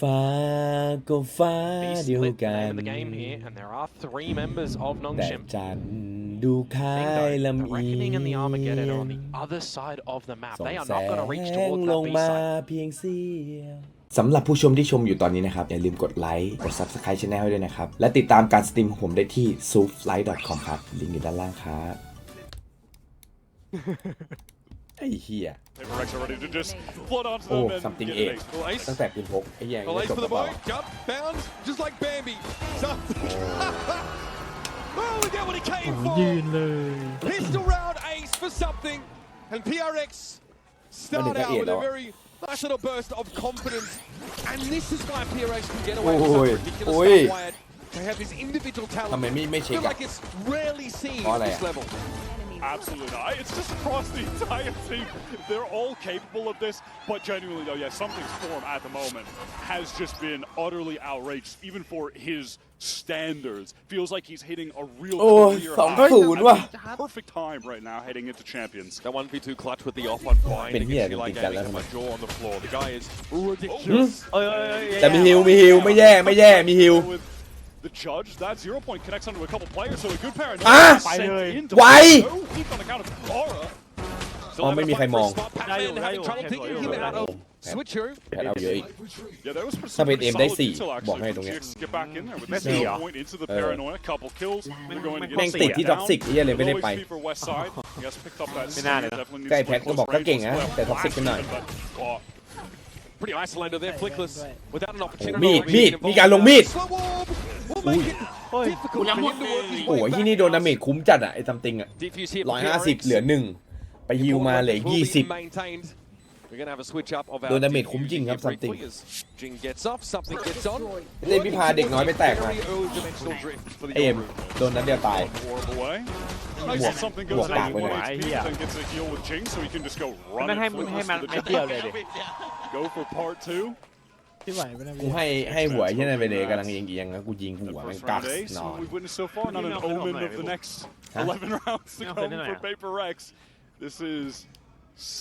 ฟ้าก็ฟ้า Be เดียว split กั name น of the game here, and there are 3 members of แต่ Nongshim. จันทร์ดูคล้า Thing ย though, the ลำเอี Reckoning and the ย Armageddon are on ง the other side of the map. ส่อง They are แส not going to reach ง towards ล that ง B มา side. เพียงเสี้ยวสำหรับผู้ชมที่ชมอยู่ตอนนี้นะครับอย่าลืมกดไลค์กด Subscribe Channel ให้ด้วยนะครับและติดตามการสตรีมของผมได้ที่ sooflight.com ครับลิงก์อยู่ด้านล่างครับไอ้เหี้ย PRX are ready to just flood onto โอ้ them and something get A an ace. Well, ace. ตั้งแต่ปืนพกไอ้เหี้ย Well, ไม่ ace จบ for ก the ระเป๋า boat. Jump, bound, just like Bambi. Something. Well, we get what he came for. ยืนเลย Pistol round ace for something. And PRX start out with a very nice little burst of confidence. And this is why PRX can get away with such ridiculous stuff, Wyatt. They have this individual ทำไม talent. ไม่ I เช็ค feel อะ like it's rarely seen Oh, at this yeah. level. Absolutely not. It's just across the entire team. They're all capable of this, but genuinely though, yeah, something's form at the moment has just been utterly outrageous, even for his standards. Feels like he's hitting a real career high. Perfect time right now heading into champions. That 1v2 clutch with the off on Fine. Been here, Like been getting here. a jaw on the floor. The guy is ridiculous. แต่มีฮิวไม่แย่มีฮิว The judge, that 0 point connects onto a couple players, so a good paranoia. Why? Deep on account of Aura. อ๋อไม่มีใครมอง Pac-Man having trouble picking him out of switcher. แพทเอาเยอะอีก Yeah, there was ถ้าเป็น pretty M ได้ solid 4 detail บอก actually ให้ from ตรงเนี้ย GX to get back in there with that 0 point into the paranoia, couple kills. They're going to get แม่งติดที่ท็อกซิกไอ้เหี้ยเลยไม่ได้ไป Low HP for West Side. Yes, picked up that ไม่น่าเลย steal. นะ Definitely needs ใกล้ to แพ play ทก็ close บอกก็ range เก่ง as นะ well. แต่ท็อกซิกกันหน่อย Oh, Pretty isolated there, Flickless. Without an opportunity. มีด to be มีการลงมีด Slow orb will make it difficult for him to work his โอ้ way ยที่ back. นี่โดนดาเมจคุ้มจัดอ่ะไอ้ซัมติงอ่ะ Defuse here for 150 เหลือ 1 ไปฮิวมาเหลือ 20 Maintained. We're going to have a switch up of โด our นดาเมจคุ้มจริงครับซัมติง Jing gets off, something gets on. เล่นพิพาเด็กน้อยไปแตกมา Very early dimensional drift for the เอ็ม Yoru. โดนนัดเดียวตาย warm away. Nice Walk- that something walk goes back in with 1 it. HP, then gets a heal with Jing, so he can just go run ไม่ it ให้ Flickless มัน to the ไม่ judge. เดียวเลยดิ Go for part 2. ที่ไหวไม่ได้ กูให้หัวไอ้ที่นั่นไปเลยกำลังเอียงๆแล้วกูยิงหัว The มัน first กัก round ace, นอน and we've witnessed so far, not an omen of the next 11 rounds to come for PRX. This is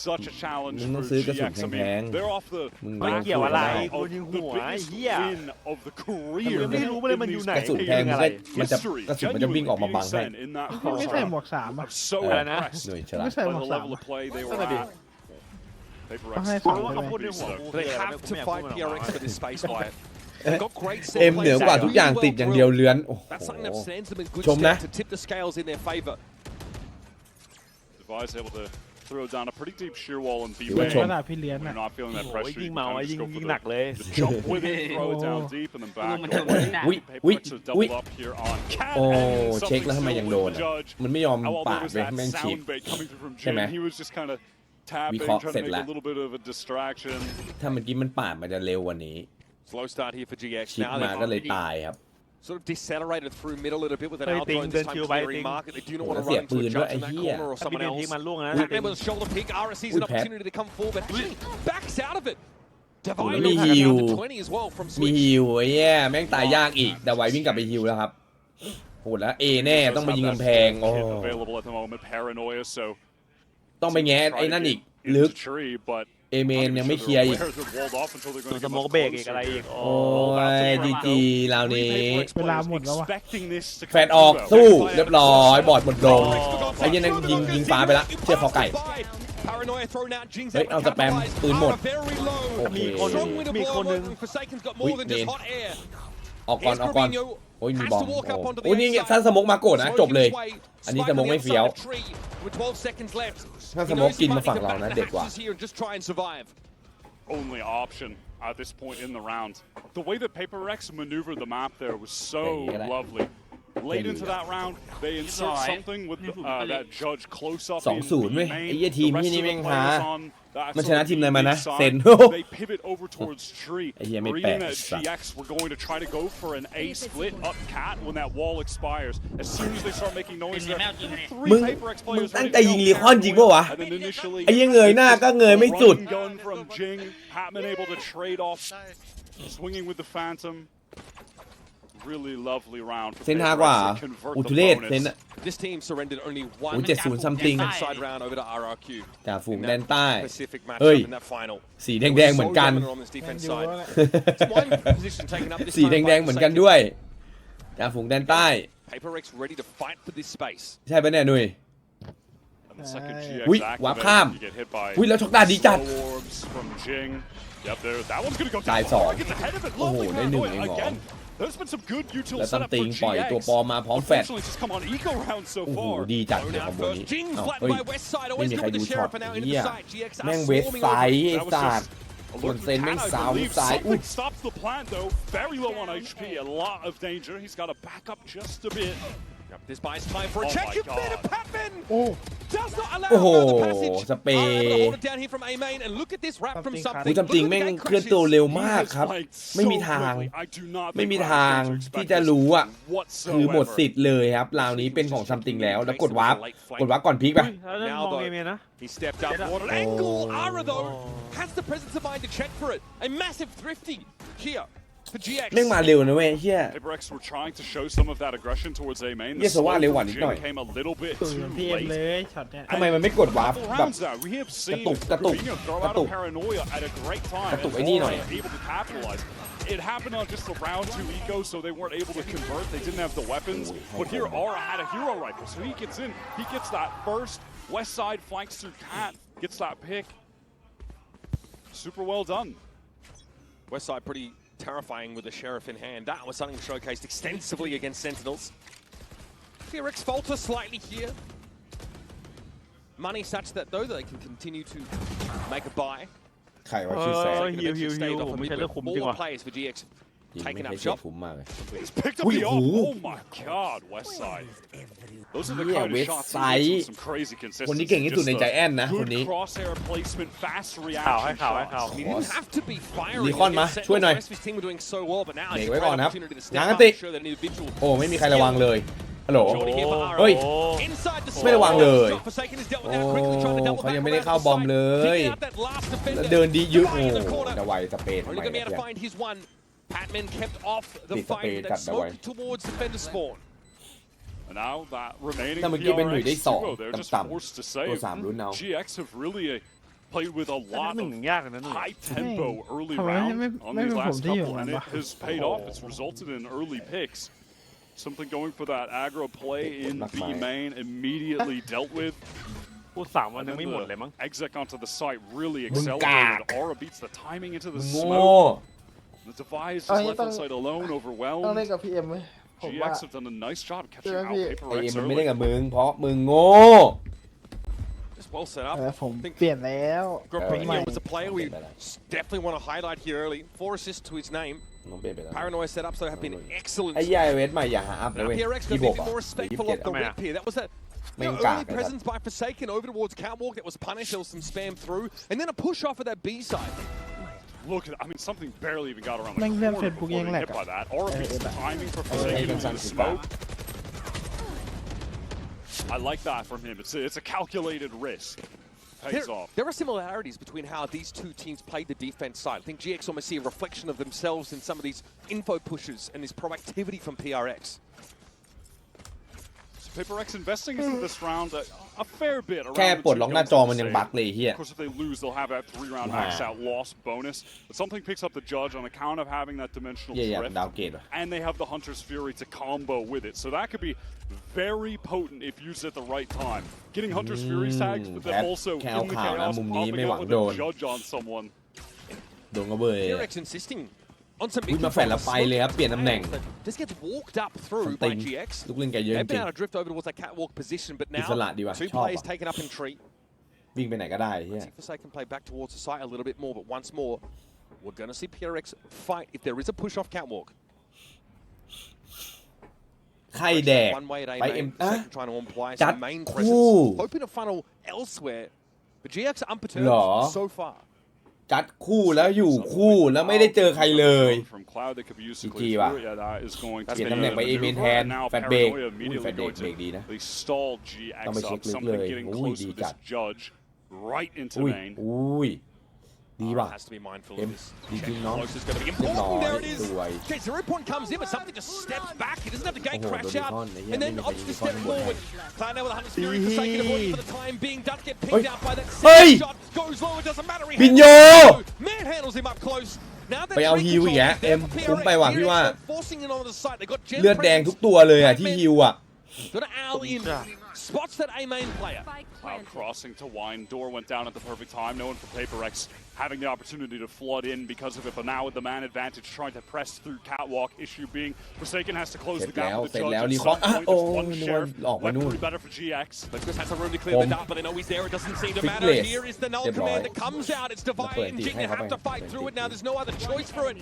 such a challengeมึงต้ for องซื้อกระสุน GX. I แพ mean, ง they're off the ๆมึง ไม่ วาง เกี่ยวอะไร ได้ กูยิง the หัวไอ้ biggest เหี้ย win of the career ไม่รู้เลยมันอยู่ไหน กระสุนแพงมันจะกระสุนมันจะวิ่งออกมาบังให้ in that ไม่ใส่หมวกสามอ่ะ I'm so อะไรนะ impressed หน่วยฉลา ไม่ ด ใส่ by หมว the กสาม level of play they were นั่นน่ะดิ at. ต้องให้ PRX สอง are ใช่ไหม pretty solid. They have to fight PRX for this space fight. เอ็มเหนือกว่าทุกอย่างติดอย่างเดียวเลื้อนโอ้โห That's something that stands them in good Chôm nè. stead to tip the scales in their favor. Device able to throw down a pretty deep shear wall and be Chôm. ขนาดพี่เลี้ยน When อ่ะ you're not feeling that โอ้ย pressure, ยิ you ง can เมา kind ไอ้ of ยิ just ง go ยิง for หนัก the เลย just jump with it, throw it down deep, and then back. Ui, ui, PRX are ui. doubled up here on Cat โอ้ and เช็คแล้วทำไม something ยัง still โด with น the อ่ะ judge. มันไม่ยอม How well ปา there ด was เลย that แม่งฉีก sound bait coming through from ใช่ไหม Jin. He was just kind of วิ tapping, เคราะห์ trying เสร็ to จ make แล้ว a little bit of a distraction. ถ้าเมื่อกี้มันปาดมันจะเร็วกว่านี้ Slow start here for GX. ชิป Now มาก็เลย they've ตายครับ sort of decelerated through middle a little bit with an Hey, outthrow Ting, this don't time you buy clearing Ting? market. They do not Ủa, want nó to run xẹp into aปืน judge ด้วย in ไอ้ that เหี้ย corner or ถ้าพี่ someone เลี้ยนทิ้ง else. มันล่วงนะ Pac-Man with a shoulder pick. Ara sees an Ui, Pat. opportunity to come forward, but actually backs out of it. Divine Ui, had hiu. down to 20 as well from มี Switch. ฮิวไอ้แย่แม่งตายยากอีกแต่ไววิ่งกลับไปฮิวแล้วครับโหดแล้วเอแน่ต้องไปยิงกำแพงโอ้ Available at the moment, paranoia, so ต้องไปแง้ไอ้นั่นอีก into ลึก the tree, but เอเมน not ยัง even ไม่ sure เคลียร์ their อีก wares are walled off until they're ตัว going to ส get โมก much เบรกอีก closer. อะไรอีก โอ้ยจีจีราวนี้ เวลาหมดแล้ววะ Expecting this to แฟดออกสู้เรียบร้อยบอดหมดลงไอ้เหี้ยันยิงฟ้าไปละเชื่อคอไก่ Paranoia thrown out. Jing's เฮ้ย able เอา to สแปม capitalize. ปืนหมด Ara very low. โอเค มีคน Strong winner มี blow คนหนึ่ง working. Forsaken's got Ui, more than just nền. hot air. ออกก่อน Here's ออกก่อน Gravino. โอ้ยมี Has บอม to walk up onto the โอ้ยนี่ inside. ถ้าสมกมาโกรธนะจบเลย Smoking his way, อันนี้ sliding สมก on ไม่ the เฟี้ยว outside of the tree with 12 seconds left. ถ้า He สมก knows กิน he's มาฝั่ง fighting เรา to นะ back เด็ the ดกว่า hatches here and just try and survive. only option at this point in the round. The way that PRX maneuvered the map there was so Yeah, yeah. lovely. Late into that round, they insert something with that judge close up in 2-0 เว้ย the ไอ้ main. เหี้ยทีม The ที่ rest นี่ of แม่ the ง players หา on that มันช sort นะ of ทีมอะไรมานะ unique เซน side. They pivot over towards tree, ไอ้เหี้ยไม่แปล reading ก that สัตว์ GX were going to try to go for an A split up cat when that wall expires. As soon as they start making noise there, มึง three PRX มึง players ตั้ง ready ใจ to ยิง go. รีคอนจริงปะวะ And then initially ไอ้เหี้ยังเงยหน้าก็เงยไม่สุด Run gun from Jing. Patman able to trade off, swinging with the Phantom. Really lovely round for เซนฮากว่า PRX to convert อุ the ทุเรศ bonus. เซนอะ This team surrendered only โอ้ one 70 something side round over to RRQ จ่าฝูง in แด that นใต้ Pacific เฮ้ย matchup in that final. สีแดงๆเหมือนกัน So dominant on this defense อยู่ side. แล้วแหละ It's one position taken up this สี time แด by งๆเหมือนกันด้วยจ่าฝูงแดนใต้ PRX ready to fight for this space. ใช่ปะเนี่ยนุ้ย And the second Hey. GX อุ๊ย activate, วาร์ปข้าม you get hit by อุ๊ยแล้วช็อกดาดีจัด slow orbs from Jing. Yep, there. That one's gonna go จ่าย down. สอง Gets ahead of it. โอ้โห Lovely ได้หนึ่ง paranoia เองเหรอ again. There's been some good util แล้วซัม setup ติง for ปล่อย GX. ตัวปลอมมาพร้อมแฟด Unfortunately, just come on eco round so โอ้โห far. ดีจัด Thrown เลยคอ out มโบ first. นี้ Jing อ้าว flattened เฮ้ย by West Side. ไม่ Always มี good ใคร with ดู the ช็อต sheriff and now into เหี้ the ย side. GX แม่ง are เวส swarming ไซ over. ด์ไอ้ That was สัต just ว์ a ส่วน look เซน at แม่ง Cat, I สาว believe. ซ้ายอุ้ย Something stops the plant though. Very low on HP. A lot of danger. He's got to back up just a bit. This buys time for a Oh check. my You've been a God. Patman. โอ้ Does not allow โอ้โห further passage. สเปร Are ย์ able to hold it down here from A main and look at this wrap from Something กู something. จำจริง Look แม่ at ง the gate เคลื่อนตัว crashes. เร็ว He มาก has ครับ played ไม่มี so ทาง quickly. I do not ไม่ think มี Cloud ทาง is going to ที่ expect จะ this รู้อ่ะ คือหมด whatsoever. สิทธิ์เลยครับราวนี้เป็นของซัมติงแล้วแล้วกดวาร์ปก่อนพีคไป แล้วนั่นมองเอเมนะ He stepped up. What an angle! Ara though has the presence of mind to check for it. A massive thrifty here for GX. แม่งมาเร็วนะเว้ยเฮีย PRX were trying to show some of that aggression towards A main. The Yes, slow ว่าเร็วกว่า from นิดหน่อย Jing came a little bit สวยเหมื too อนพี่เอ็มเล late. ยช็อตเนี้ย ทำไมมันไม่กดวาร์ป Couple แบบ rounds now, we have seen กระตุก Fabinho throw out a paranoia at a great time กระตุก and ไอ้นี่หน่อย Aura able to capitalize. It happened on just the round 2 eco, so they weren't able to convert. They didn't have the weapons. But here, Aura had a hero rifle, so he gets in. He gets that first. West side flanks through Cat, gets that pick. Super well done. Westside pretty terrifying with the sheriff in hand. That was something showcased extensively against Sentinels. PRX falter slightly here. Money such that though that they can continue to make a buy. ใครว่าชื่อแซ เอ น อ They can ฮิว eventually stave off ผม a ไม่ bit ใช่เรื่องคุมจริง more ว่ะ players for GX ยิง taking ไม่ up ใช่เสีย shop. คุ้มมากเลย He's picked up Ui, the off. ooh. Oh my god, West side. Those are the Yeah, kind of West shots he side. gets with some crazy คนนี้ consistency. เก่งที่สุดใน Just ใจ the แอนนะคน good นี้ crosshair placement, fast ข่าวให้ reaction ข่าวให้ข่าว shots. He didn't have to be firing. Recon ma, against ช่วยหน่อย Sentinels. The rest of his team were doing so well, but now เบร he's กไว้ got ก่อน an นะครับ opportunity to ง้าง step อั up นติ and show that an individual. โอ้ไม่มีใครระวังเลยฮัลโหล Shorty here for Ara. เฮ้ย Inside the ไม่ระวังเลย spot. Forsaken has dealt with โอ้ that quickly, trying to double เขา back ยังไม่ได้ around เข้า the บอม side. เลย Picking out that last แล้ว defender. เดินดียึด Divide โอ้ in the corner. จะไวสเปนทำ Only ไม gonna be เนี่ย able to find his one. Patman kept off the Bị fight tapé that cắt đầu smoked ấy. towards defender spawn. And now that remaining ถ้าเมื่อกี้เป็นหนุ่ยได้ PRX สอง duo, they're just ต่ำ forced to ๆตัว save. สามรุ่นเอา GX have really played with a อัน lot นั้นหนึ่ of งยากเลยนะหนึ่ง high tempo early ทำไม round ไม่ on ไม่ these เป็นผม last ที่อยู่ couple, นั้น and it วะ has paid off. It's resulted in early picks. Something going for that aggro play in B main, immediately dealt with. พูด3 วันยังไม่หมดเลยมั้ง Exec onto the site really มึงกาก accelerated. Aura beats the timing into มึ the งโง่ smoke. The device เอา is อย่างนี้ left ต้อง on site alone, ต้องเล่น overwhelmed. กับพี่เอ็มไหมผมว่า GX have done a nice job catching Yeah, out yeah. ไอเอ็ PRX มมันไม่ได้ early. กับมึงเพราะมึงโง่ Just well set up. ผมเปลี่ยนแล้ว Gropinho was a player we Better. definitely want to highlight here early. 4 assists to his name. น้องเปลี่ยนไปแล้ว Paranoia setups though have been excellent. ไอ้ยายเวทใหม่อย่าหาอัพนะ Now เว้ย PRX ที่ got บ a อก bit อ่ะ more respectful of the Come rip here. That was that Main early guard, presence by Forsaken over towards Catwalk that was punished. There was some spam through, and then a push off of that B side. Look, I mean, something barely even got around the แม่งเล่น corner Facebook before ยัง they แหล hit ก by อ่ะ that. Aura beats the timing for ไอ้ Forsaken กัน into สั่ง the สิบบาท smoke. I like that from him. It's a calculated risk. Pays off. There are similarities between how these two teams played the defense side. I think GX almost see a reflection of themselves in some of these info pushes and this proactivity from PRX. PRX investing into this round a fair bit. แค่ Around ปลดล็อกหน้าจอมันยังบั๊กเลยเฮีย Of course, if they lose, they'll have that 3-round max out loss bonus. But something picks up the judge on account of having that dimensional เฮียอยาก drift. ดาวเกตว่ะ And they have the Hunter's Fury to combo with it. So that could be very potent if used at the right time. Getting Hunter's Fury's tagged, but then Pep also in แค่เอา the ข่าวนะ chaos, มุมนี้ popping ไม่หวั up ง with โด a น judge on someone. โดนกระเบย PRX insisting on some อุ๊ยมาแฝดแล้วไปเลยครับเปลี่ยนตำแหน่ง Just gets walked up through by Something. GX. ลูกเล่นแกเยอะจ They've ริ been ง able to drift over towards that catwalk position, but อิ now สระดีว่ะ two ชอบ players อ่ะ taken up in tree. วิ่งไปไหนก็ได้เฮีย See Forsaken play back towards the site a little bit more, but once more, we're going to see PRX fight if there is a push off catwalk. ไข่แดก One way at A ไป main, เอ็มอ่ะ Forsaken trying to apply จัด some main คู่ presence, hoping to funnel elsewhere. But GX are unperturbed หรอ so far. จัดคู่แล้วอยู่คู่แล้วไม่ได้เจอใครเลย From Cloud that could be used to GG clear ว่ะ through. Yeah, that is going to เปลี่ยน be ตำแหน่งไป a เอเมน maneuver. แทน And now แฟดเบรก Paranoia อุ้ยแฟ immediately ดเบรก going เบรก to ดีนะ they stall GX Tao mới up. check lướt Something lời. getting Ui, close đi with this chặt. judge right into อุ้ย main. อุ้ย ดีว่ะ has to be mindful เอ็ of ม this. ดีจริงน้อง Close is going to be เรียบร้อ important. ย There it is. สวย Okay, 0 point comes in, but something just steps back. He doesn't have the gate Oh, crash out, Donicon, yeah, and then maybe opts to Donicon step would forward. have. Clan now with 100 Fury forsaken, avoiding for the time being. Does get Hey. pinged out by that Hey. second shot. Goes low, it doesn't matter. He Pinyo. handles him. Man handles him up close. Now ไปเอาฮิวอีกแล้วเอ็มคุ้มไปว่ะพี่ว่า forcing it onto the side. They got Gen เลือดแดงทุกตัวเลยอ่ะที่ฮิวอ่ะ Got an owl in. Spots that A main player. Cloud crossing to Wine. Door went down at the perfect time. No one for PRX having the opportunity to flood in because of it. But now with the man advantage trying to press through catwalk. Issue being Forsaken has to close the gap with the judge. At some point, there's one sheriff. Weaponry better for GX. Lucas has a room to clear the dart, but they know he's there. It doesn't seem to matter. Here is the null command that comes out. It's Divine and Jing. They have to fight through it now. There's no other choice for it.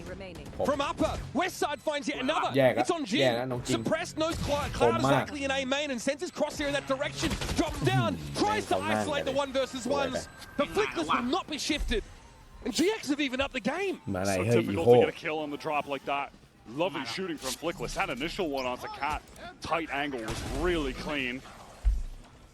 From upper, West Side finds yet another. It's on Jing. Suppressed, knows Cloud is likely in A main and sends his crosshair in that direction. Drops down, tries to isolate the 1 versus 1s. The flickless will not be shifted. And GX have even upped the game. มาไหน So เฮ้ยอี difficult โค to get a kill on the drop like that. Lovely shooting from Flickless. That initial one onto Cat. Tight angle was really clean.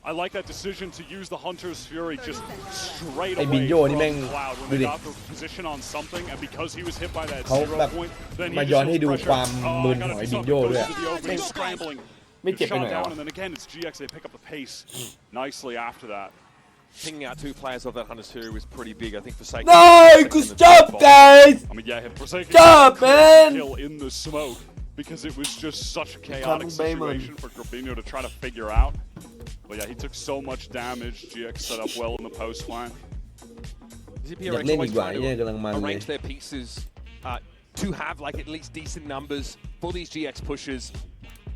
I like that decision to use the Hunter's Fury just straight ไอ้ away บินโยนี่แม่ง from Cloud ดู when ดิ they got the position on something, and because he was hit by that เขาแบบ 0 point, then he มา just ย้อน feels ให้ดู pressure. ความ Oh, มึ I น gotta ของ do ไอ้บิน something. โย Goes ด้วย to the opening, scrambling. ไม่เจ็บไป Shot หน่อยเหร down, อ and then again it's GX. They pick up the pace nicely after that. Pinging out 2 players of that Hunter's Fury was pretty big. I think Forsaken. No, good job, guys. I mean, yeah, Forsaken Job, man. kill in the smoke because it was just such a chaotic situation for Grabino to try to figure out. But yeah, he took so much damage. GX set up well in the post line. PRX Len always igwa, trying yan lang man to eh. arrange their pieces to have like at least decent numbers for these GX pushes.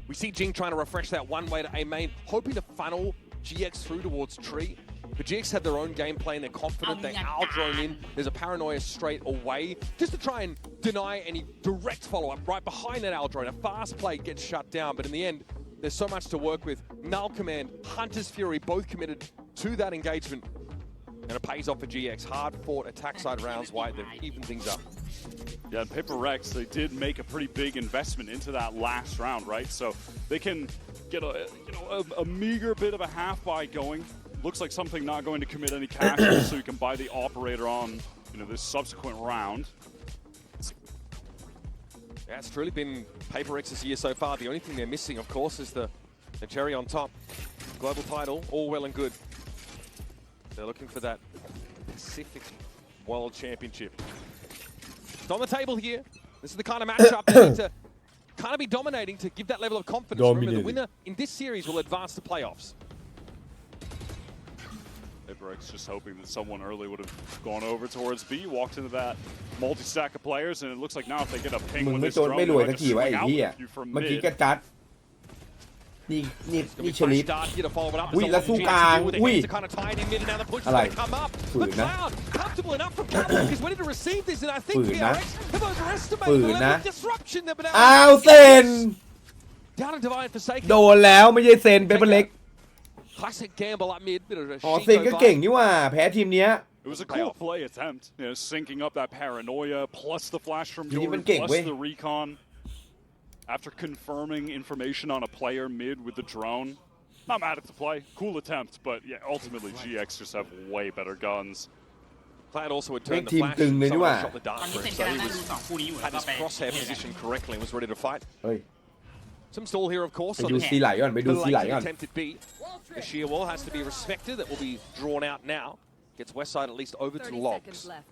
We see Jing trying to refresh that one way to A main, hoping to funnel GX through towards Tree. But GX have their own gameplay and they're confident. They owl drone in. There's a paranoia straight away just to try and deny any direct follow-up right behind that owl drone. A fast play gets shut down, but in the end, there's so much to work with. Null Command, Hunter's Fury, both committed to that engagement. And it pays off for GX. Hard-fought attack side rounds wide. They've evened things up. Yeah, PRX, they did make a pretty big investment into that last round, right? So they can get a meager bit of a half buy going. Looks like something not going to commit any cash, so you can buy the operator on this subsequent round. Yeah, it's truly been PRX's year so far. The only thing they're missing, of course, is the cherry on top. Global title, all well and good. They're looking for that Pacific World Championship. It's on the table here. This is the kind of matchup they need to kind of be dominating to give that level of confidence. Remember, the winner in this series will advance to playoffs. PRX just hoping that someone early would have gone over towards B, walked into that multi-stack of players, and it looks like now if they get a ping มึง with ไม่ this โดน drone, ไม่ร they วย might สัก just ทีวะ swing ไอ้ out เหี้ย with you from เมื่อกี้ mid. ก็จัดนี่ Gonna be เชลิฟ fresh start here to follow it up. Ui, There's a là lot su of GX càng. to do with their Ui. hands are kind of tied in mid, and now the push is Alright. going to come up. Phử But nè. Cloud, comfortable enough from Catwalk, is ready to receive this, and I think Phử nè. PRX have overestimated Phử the level nè. of disruption they've been อ้าว able to เซน down and Divine Forsaken. โดนแล้วไม่ใช่เซนเป็นเล็ก Classic gamble up mid, bit of a อ๋อ sheep เซนก็เก่งนี่หว่าแพ้ทีมเนี้ย It was a cool play attempt, syncing up that paranoia, plus the flash from Hindi Jordan, man king, plus wey. the recon. After confirming information on a player mid with the drone. Not mad at the play. Cool attempt, but yeah, ultimately GX just have way better guns. Cloud also had แม่ง turned ที the ม flash. ตึงเลยนี่หว่า Someone shot the ตอน dart นี้ for เซ him, น so กำลัง he นั่ง was ดู2คู่นี้อยู่ had แล้วก็ his crosshair positioned correctly and was ready to fight. เฮ้ย Some stall here, of course. ไป on ดู the ซีไหลก่อนไปดู the ซีไหล late ก่อน attempted B. The sheer wall has to be respected. That will be drawn out now. Gets West Side at least over to 30 logs. seconds left.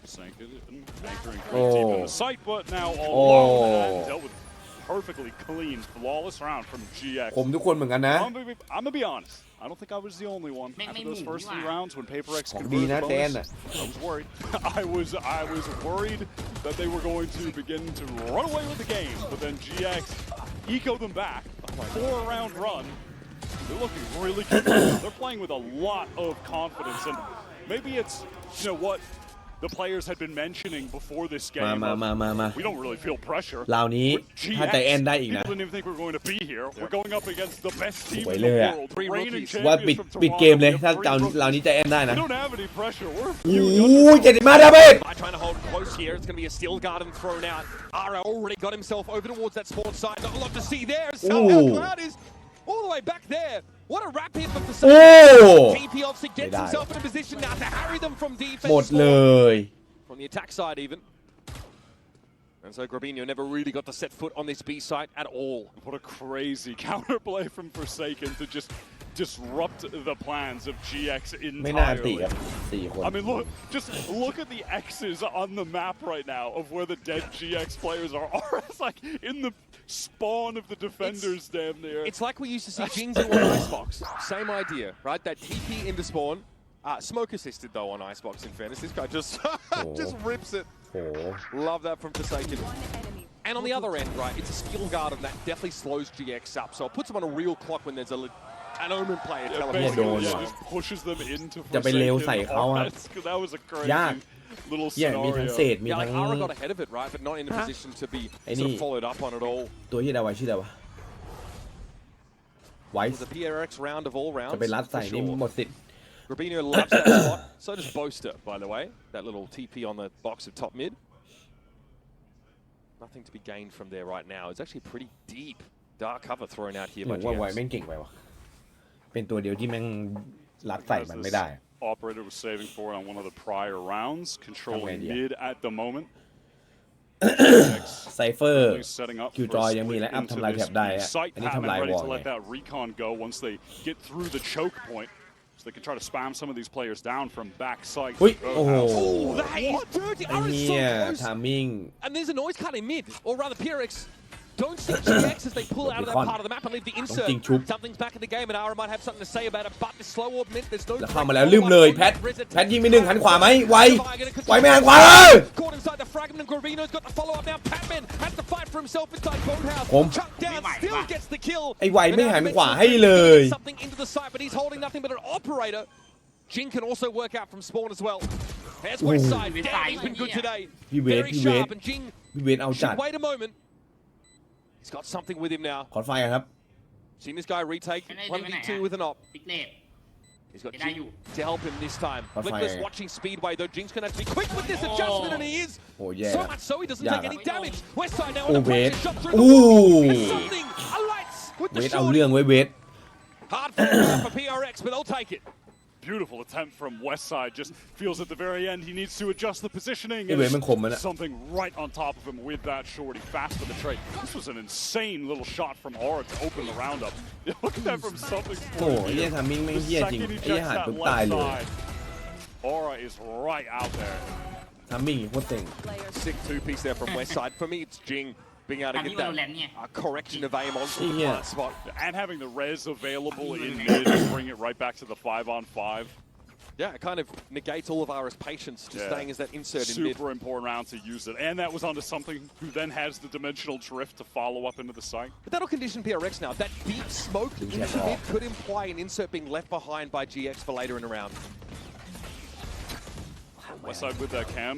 Sank it and anchoring pretty deep in the sight, but now all alone and dealt with perfectly clean, flawless round from GX. ผมทุกคนเหมือนกันนะ I'm gonna be honest. I don't think I was the only one. After those first 3 rounds, when PRX ของดี converted นะ the แซน bonus, อ่ะ I was worried. I was worried that they were going to begin to run away with the game, but then GX ecoed them back. A 4-round run. They're looking really good. They're playing with a lot of confidence, and maybe it's what the players had been mentioning before this game. มา We don't really feel pressure. ราวนี้ GX, ถ้าใจแอนได้อีก people นะ didn't even think we were going to be here. We're going up against the best team สวย in เล the ยอะ world. Three Reigning rookies. ว่า champions from ปิด Toronto. เกมเลย We have ถ้า three ราวนี้ใจแอนได้ rookies. นะ We don't have any pressure. We're โอ้ few ยเจ็ดมาดาเมจ Trying to hold close here. It's going to be a steel garden thrown out. Ara already got himself over towards that sports side. Not a lot to see there. Somehow Ooh. Cloud is all the way back there. What a wrap here for โอ้ TP obviously getsไม่ได้ himself in a position now to harry them from หมด defense เลย from the attack side even. And so Grabinho never really got to set foot on this B site at all. What a crazy counterplay from Forsaken to just disrupt the plans of GX ไม่น่าตี entirely. ครับ4 คน I mean, look at the X's on the map right now of where the dead GX players are. It's like in the spawn of the defenders damn near. It's like we used to see Jinzu on Icebox. Same idea, right? That TP into spawn. Smoke assisted though on Icebox in fairness. This guy just just rips it. โอ้โห Love that from Forsaken. And on the other end, right, it's a skill guard and that definitely slows GX up. So it puts them on a real clock when there's an Omen player Yeah, teleporting. basically, Yeah, just pushes them into จะไปเร็วใส่ Forsaken. เขาครับ That was a ยาก crazy little แย่มีทั้งเศ scenario. ษมี Yeah, ทั้ like ง Ara got ahead of it, right, but not in a position to be Any- sort of followed up on at all. ตัวที่ดาวไว้ชื่ออะไรวะไว It was a PRX round of all rounds. จะไปรัด for ใส่นี่ sure. หมดสิทธิ์ Grabinho loves that spot. So does Boaster, by the way. That little TP on the box of top mid. Nothing to be gained from there right now. It's actually pretty deep dark cover thrown out here ห by นูว่าไว GX. แม่งเก่งไปวะเป็นตัวเดียวที่แม่งรัดใส่ As มัน this ไม่ได้ Operator was saving for it on one of the prior rounds, controlling idea. mid at the moment. ไซเฟอร์ Really setting up คิว for จ a อยยังมี split และอัพ into ทำลายแถ this บได้อะ site อันนี้ pattern, ทำลาย ready วอล to ไง let that recon go once they get through the choke point. So they can try to spam some of these players down from back site. อุ้ยโอ้โห Oh, that is dirty. ไอ้ Ara is เนี่ so ย close. ทามิ่ง And there's a noise cut in mid, or rather PRX. Don't see GX as they pull out of that Recon. part of the map and leave the insert. จริงชุบ Something's back in the game, and Ara might have something to say about it. But the slow orb meant there's no. แล้วเข้ามาแล้วลืมเลยแพทแพทยิงไปหนึ่งหันขวาไหมไวไวไม่หันขวาเลย Caught inside the fragment, and Gravino's got the follow up now. Patman has to fight for himself inside Boathouse. ผม Chucked down, still gets the kill. ไอ้ไวไม่หันขวาให้เลย Something into the site, but he's holding nothing but an operator. Jin can also work out from spawn as well. There's West Side. Damn, he's been good today. He wait, Very he sharp, wait. and Jin พี่เวนเอาจัด should wait a moment. He's got something with him now. ขอไฟกันครับ Seen this guy retake 1v2 with an op. ปิกเลด He's got จะได้อยู่ Jin to help him this time. What Flickless fire? watching Speedway though. Jin's gonna have to be quick with this adjustment, and he is. โอ้แย่ So much so he doesn't Yeah. take any damage. West Side now Oh, on the wait. pressure shot through the Ooh. wall. And something alights with เว the ทเอา shot. เรื่องไว้เวท Hard fought for PRX, but they'll take it. Beautiful attempt from Westside. Just feels at the very end he needs to adjust the positioning. Hey, wait, man, come on. Something right on top of him with that shorty. Fast for the trade. This was an insane little shot from Aura to open the roundup. Look at that from something. โอ้ยเนี่ยทามิ่งแม่งเหี้ยจริง The ไอ้ second he เหี้ย checks หัน that ปุ๊บ left ตายเลย side, Aura is right out there. ทามิ่งโคตรเจ๋ง Sick two-piece there from West Side. For me, it's Jing being able to อันนี้ get วาโลแร that นต์เนี่ย correction of aim onto the Yeah. plant spot. And having the res available in mid to bring it right back to the 5-on-5. Yeah, it kind of negates all of Ara's patience, just Yeah. staying as that insert in mid. Super important round to use it. And that was onto something who then has the dimensional drift to follow up into the site. But that'll condition PRX now. That deep smoke into mid could imply an insert being left behind by GX for later in the round. Westside with that cam.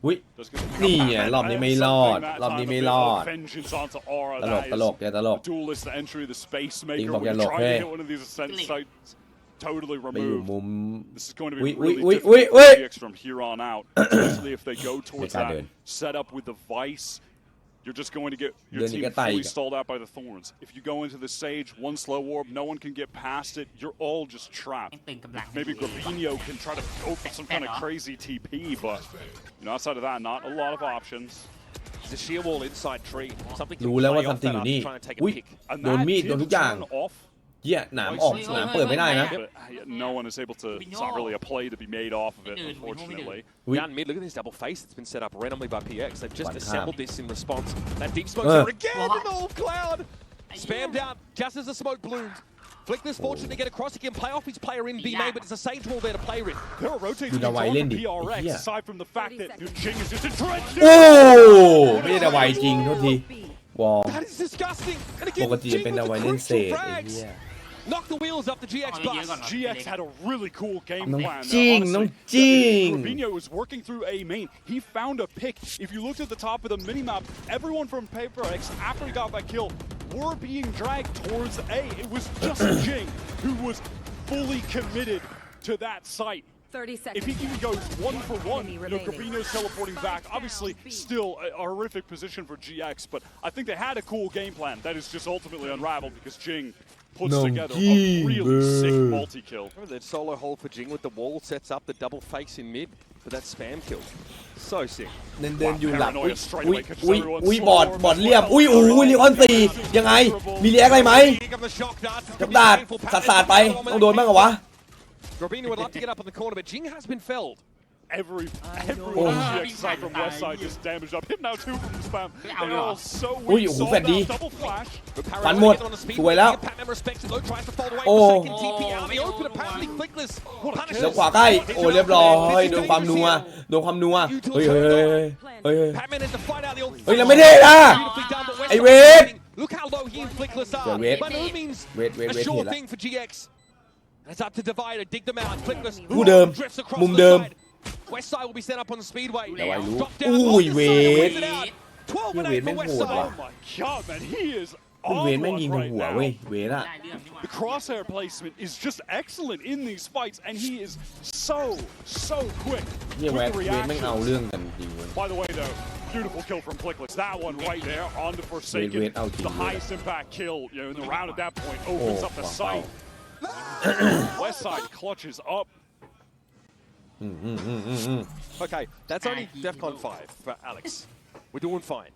อุ้ย Just gonna pick นี่ up ไง Batman. รอบนี้ไม่ And รอด something that รอบนี้ time ไม่ a bit รอ of ด vengeance onto Aura. ตลก That ตลก is อย่าตลก the duelist, the entry, the space maker. Think When of you're your trying to lock, hit one of these Ascent Click. sites, totally ไปอยู่ removed. มุม This is going to be Wait, really wait, difficult wait, for wait. GX from here on out, especially if they go towards They can't that do it. setup with the Vice. You're just going to get your Then you team get tied. fully stalled out by the Thorns. If you go into the Sage, one slow orb, no one can get past it. You're all just trapped. ตึงกำลัง Maybe Grabinho can try to go for some kind of crazy TP, but outside of that, not a lot of options. There's a sheer wall inside tree. Something can รู้แล้วว่า play off something that อยู่ after นี่ trying to take a อุ้ย pick. And โดน that มีดโดน did ทุกอย่าง turn off, เหี้ยหนามออกหนามเปิดไม่ได้นะ but no one is able to. It's not really a play to be made off of it, unfortunately. Oui. Down mid, look at this double face that's been set up randomly by PX. They've just One assembled half. this in response. That deep smoke's there again in the whole cloud. Spammed out just as the smoke bloomed. Flickless fortunate to get across. He can play off his player in B main, but it's a Sage wall there to play with. There are rotating Dude, that things on Wailendi. the PRX, Yeah. aside from the fact that Jing is just entrenched. โอ้ไม่ได้ดาไวจริงโทษทีวอล That is disgusting. And ป again, กติจะ Jing เป็น with ดา the ไวเล่น crucial เศษไอ้ frags. เหี้ย Knock the wheels off the GX bus. GX had a really cool game Nong plan. Jing, Honestly, Nong Jing. Rubinho was working through A main. He found a pick. If you looked at the top of the minimap, everyone from PRX, after he got that kill, were being dragged towards A. It was just Jing who was fully committed to that site. 30 If seconds. he even goes 1-for-1, Enemy you know, remaining. Gravino's teleporting back. Obviously, still a horrific position for GX, but I think they had a cool game plan that is just ultimately unraveled because Jing puts No, together a gee, really sick bro. multi-kill. Remember that solo hold for Jing with the wall sets up the double fakes in mid for that spam kill. So sick. เดินอยู่หลังอุ้ยบอดเรียบอุ้ยลิออน4ยังไงมีเรียกอะไรไหมจับดาดสาดไปต้องโดนบ้างเหรอวะ Grabino would love to get up on the corner, but Jing has been felled. Everyone on GX side from West side just damaged up. Him now too from the spam. They're all so weak. Saw that double flash. ฟันหมดสวยแล้วโอ้แล้วขวาใกล้โอ้เรียบร้อยโดนความนัวเฮ้ยแล้วไม่ได้นะไอเวทเห็นแล้วผู้เดิมมุมเดิม West side will be set up on the speedway. แต่ว่ารู้อุ้ยเวท 12 เวทแม่งโหดว่ะ Oh my god, man, he is คุณเวท on แม่งยิง one ทาง right หัว now. เว้ยเวทอะ The crosshair placement is just excellent in these fights, and he is so quick เฮีย with เว the ทแม่งเอา reactions. เรื่องกันจริงเว้ย By the way, though, beautiful kill from Flickless. That one right there on the Forsaken. Wait, out The team, highest impact kill, in the round at that point opens up the wow. sight. West side clutches up. Okay, that's only DEFCON 5 for Alex. We're doing fine.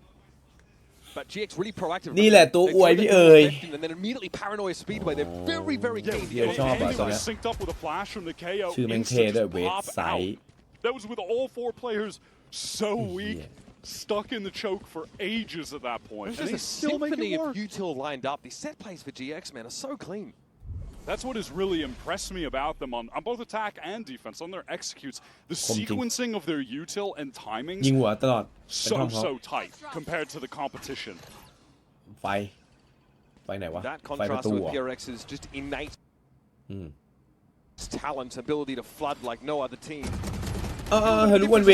But GX really proactive. นี่แหละตัวอวยพี่เอ๋ย And then immediately Paranoia Speedway. They're very keen. Yeah, And chop he us, was yeah. synced up with a flash from the KO. ชื่อแม่งเท่ Instant ด้วยเวท pop ไซ out. ส์ That was with all 4 players so weak, Yeah. stuck in the choke for ages at that point. There's And just they a still make symphony it of work. util lined up. These set plays for GX, man, are so clean. That's what has really impressed me about them on both attack and defense, on their executes. The sequencing of their util and ยิง timings หัวตลอดเป็นห้องเขา so tight compared to the competition. ไฟไหนวะ That ไฟประ contrast ตู with เหรอ PRX's just innate talent, ability to flood like no other team. เฮลุกวันเว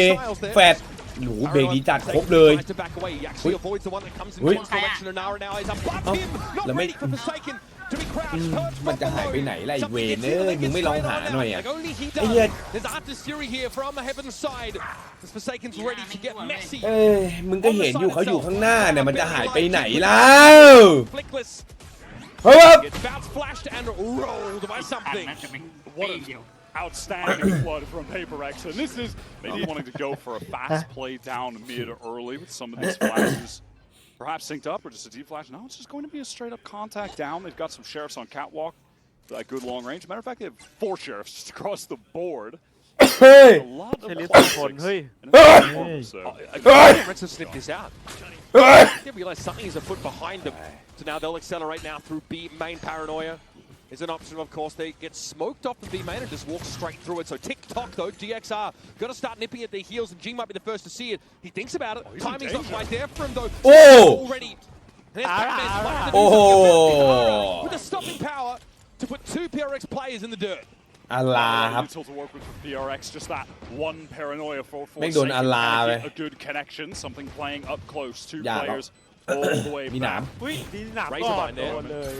แฟดหนูเบรกดีจัดครบเลย Tries to back away. He actually avoids the one that comes in Wait. Jim's direction, and Nara now is above him. Not Let me- ready for Forsaken to be crouched. Perched มัน from จะหายไป below. ไหนล่ะไอเว Something น gets เอ้ in ย and มึง gets ไม่ลอง straight หา on หน่อย out. อ่ะ Like only he ไอ้เหี้ย does. There's artistry here from the heaven side. As Forsaken's ready to get messy. เอ้ยมึงก็เห็นอยู่เขาอยู่ข้างหน้าเนี่ยมันจะหายไปไหนแล้ว Flickless เฮ้ย gets bounce flashed and rolled by something. What an outstanding flood from PRX. And this is maybe wanting to go for a fast play down mid early with some of these flashes. Perhaps synced up or just a deep flash. No, it's just going to be a straight up contact down. They've got some sheriffs on catwalk. That good long range. Matter of fact, they have 4 sheriffs just across the board. เฮ้ย A lot of เชลิส classics คนเฮ้ย and performance there. Reds have sniffed this out. เฮ้ย They realize something is afoot behind them. So now they'll accelerate now through B main. Paranoia is an option, of course. They get smoked off the B main and just walk straight through it. So tick-tock, though. GXR got to start nipping at their heels, and G might be the first to see it. He thinks about it. he's in Timing's not danger. quite there for him, though. Oh! Already. And there's Batman's flash to do Oh! something with the stopping power to put 2 PRX players in the dirt. อาลาครับ Util to work with PRX, just that one paranoia for แม่งโดน Forsaken อาลา and เลย a good connection, something playing up close, 2 อย่าหรอก players all the way มีหนาม back. อุ้ยดีหนัก Razor ก็ line โด there. นเลย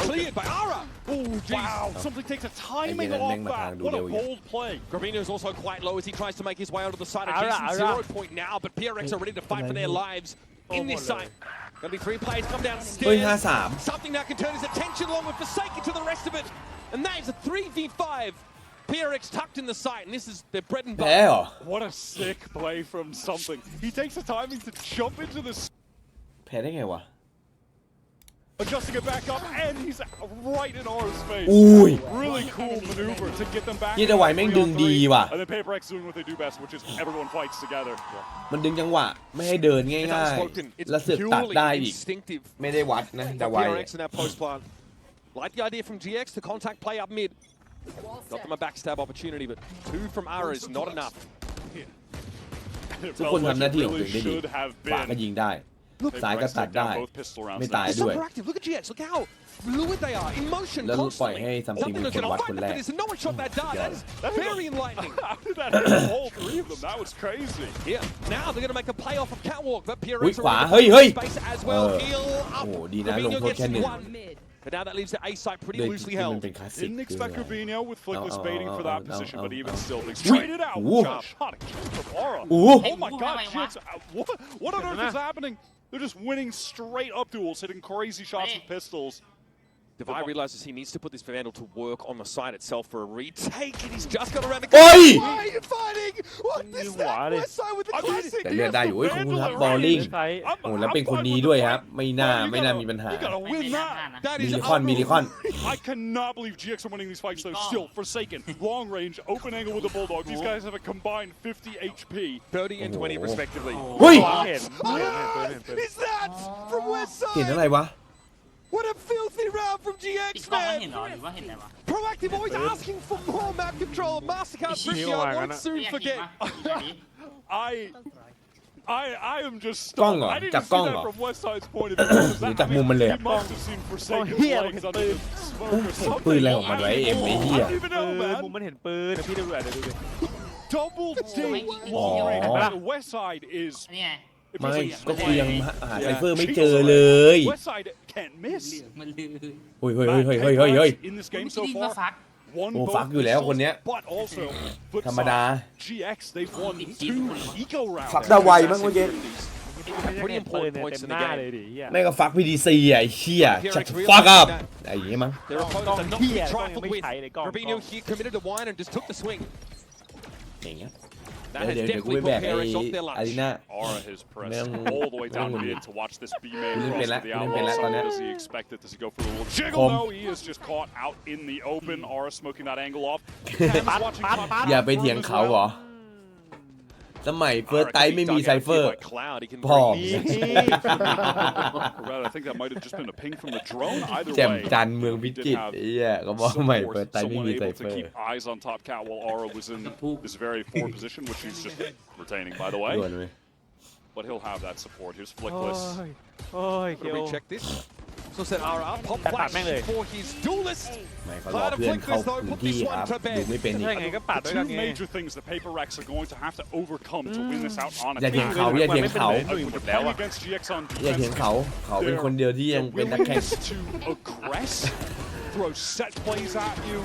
Cleared by Ara. Oh, geez. Wow, something takes a timing Again, off Meng that. Matang What a do bold play. Gravino's also quite low as he tries to make his way onto the side of Ara, Jason. Ara. 0 point now, but PRX are ready to fight for their lives in this site. Gonna be 3 players come down เฮ้ย stairs. 5-3 Something now can turn his attention along with Forsaken to the rest of it. And that is a 3v5. PRX tucked in the site, and this is their bread and แพ้ butter. เหรอ What a sick play from something. He takes the timing to jump into the แพ้ได้ไงวะ adjusting it back up, and he's right in Aura's face. อุ้ย Really cool maneuver to get them back. ยี่แต่ไหวแม่งดึงดีว่ะ And then PRX doing what they do best, which is everyone fights together. มันดึงจังหวะไม่ให้เดิน It's ง่าย unspoken. ๆ It's แล้วเสือกตัด purely ได้อีก instinctive. ไม่ได้วัดนะแต่ไว PRX in our post plant. Like the idea from GX to contact play up mid. Got them a backstab opportunity, but 2 from Ara is not enough. ทุกคนทำหน้าที่ของตัวเอง Really ได้ดี should have ขวาก็ been. ยิงได้ ซ้ายก็ตัดได้ ไม่ตาย They're ด้ so วย proactive. Look at GX. Look how fluid they are. In motion แล้วปล่อย constantly. ให้ซัมติง Something เป็น that's คน going วัด to คน fight แร for ก this. And no one shot that dart. That is very enlightening. How did that hit all 3 of them? That was crazy. Yeah. Now they're going to make a play off of Catwalk. But อุ๊ย PRX ขวา are เฮ้ยเฮ้ย space as well. เออ Heal โอ้ up. โหดีนะลง Gravino โทษ gets แค่หนึ่ง one. But now that leaves the A site pretty เลย loosely ที่มัน held. เป็นคลาสสิก Didn't expect Rubinho with Flickless Oh, baiting for that oh, position, oh, but even oh. still, they traded out. Ooh. Shot again from Aura. Ooh. Oh my god, shit. What on earth is happening? They're just winning straight up duels, hitting crazy shots with pistols. Divide realizes he needs to put this Vandal to work on the side itself for a retake, and he's just got around the โอ้ย Why are you fighting? What is You that? what? West side with the classic. แต่เลือกได้อยู่เฮ้ยขอบคุณครับบอลลิง ใช้ โอ้แล้วเป็นคนนี้ด้วยครับไม่น่ามีปัญหา You gotta win that. That มิ is ลิคอนมิลิคอน I cannot believe GX are winning these fights though. Still, Forsaken, long range, open angle with the Bulldog. These guys have a combined 50 HP. 30 and 20 respectively. เฮ้ย เห็น Is that from West เห็น side? อะไรวะ What a filthy round from ปิด GX, กล้องไม่ man. เห็นเหรอหรือว่าเห็นอะไรวะ Proactive always asking for more map control. Mastercard Is he Brickyard alive, won't Anna? soon เรียก forget. I am just กล้องเหรอ stunned. I didn't จับ see กล้อง that เหรอ from West Side's point of view. Because หรือ that- จากมุมมันเลย He อะ must have seen Forsaken here, legs under the smoke or ปืน something. อะไรของมันไว้เอ็มไอ้เหี้ย I don't even ปื know, น man. มุมมันเห็นปืนเดี๋ยวพี่ดูเดี๋ยวดูดิ Double D Oh. long range. West Side is นี่ไง it ไม่ feels like ก็คือยังหาไซเฟอร์ไม่ cheats เจอ already. เลย West Side can't miss. มันลืม เฮ้ยเฮ้ยเฮ้ยเฮ้ยเฮ้ยเฮ้ยเฮ้ย In this ไม่ game คิด so ว่า far, ฟัก one โอ้ both ฟักอยู่แล้วคนเนี้ย but also flip ธรรมดา side, GX they've won 2 eco rounds. ฟักได้ไวมั้งเมื่อกี้ Pretty ปืน important เนี่ย points เต็ in ม the หน้า game. เลยดิเฮีย แม่งก็ฟัก PDC อ่ะไอ้เหี้ยชัดฟักอัพไอ้อย่างงี้มั้ง Their opponents are not to be Here, trifled don't with. make tight, Rubinho here committed to wine and just took the swing. อย่างเงี้ย That เดี๋ยว has เดี๋ยวกูไป definitely แบ put กไอ้ PRX off their อารี lunch. นา Aura has pressed Mel- all the way down Mel- mid to watch this B main Mel- cross Mel- to the Mel- outlaw. Mel- So Mel- does he expect it? Does he go for the little jiggle? Kom. No, he is just caught out in the open. Aura smoking that angle off. อย่าไปเถียงเขาเหรอ สมัยเฟิร์สไทม์ไม่มีไซเฟอร์ Cloud, he can พ่อ bring มี Rather, I think that might have just been a ping from the drone. Either แจ่ม way, จันทร์เมืองพิจิตรไอ้เหี้ยก็บอกสมัยเฟิร์สไทม์ไม่ someone มีไซ able เฟ to อร์ keep eyes on top cat while Aura was in this very forward position, which he's just retaining, by the ด่วน way. เลย But he'll have that support. Here's โอ้ Flickless. ยโอ้ยเคียว recheck this. So set Ara up. Pop That flash bad man. for his duelist. ไม่เขารอเพื่อนเข้าพื้นที่ครับดูไม่เป็นอีก ใช่ไงก็ปัด The ด้วยกัน two ไง major things that Paper Rex are going to have to overcome to win this out on อย่า a เถียงเขาอย่าเถียงเขา When you're playing against GX on อย่าเถียง defense, เขาเขาเป็นคนเดียวที่ยัง the เป็นนักแข่ง willingness to aggress, throw set plays at you.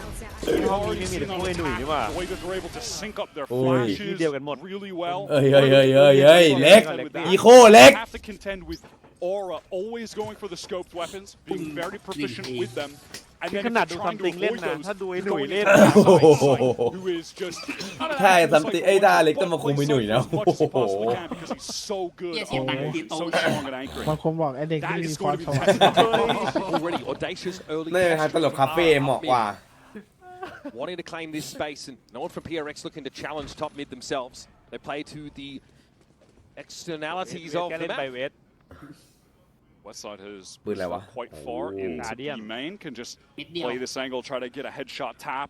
ห้องนี้มีแต่พวกไอ้หนุ่ยนี่หว่า The way that they're able to sync up their โอ้ย flashes เดียวกันหมด really well. เอ้ยเฮ้ยเฮ้ยเฮ้ยเฮ้ยเล็กอีโคเล็ก Have to contend with Aura always going for the scoped weapons, being very proficient with them. And คือ then ข if นาด you're ดูซัม trying to ติงเล่น avoid นะ those, ถ้าดูไอ้หนุ่ย going เล่น into นะ that side, who is just ถ้าซัมติไอ้ด้าเล็กต้องมาคุมไอ้หนุ่ยนะ as much as he possibly can because he's so good Yes, on yeah, so strong at anchoring. บางคนบอกไอเด็ก That ที่มี is พร going to ส be วรรค์ tested. Already audacious early. นี่ทางตลกคาเฟ่เหมาะกว่า Wanting to claim this space, and no one from PRX looking to challenge top mid themselves. They play to the externalities of แก the เล่นไป map. เวท Westside hasปืนอะไรวะ quite far Oh. into Guardian. B main, can just นิดเดียว play this angle, try to get a headshot tap,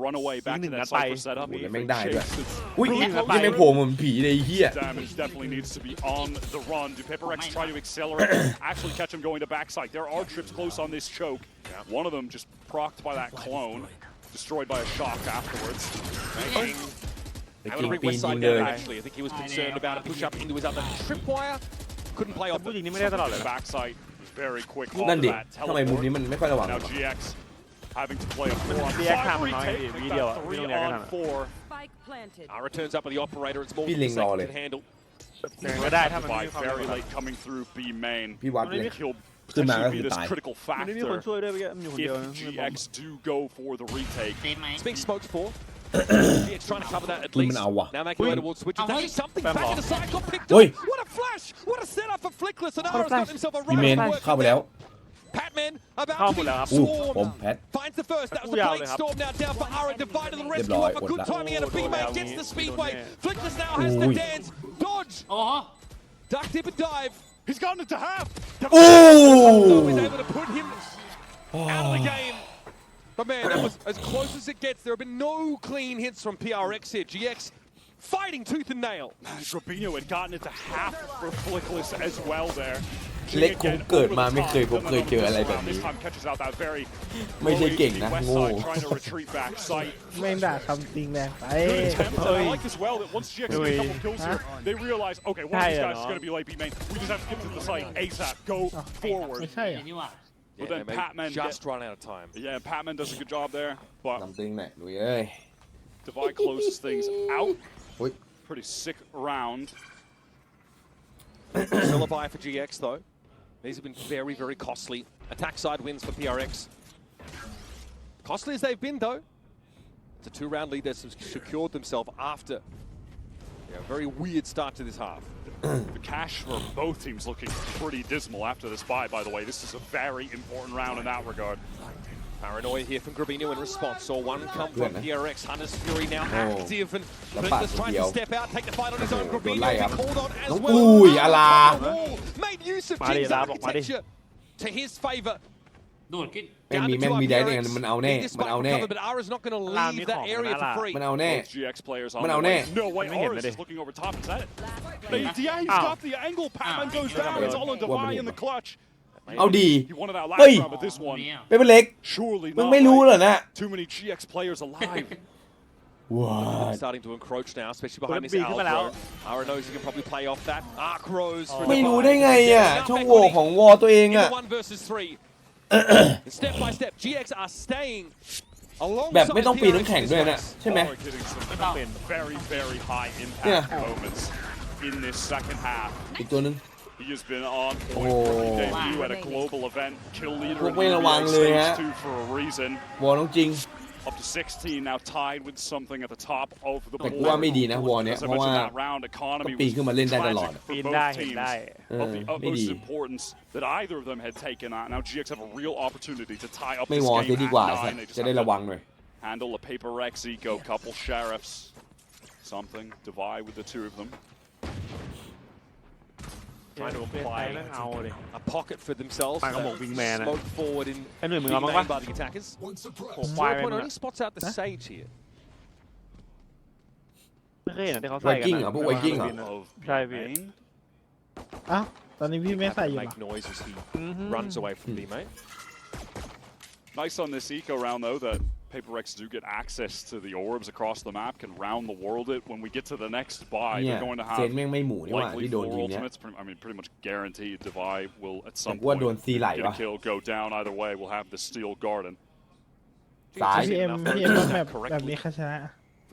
run away back to Hinging that na tayo. cypher setup. Oh, If lamang they dahil chase, ba? it's อุ้ย really นี่ close. แม่งโผล่เหมือนผีเลยไอ้เหี้ย Damage definitely needs to be on the run. Do Paper Rex try to accelerate, actually catch him going to backside? There are trips close on this choke. One of them just procced by that clone, destroyed by a shock afterwards. ไป I กิ would ง bring ปีน West ยิง Side เล down ย eventually. I think he was concerned about a push up into his other tripwire. Couldn't play แต่ off ผู้หญิง it. นี่ไม่ได้ตลอดเลย The นะ backside was very quick. นั่น off ดิ that ทำไมมุม teleport. นี้มันไม่ค่อยระวัง Now GX having to play a 4-on-5 DX ทำน้อย retake. ดิ Make วิดีโอ that ไม่ต้องเรียกกันนะ 3-on-4. Spike planted. Returns up with the operator. It's moreพี่ than ลิ the งรอ second เลย can handle. ยังไงก็ได้ถ้ามันไม่ By มีความ very เร็ว late coming through B main. พี่วัดเลย He'll ขึ้นมาก็ potentially คื be อ this ตาย critical มันไม่มีคน factor ช่วยด้วยเมื่อกี้มันอยู่คนเดียว if นะ GX do go for the retake. เซฟไหม It's being smoked for. GX trying to cover that atปืน least. มันเอาว่ะ Now making way towards switches. Oh, That wait. is something. Bam Back ball. in the side. Got picked Oi. up. What a flash. What a setup for Flickless. And What a Ara's got flash. himself a พี่เมน right เข้าไปแล้ว Patman about เข้า to หมด be แล้วครับ อู้ swarmed. ผมแพท Finds the first. That was a Ooh, blade yeah, storm now down for Ara. Divided the rescue Deploy, up. A good what's that? timing and a big Oh, man down gets here. the speedway. Don't know. Flickless now has the Ooh. dance. Dodge. โอ้โห Duck dip and dive. He's gotten it to half. So Ooh. was able to put him out of the game. But man, that was as close as it gets. There have been no clean hits from PRX here. GX fighting tooth and nail. Robinho had gotten it to half for Flickless as well there. เล็กคงเกิดมาไม่เคยพบเคยเจออะไรแบบนี้ This time catches out that very ไม่ใช่เก่งนะ West โง่ side trying to retreat back sight. แม่งด่าทำจริงแรงไป Good attempt. And I Oi. like as well that once GX get a Oi. couple kills here, they realize, okay, one of these Kaya, guys is no? going to be late B main. We just have to get to the site ASAP. Go ไม่ forward. ใช่เหรอ นี่ว่า But Yeah, then they may Patman just run out of time. Yeah, Patman does a good job there. But ลำตึงหน่อยดูเอ้ย Divide closes things out. Oi. Pretty sick round. Still a buy for GX though. These have been very, very costly. Attack side wins for PRX. costly as they've been, though, it's a 2-round lead that's secured themselves after a very weird start to this half. The cash for both teams looking pretty dismal after this buy, by the way. This is a very important round in that regard. Paranoia here from Grabino in response. Saw one come from PRX. Hunter's Fury now active, and Flickers trying to step out, take the fight on his own. Grabino been called on as well. อุ้ยอะไร Made use of Jing's architecture to his favor. โดดขึ้น แม่งมีได้เนี่ยมันเอาแน่มันเอาแน่ But Ara's not going to leave that area for free. มันเอาแน่ Both GX players on มัน the เอาแน่ way. No way, Aris is looking over top. Is that it? Yeah, he's got the angle. Pac-Man goes down. It's all on Defy in the clutch. เอาดี He wanted that เฮ้ย last round, but this one เป็นเล็ก surely มึง not. ไม่รู้เหรอ Right? นะ Too many GX players alive. What Starting to encroach now, especially behind this ปีนขึ้นมาแล้ว Alpha. Ara knows he can probably play off that. Arc Rose for ไม่ Defy. รู้ได้ไงอ่ะช่องโหว่ของวอตัวเองอ่ะ 1 versus 3. Step by step, GX are staying แบบไม่ alongside ต้องปีน PRX น้ำแข็งด้วยนะใช่ไหม Are getting some very, very high impact Yeah. moments in this second half. อีกตัวนึง He has been on point from the debut at a global event. Kill leader in ไม่ระวัง NBA เลยฮะ stage 2 for a reason. วอต้องจริง Up to 16 now tied with something at the top of the แต่กูว่าไม่ดีนะวอเนี้ย As I เพราะว่า mentioned, that round economy ต้องปีนขึ้นมาเล่นได้ตลอด was tragic for ปีน both ได้เห็น teams. ได้ Of the ไม่ดี utmost importance that either of them had taken on. Now GX have a real opportunity to tie up ไม่ this วอ game เสียดี at กว่า 9. They just จะได้ have ระ to วังหน่อย handle a Paper X eco, couple sheriffs, something, divide with the two of them. Trying to เป็นไป apply นั่งเอาเลย a pocket for themselves. ไปกับหมวก Wingman อะ Smoke forward in ไอ้หนุ่ยมึง being เอามั้ง named ปะ by the attackers. โอ้ควายไป Point มึง only spots out the Sage here. ไม่เคยเห็นที่เขา ไว ใส่กัน กิ้งเหรอพวกไวกิ้งเหรอ Of ใช่พี่ main. อ้าวตอนนี้พี่ไม่ใส่อยู่ Make noise as he runs away from B, mate. Nice on this eco round though that Paper X do get access to the orbs across the map, can round the world it. When we get to the next buy, เนี่ย they're going to เซน have แม่งไม่หมูนี่หว่า likely ที่โดน 4 ยิงเนี้ย ultimates. I mean, pretty much guaranteed Divide will at แต่ some กูว่า point โดนซีไหล get ปะ a kill, go down either way. We'll have the Steel Garden. ซ้าย พี่เอ็มแบบนี้เขาชนะ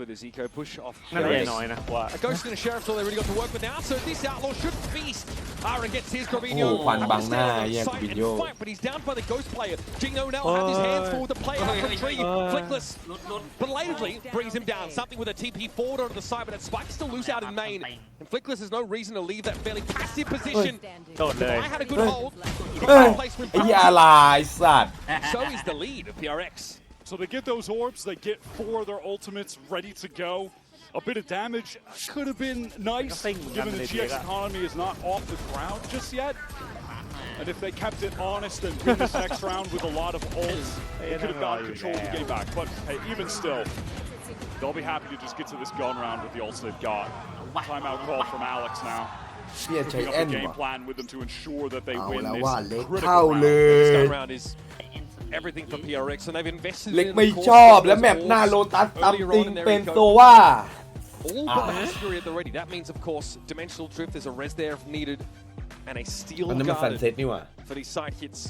For this eco push off น่าจะ PRX. น้อยนะว่า A ghost and a sheriff's all they really got to work with now, so this outlaw should feast. Aaron gets his Grabino. โอ้ควันบังหน้า Having to แย่ stay กู on บิน site โย and fight, but he's down by the ghost player. Gino now has his hands full with the play out from three. Flickless ลุด belatedly brings him down. Something with a TP forward onto the side, but that spike's still loose out in main. And Flickless has no reason to leave that fairly passive position. โดดเลย I had a good hold. เอ้ย Placement ไอ้เหี้ยอะไรสัตว์ So is the lead of PRX. So they get those orbs, they get 4 of their ultimates ready to go. A bit of damage could have been nice, given the GX economy is not off the ground just yet. And if they kept it honest and win this next round with a lot of ults, they could have gotten control of the game back. But hey, even still, they'll be happy to just get to this gun round with the ults they've got. Timeout call from Alex now. เหี้ยใช้ Picking แอ up น the game ว่ะ plan with them to ensure that they เอา win แล้ว this ว่าเล็ก critical เข้าเล round. This ย go round is everything for PRX, and they've invested เล็ก in ไม่ the core ชอบ skills และแมป of หน้า Wolves โลตัสตาม earlier ติ on ง in their เป็น eco. โซว่า All but the mastery at the ready. That means, of course, dimensional drift. There's a res there if needed, and a steel อันนั้นมันซัน guard เซ็ตนี่หว่า for these side hits.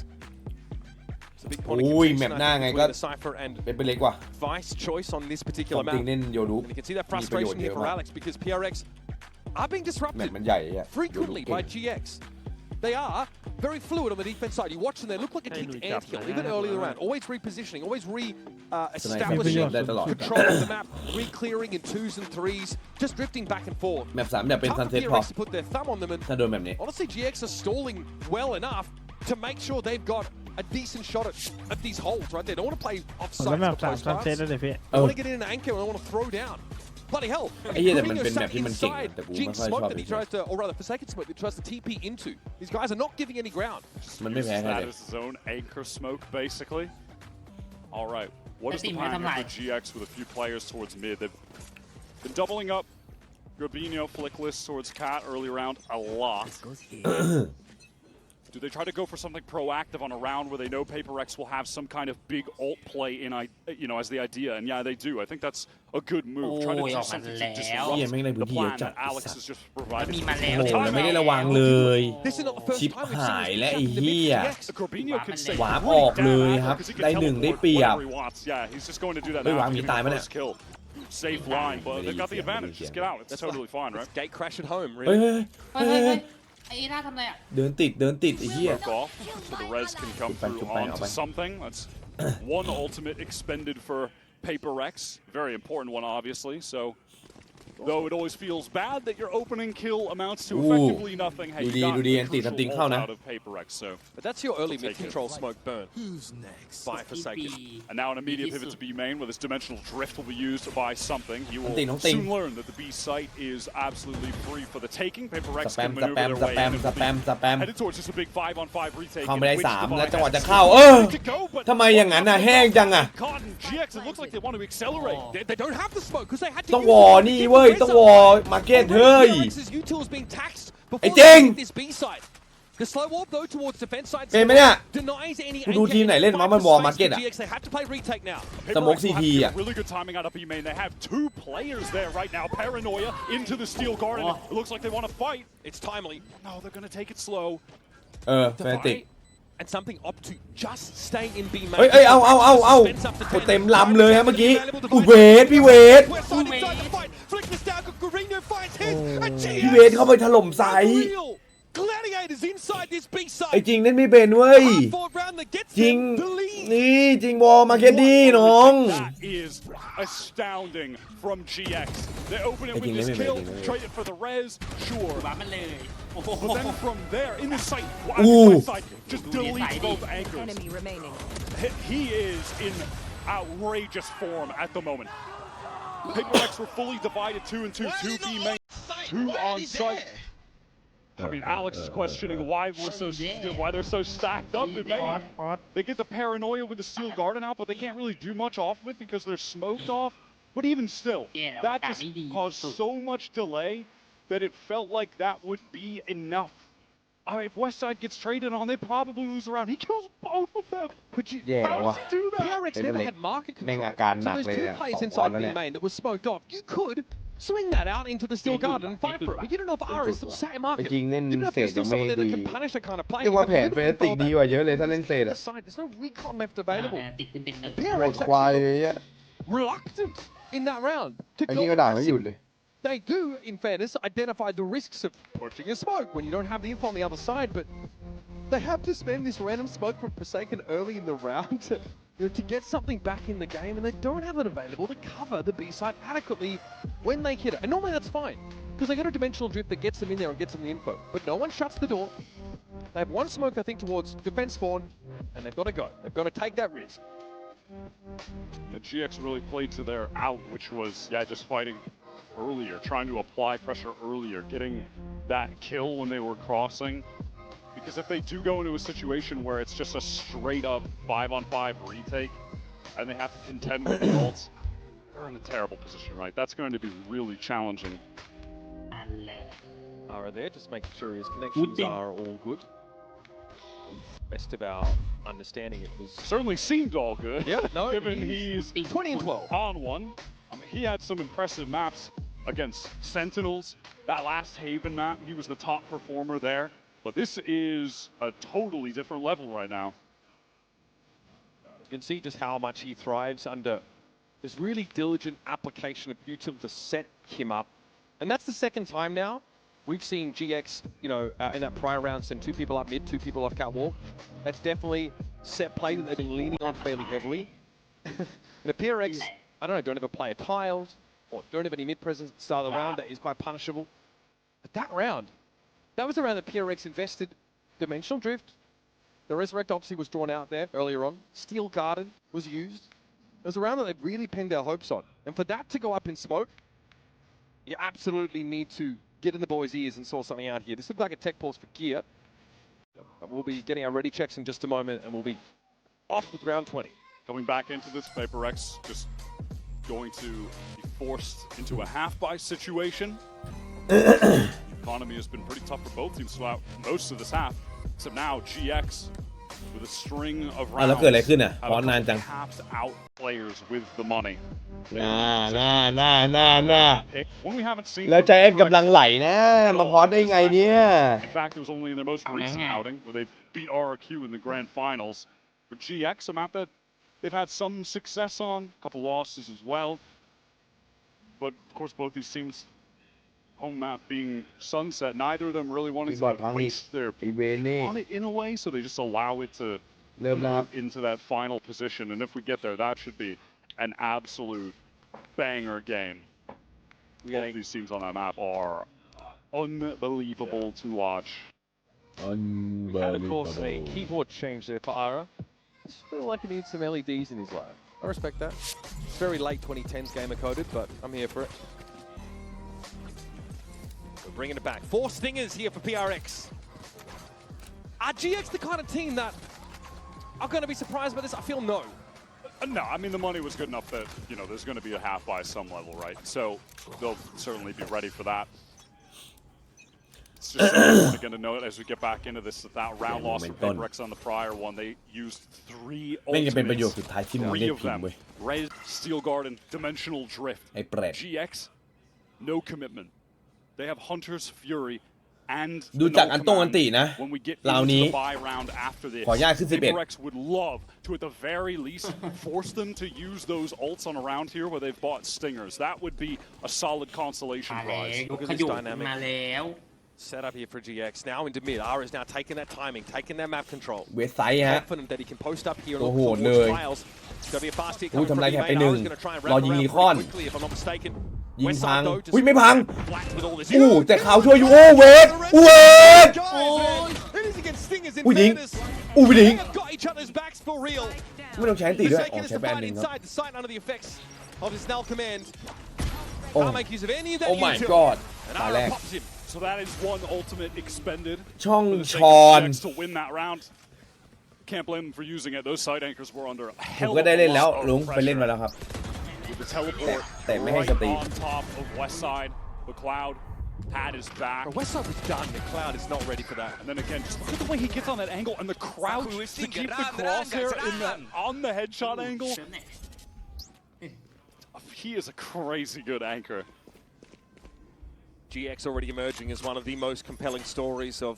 It's a big point of อุ้ย contention, แมป I หน้า think, ไง between ก็ the Cypher and เป็นเล็กว่ะ Vice choice on this ตา particular มติง map. เล่นโยรุ And you can see that มีประโยช frustration น์เย here อะ for มาก Alex because PRX are being แม disrupted ปมันใหญ่อะ frequently by GX. They are very fluid on the defense side. You watch them, they look like a Hey, ticked Louis anthill, Captain, even yeah, early in the right. round. Always repositioning, always Sniper establishingได้ตลอด control of the map, re-clearing in 2s and 3s, just drifting back and forth. แมป3แบบเป็น Tough ซัน for เซ็ตพอ PRX to put their thumb on them, and ถ้าโดนแบบนี้ honestly, GX are stalling well enough to make sure they've got a decent shot at these holes, right? They don't want to play แล้ว offside แบ for บ the สาม close ซันเซ็ต starts. แล้วเดี๋ยวพี่ They want to get in an anchor and they want to throw down. Bloody hell. ไอ้เหี้ยแต่มัน Grabino เป็นแมป sat ที่มันเก่ง inside แต่กู Jinx ไม่ค่อยช smoke อบ that he tries to, or rather Forsaken smoke that he tries to TP into. These guys are not giving any ground. มันไม่แพ้ใคร That เลย is his own anchor smoke, basically. All right, what is the Team plan Metamai. for GX with a few players towards mid? They've been doubling up Grabino, Flickless towards Cat early round a lot. Do they try to go for something proactive on a round where they know Paper X will have some kind of big ult play in, as the idea? And yeah, they do. I think that's a good move. Try to do something to disrupt the plan that Alex has just provided. มีมาแล้ว โอ้โหแล้วไม่ได้ระวังเลย This is not the first ชิป time we've หาย seen และ this ไอ้ captain เหี้ย of GX. Corbino can stay วาร์ป pretty ออกเลย damn ครับ active 'cause he can ได้หนึ่ง teleport ได้เปรียบ whenever he wants. Yeah, he's just going to do that เฮ้ย now. วางมี Getting ตาย the ปะเนี่ย first kill. Safe line, but they've got the advantage. Just get out. It's That's totally fine, right? Gate crash at home, เฮ้ย really. เฮ้ยเฮ้ยเฮ้ยไอ้ท่าทำอะไรอ่ะ เดินติดไอ้เหี้ย Broke off, so the res can come through Chupa, onto chupa. something. That's One ultimate expended for PRX, very important one, obviously. So, though it always feels bad that your opening kill amounts to effectively nothing, hey, you got the crucial ult out of PRX. So, But that's your early mid-control smoke burn by Forsaken. and now an immediate pivot to B main, where this dimensional drift will be used by something. You will soon learn that the B site is absolutely free for the taking. PRX can maneuver their way in and headed towards just a big 5-on-5 retake. เข้าไปได้ in which 3 Divide แล้วจังหวะ has จะเข้า ready to go, but ทำไมอย่างนั้นน่ะแห้งจังอ่ะ Cotton, GX, it looks like they want to accelerate. They don't have the smoke because they had to ต้อง use วอ it. นี่เว้ยต้องวอมาเก็ตเฮ้ย PRX's util is being taxed ไอ้ before จริง they hit this B side. The slow warp though towards defense side เป็นไหมเนี่ย denies any กูดูทีมไหนเล่นมามันวอมาเก็ตอ่ะ GX. They have to play retake now. Smoke PRX will CT have to get อ่ะ really good timing out of B main. They have 2 players there right now. Paranoia into the steel garden. It looks like they want to fight. It's timely. No, they're going to take it slow. แฟนติก And something opt to just stay in B main. เฮ้ยเอาเต็มลำเลยฮะเมื่อกี้อุ้ยเวทพี่เวท พี่เวทเข้าไปถล่มไซส์ Gladiators inside this B ไอ้ side. จริงเล่นไม่เป็นเว้ย จริง นี่จริงวอลมาเก็ตดีน้อง That is astounding from GX. They open it with this kill, trade it for the res, sure. วามันเลยโอ้โห But then from there, in the sight, Ooh. side, just deletes both anchors. Enemy remaining. He is in outrageous form at the moment. PRX were fully divided 2 and 2, 2 B main, 2 on site. I mean, Alex is questioning why they're so stacked up. They get the paranoia with the steel garden out, but they can't really do much off of it because they're smoked off. But even still, that just caused so much delay that it felt like that would be enough. I mean, if Westside gets traded on, they probably lose the round. He kills both of them. But you, Yeah, how does he do that? PRX never had market แม่ง control. อาการห So นัก those เลย two อะ plays 2 inside แล้ว B เนี่ย main that was smoked off. You could swing that out into the steel garden and fight for it. But you don't have Aris to set him ไป market. จริงเล่น You don't have เศ to ษ do ยังไม่ something ดี that can punish that kind of play. เรียกว่าแผน You เฟ have นติกดีกว่าเยอะเลยถ้าเล่นเศษ the อะ side. There's no recon left อ่า available. ติดเป็นหนึ่ง โห PRX ดควายเลยอะ reluctant in that round to ไอ้นี่ก็ go. ด่าไม่หยุดเลย They do, in fairness, identify the risks of pushing a smoke when you don't have the info on the other side, but they have to spend this random smoke from Forsaken early in the round to get something back in the game, and they don't have it available to cover the B side adequately when they hit it. And normally that's fine, because they got a dimensional drift that gets them in there and gets them the info. But no one shuts the door. They have one smoke, I think, towards defense spawn, and they've got to go. They've got to take that risk. The GX really played to their out, which was, just fighting earlier, trying to apply pressure earlier, getting that kill when they were crossing. Because if they do go into a situation where it's just a straight up 5-on-5 retake, and they have to contend with the ults, they're in a terrible position, right? That's going to be really challenging. อันเลย Are there, just making sure his connections are all good. Best of our understanding, it was Certainly seemed all good. Yeah, no, Given he's 20 and 12. on one. I mean, he had some impressive maps against Sentinels. That last Haven map, he was the top performer there. But this is a totally different level right now. You can see just how much he thrives under this really diligent application of util to set him up. And that's the second time now we've seen GX, in that prior round send 2 people up mid, 2 people off catwalk. That's definitely set play that they've been leaning on fairly heavily. And the PRX, I don't know, don't ever play a tiles or don't have any mid presence at the start of the round. That is quite punishable. But that round, that was the round that PRX invested dimensional drift. The resurrect obviously was drawn out there earlier on. Steel garden was used. It was a round that they really pinned their hopes on. And for that to go up in smoke, you absolutely need to get in the boys' ears and sort something out here. This looks like a tech pause for gear. We'll be getting our ready checks in just a moment, and we'll be off with round 20. Coming back into this, PRX just going to be forced into a half-buy situation. The economy has been pretty tough for both teams throughout most of this half. Except now, GX, with a string of แล้ว rounds, เกิดอะไรขึ้นอ่ะ have พอสนานจัง tapped out players with the money. น่า Pick one we haven't seen. แล้วใจแอนกำลังไหลนะ มาพอสได้ไงเนี่ย In fact, it was only in their most recent outing where they beat RRQ in the grand finals. For GX, a map that they've had some success on, a couple losses as well. But of course, both these teams, home map being Sunset, neither of them really wanting to waste their อีเวนนี่ on it in a way, so they just allow it to into that final position, and if we get there, that should be an absolute banger game. Both these teams on that map are unbelievable to watch. And of course, a keyboard change there for Ara. I feel like he needs some LEDs in his life. I respect that. It's very late 2010s gamer coded, but I'm here for it. We're bringing it back. 4 stingers here for PRX. Are GX the kind of team that are going to be surprised by this? I feel no. No, I mean, the money was good enough that, you know, there's going to be a half by some level, right? So they'll certainly be ready for that. It's just we're going to know it as we get back into this. That round loss for PRX on the prior one, they used 3 ultimates, 3 of them. Red, Steel Garden, Dimensional Drift. GX, no commitment. They have Hunter's Fury and ดูจากอันตรงอันตีนะ when we get ราวนี้ into the buy round after this, ขออนุญาตขึ้น PRX would love to, at the very least, force them to use those ults on a round here where they've bought stingers. That would be a solid consolation มาแล้ว prize. ขยุกมาแล้ว Set up here for GX. Now into mid. Ara is now taking that timing, taking that map control. เวสไซด์ฮะ Confident that he can post up here and โอ้ look โห towards เลย Miles. It's going to be a fast hit อุ้ย coming ทำ from ไร the แค่ main. ไปหนึ่ง Ara's going to try and รอ wrap ยิง around ลี pretty คอน quickly, if I'm not mistaken. ยิง West พัง side though, just อุ้ยไม่พัง blacked with all this. อู้แต่เขาช่วยอยู่โอ้เวทเวท It is against stingers in อุ้ยยิง fairness. อู้ไปยิง They have got each other's backs for real. ไม่ต้องใช้อันตีด้วย Forsaken อ๋อ is ใช้ to แบน fight หนึ่งครับ inside the sight under the effects of his Snell command. โอ้ Can't make use of any of that โอ้ my util. god And ตาแร Ara ก pops him. So that is one ultimate expended ช่อง for the ช sake อน of GX to win that round. Can't blame them for using it. Those side anchors were under a ผม hell ก็ of ได้ a เล่นแล้ว lot ลุง of ไปเล่นมา pressure. แล้วครับ With the teleport แต่ไม่ให้ right สตรีม on top of West Side, the Cloud had his back. But West side was done. The Cloud is not ready for that. And then again, just look at the way he gets on that angle and the crouch to keep the crosshair on the headshot angle. He is a crazy good anchor. GX already emerging as one of the most compelling stories of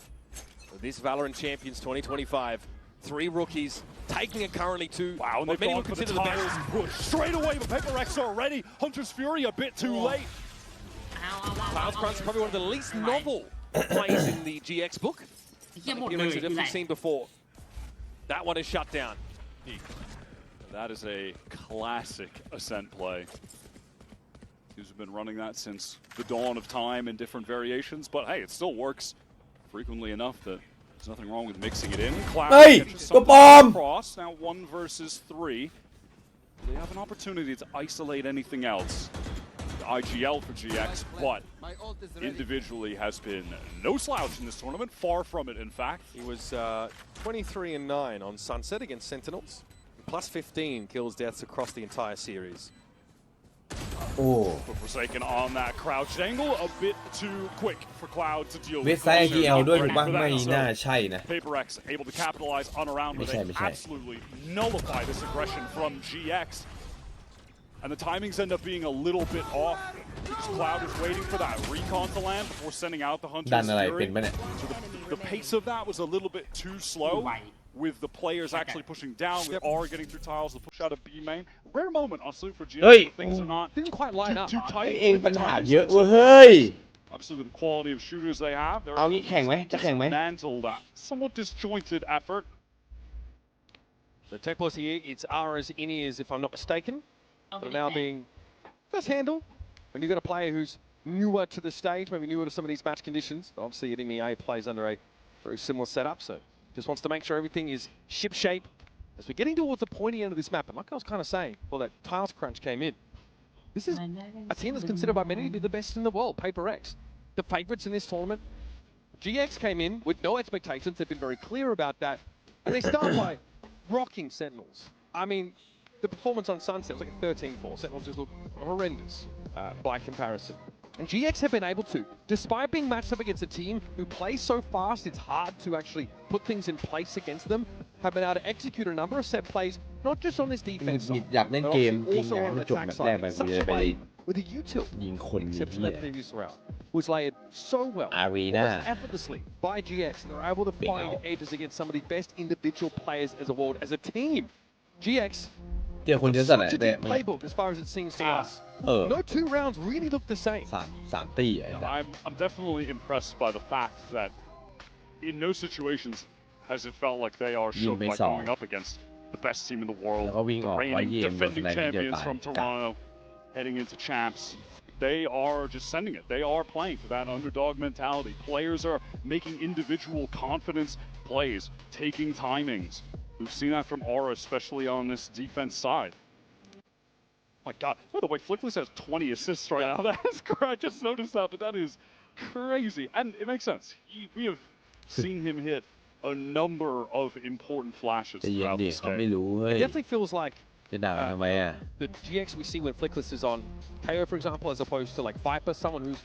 this Valorant Champions 2025. 3 rookies taking it currently to Wow, and what they've many gone would for the consider the tiles best. push straight away, but PRX already. Hunter's Fury a bit too late. Tiles Crunch is probably one of the least novel plays in the GX book. เหี้ยหมด Heroes เลย have คือไร definitely seen before. That one is shut down. That is a classic Ascent play. He's been running that since the dawn of time in different variations, but hey, it still works frequently enough that there's nothing wrong with mixing it in. Cloud Hey, catches go something bomb! across, now 1 versus 3. They have an opportunity to isolate anything else. The IGL for GX, but individually has been no slouch in this tournament, far from it in fact. He was 23-9 on Sunset against Sentinels. Plus 15 kills deaths across the entire series. โอ้ But Forsaken on that crouched angle, a bit too quick for Cloud to deal เว with. สไซด์ IGL ด้วยถูกปะ Ready for ไม่ that. น่า So, ใช่นะ PRX able to capitalize on a round where they ไม่ใช่ absolutely nullify this aggression from GX. And the timings end up being a little bit off because Cloud is waiting for that recon to land before sending out the ดัน Hunter's อะไร Fury. เป็นปะเนี่ย So the pace of that was a little bit too slow, with the players actually pushing down, with R getting through tiles, the push out of B main. Rare moment, honestly, for GX. Hey. Things are not Didn't quite line up. too tight. เองปัญหา Timings เยอะ are เว้ยเฮ้ย Obviously, with the quality of shooters they have, they're เอางี้แข่งไหมจะแข่งไหม dismantled that somewhat disjointed effort. The tech boss here, it's Ara's in-ears if I'm not mistaken. But now being first handle. When you've got a player who's newer to the stage, maybe newer to some of these match conditions. Obviously, Enemy A plays under a very similar setup, so just wants to make sure everything is ship-shape. As we're getting towards the pointy end of this map, and like I was kind of saying, well, that Tiles Crunch came in. This is a team that's considered by many to be the best in the world, PRX. The favourites in this tournament. GX came in with no expectations. They've been very clear about that. And they start by rocking Sentinels. I mean, the performance on Sunset was like a 13-4. Sentinels just look horrendous by comparison. And GX have been able to, despite being matched up against a team who plays so fast, it's hard to actually put things in place against them, have been able to execute a number of set plays, not just on this defense หงิ side, ดอยากเล่น but เกมจริง also อยาก on ให้ the มันจบ attack แบบแรก side. ไปกู Such จะ a ไป way with a util, ยิงคนนี้ except for เหี้ย that previous round, was layered so well, อารีนา almost effortlessly by GX. They're able to find edges against some of the best individual players as a world, as a team. GX เจอคนเยอะสัตว์ไหน such a แต่ deep playbook as far as it seems to us. เออ No 2 rounds really look the same. สามตีไอ้ Yeah, สัส I'm definitely impressed by the fact that in no situations as it felt like they are shook by going up against the best team in the world, the reigning defending champions from Toronto, heading into champs. They are just sending it. They are playing for that underdog mentality. Players are making individual confidence plays, taking timings. We've seen that from Aura, especially on this defense side. My God, by the way, Flickless has 20 assists right now. That is correct. I just noticed that, but that is crazy. And it makes sense. We have seen him hit a number of important flashes จะเย็น throughout ดิ this เขาไม่ game. รู้เฮ้ย It definitely feels like จะด่าทำไมอ่ะ the GX we see when Flickless is on KO, for example, as opposed to like Viper, someone who's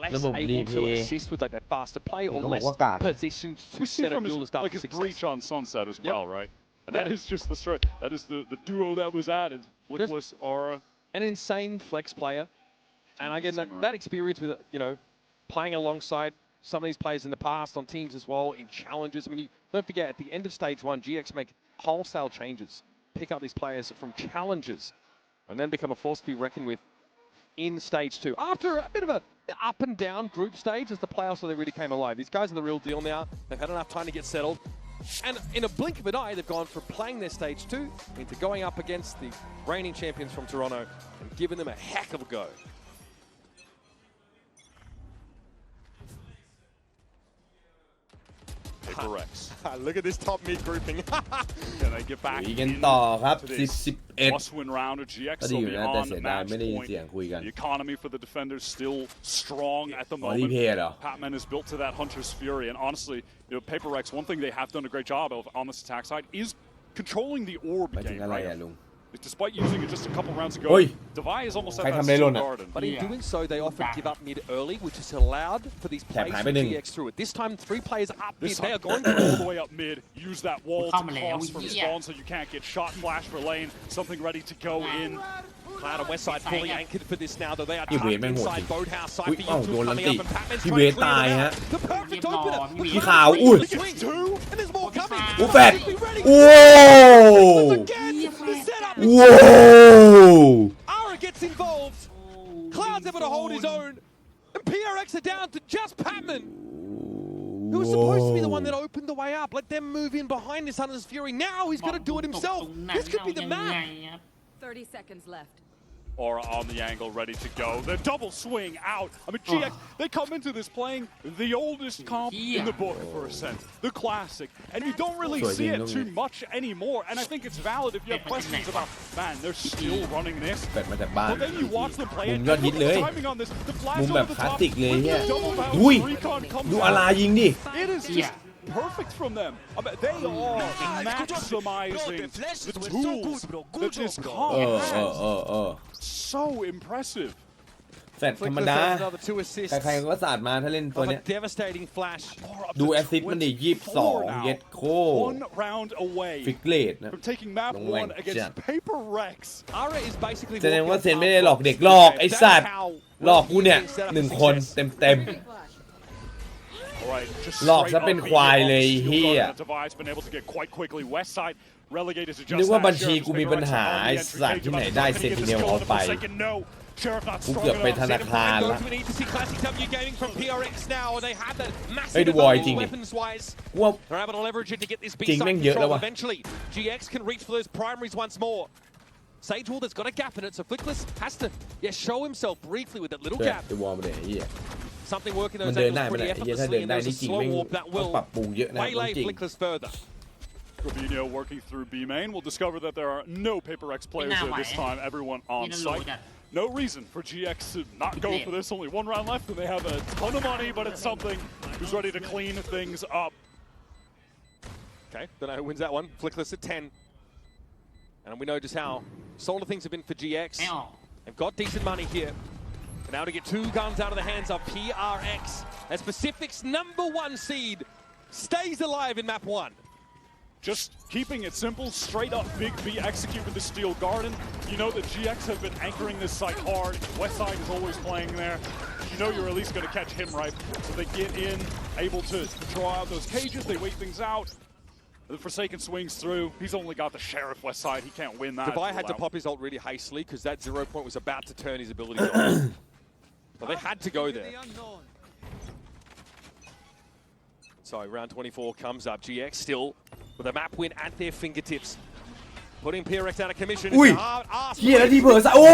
less ระบบ able to replay assist with like that faster play or เขาบอก less ว่ากาก positions to We see set a from duel his, to start like his success. breach on Sunset as well, right? And that is just the straight. That is the duo that was added. Flickless, Aura. An insane flex player, and again that experience with playing alongside some of these players in the past on teams as well in challenges. I mean, don't forget at the end of stage 1, GX make wholesale changes, pick up these players from challenges, and then become a force to be reckoned with in stage 2. After a bit of a up and down group stage as the playoffs they really came alive. These guys are the real deal now. They've had enough time to get settled. And in a blink of an eye, they've gone from playing their stage 2 into going up against the reigning champions from Toronto and giving them a heck of a go. PRX. Look at this top mid grouping. Can they get back คุยกันต่อครับ into this 10-11 must-win round of GX ก็ดีอยู่ will นะ be แต่ on เสีย the ดาย match ไม่ได้ยิน point. เสียงคุยกัน The economy for the defenders still strong at the อ๋อรี moment. เพย์เหรอ Patman is built to that Hunter's Fury, and honestly, PRX, one thing they have done a great job of on this attack side is controlling the orb หมายถึง game, อะไร right? อ่ะลุง Despite using it just a couple rounds ago, Oi. Devi is almost at ใคร that ทำอะไรหล่น steel อ่ะ garden. But in doing so, they often give up mid early, which has allowed for these plays high fromไปหนึ่ง GX through it. This time, 3 players up mid. This They time, are going all the way up mid. Use that wall to เข้ามาแล้ว cross from เหี้ย spawn so you can't get shot. Flash for lane. Something ready to go in. Cloud on west side fully anchored for this now, though they are พี่เวท tucked แม่งโหดจริ inside ง boathouse. อุ้ย Cypher เอ้า U2 โดนลัน coming ติ up and Patman's พี่ trying เว to ท clear ตาย them ฮะ out. The perfect opener. พี่ขาวอุ้ย Swing 2, and there's more coming. อู้แฟด Be ready. โอ้ Again, the setup. โว้ Ara gets involved. Cloud's able to hold his own. And PRX are down to just Patman, who was supposed to be the one that opened the way up. Let them move in behind this Hunter's Fury. Now he's got to do it himself. This could be the map. 30 seconds left. Aura on the angle, ready to go. The double swing out. I mean, GX, they come into this playing the oldest comp in the book for Ascent, the classic. And you don't really see it too much anymore. And I think it's valid if you have questions about, man, they're still running this. แฟดมาจากบ้าน But then you watch them play มุ it. มยอดฮิตเลย The timing on this, the flash มุม over แบบ the คลาส top, สิกเลย with เนี่ย the double bounce, อุ้ย recon comes ดู out. อารายิงดิ It is just perfect from them. I mean, they are maximizing the tools that this comp เออ has. So impressive. แฟดธรรมดา Flickless has another 2 assists ใครๆก็สาดมาถ้าเล่นตัว of เนี้ย a devastating flash. ดูแอสซิสต์มันดิ22 เย็ดโค One round away ฟิกเลตนะ from taking map Long range, 1 against yeah. PRX. Ara is basically แสดงว่า walking เซน up ไม่ได้หลอก front. เด็กหลอกไอ้สัตว์ That's how หลอกกูเนี่ย being set up หนึ่ง for คน success. เต็ม All right, just หลอก straight ซะเป็น up ควาย beat เลย on the เฮี steel ย guard that Devi's been able to get quite quickly. West side relegated to just นึกว่า that. บัญชี Sheriff's กูมี PRX ปัญหา on the ไอ้ entry สัตว์ page ที่ไหน about ได้ to เซ get นติ this เนล kill เอา on the ไป Forsaken. No, Sheriff not กู strong เกือบไป enough. ธนาคารละ We need to see Classic W gaming from PRX now. They have that เฮ้ย massive ดูวอยจริง advantage ดิ weapons-wise. ว่า They're able to leverage it to get this จริง B-side แม่งเยอะแล้ว control ว่ะ eventually. GX can reach for those primaries once more. Sage Wall that's got a gap in it, so Flickless has to show himself briefly with that little เพื่อ gap. ไปวอร์มเลยไอ้เหี้ย Something working มัน those เดินได้ angles ไหม pretty เนี่ยไอ้เหี้ยถ้าเดิ effortlessly, น and ได้ there's นี่ a จริง slow แม่ง warp that ต้อง will ปรับปรุงเยอะนะต้อง waylay จริง Flickless further. Fabinho working through B main will discover that there are no PRX players there this time. Everyone on site. No reason for GX to not go for this. Only one round left, and they have a ton of money, but it's something who's ready to clean things up. Okay, don't know who wins that one. Flickless at 10. And we know just how solid things have been for GX. They've got decent money here. And now to get 2 guns out of the hands of PRX. As Pacific's #1 seed stays alive in map 1. Just keeping it simple, straight up Big B execute with the Steel Garden. You know that GX have been anchoring this site hard. Westside is always playing there. You know you're at least going to catch him right. So they get in, able to draw out those cages, they wait things out. The Forsaken swings through. He's only got the Sheriff Westside. He can't win that. Devi had to pop his ult really hastily because that 0 point was about to turn his abilities on. But they had to go there. So round 24 comes up. GX still with a map win at their fingertips. Putting PRX out of commission. อุ้ย It's a hard ask เฮียแล้วที่เผลอใส่โอ้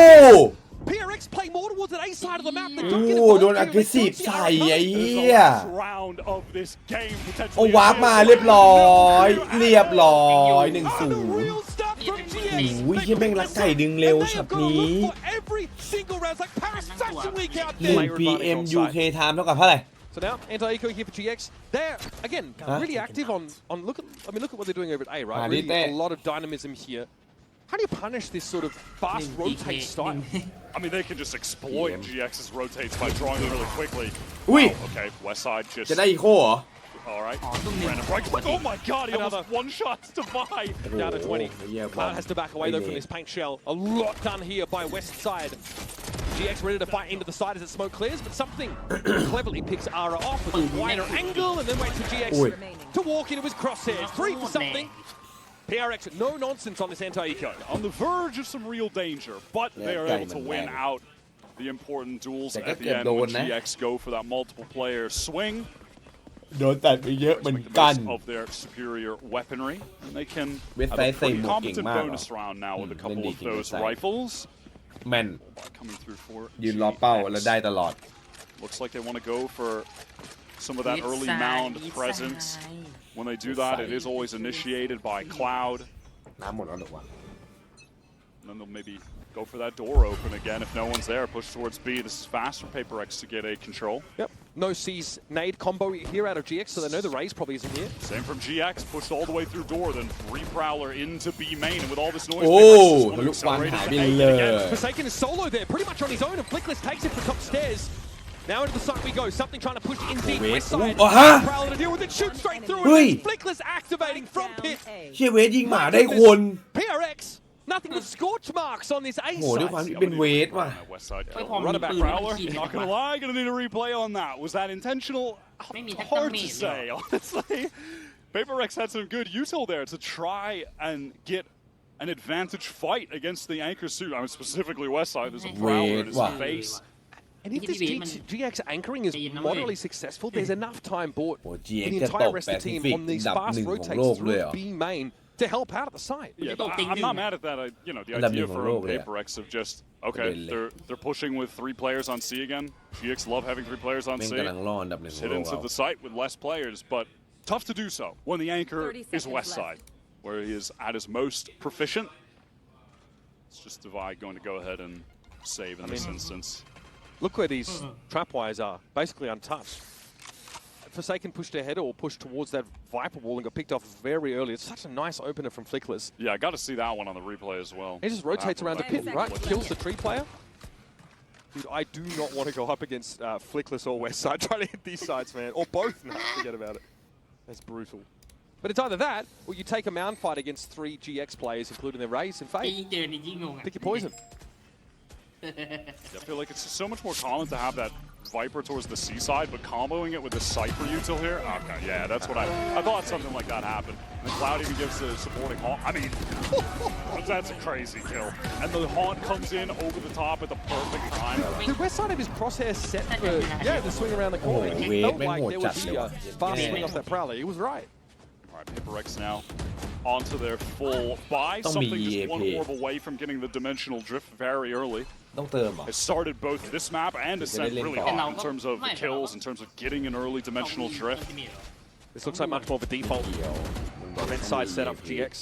PRX play more towards an A side of the map. โอ้โดน aggressive ใส่ไอ้เหี้ย round of this game โอ้ potentially วาร์ปมาเรียบร้อย1-0 Real stuff from GX. โอ้ยเฮียแม่งรักไก่ดึงเร็ว And they ช็อ have ต got a นี้ look for every single round. It's like Paris Fashion Week out 1 there. PM UK time เท่ากับเท่าไหร่ So now anti-eco here for GX. They're again really active on look at what they're doing over at A, right? Really a lot of dynamism here. How do you punish this sort of fast rotate style? I mean, they can just exploit GX's rotates by drawing them really quickly. อุ้ย Okay, West Side just จะได้อีโคเหรอ all right. Random break. Oh my God! He almost one shot to buy. Down to 20. Yeah, Cloud has to back away though from this paint shell. A lot done here by West Side. GX ready to fight into the side as the smoke clears, but something cleverly picks Ara off with a wider angle and then waits for GX to walk into his crosshairs. 3 for something. PRX, no nonsense on this anti-eco. On the verge of some real danger, but they are able to win out the important duels at the end when GX go for that multiple player swing. โดนตัดไปเยอะเหมือน Make the กัน most of their superior weaponry, and they can With have a Faith pretty Seymour competent king bonus round now with a couple of those Faith. rifles แม่น coming through for ยืนรอเป้า GX. แล้วได้ตลอด Looks like they want to go for some of that early mound presence. When they do that, it is always initiated by Cloud. น้ำหมดแล้วหรอวะ And then they'll maybe go for that door open again if no one's there. Push towards B. This is fast for PaperX to get A control. Yep. No C's nade combo here out of GX, so they know the raise probably isn't here. Same from GX. Pushed all the way through door, then Reprowler into B main. And with all this noise, Oh, PaperX just want to look accelerate one into high A below. again. Forsaken is solo there, pretty much on his own, and Flickless takes it for top stairs. Now into the side we go. Something trying to push in deep. Wait. West side. Oh, huh? Prowler to deal with it. Shoot straight through Ui. it. Flickless activating from pit. เฮียเวทยิงหมาได้คน PRX. Nothing but scorch marks on this A โหด้วยความ side. ที่เป็นเวทว่ะ West side. Wait, Paul, Run about you- Prowler. you- Not gonna lie, gonna need a replay on that. Was that intentional? Maybe that's Hard not to me, say, honestly. PaperX had some good util there to try and get an advantage fight against the anchor suit. I mean, specifically West Side. There's a Prowler in his Wow. face. And if this GX anchoring is Yeah, no moderately way. successful, there's enough time bought โอ้ for GX the จะต entire ก rest แป of the ซิ team ฟิก on these ดับ fast 1 ของ rotates โลกเลยเหร through อ B main to help out at the site. Yeah, don't think I'm you- not mad at that. You know, the That idea being for rogue, yeah. PaperX of just okay, they're pushing with 3 players on C again. GX love having 3 players on แม่ง C. กำลังล่ออันดับ 1 ของ Hit โลก into เอา the site with less players, but tough to do so when the anchor 30 is seconds West left. Side, where he is at his most proficient. It's just Divide going to go ahead and save in this instance. Look where these trapwires are, basically untouched. Forsaken pushed ahead or pushed towards that Viper wall and got picked off very early. It's such a nice opener from Flickless. Yeah, I got to see that one on the replay as well. He just rotates around the pit, right? Kills the tree player. Dude, I do not want to go up against Flickless or Westside trying to hit these sides, man. Or both. No, forget about it. That's brutal. But it's either that, or you take a mound fight against 3 GX players, including their Raze and ไอ้ Fate. เจอนี่ยิ่งงงอ่ะ Pick your poison. I feel like it's so much more common to have that Viper towards the C side, but comboing it with the Cypher util here. Okay, yeah, that's what I thought something like that happened. And Cloud even gives the supporting haunt. I mean, that's a crazy kill. And the haunt comes in over the top at the perfect time. The Westside have his crosshair set for, the swing around the corner. Oh, He wait, felt man, like more there would touch be there. a fast Yeah. swing off that Prowler. He was right. All right, PaperX now onto their full buy. Don't Something be just one EAP. orb away from getting the dimensional drift very early. ต้องเติมเหรอ It started both this map and Ascent really And hot in terms of the kills, in terms of getting an early dimensional drift. This looks like much more of a default เดี๋ยว event side setup for GX.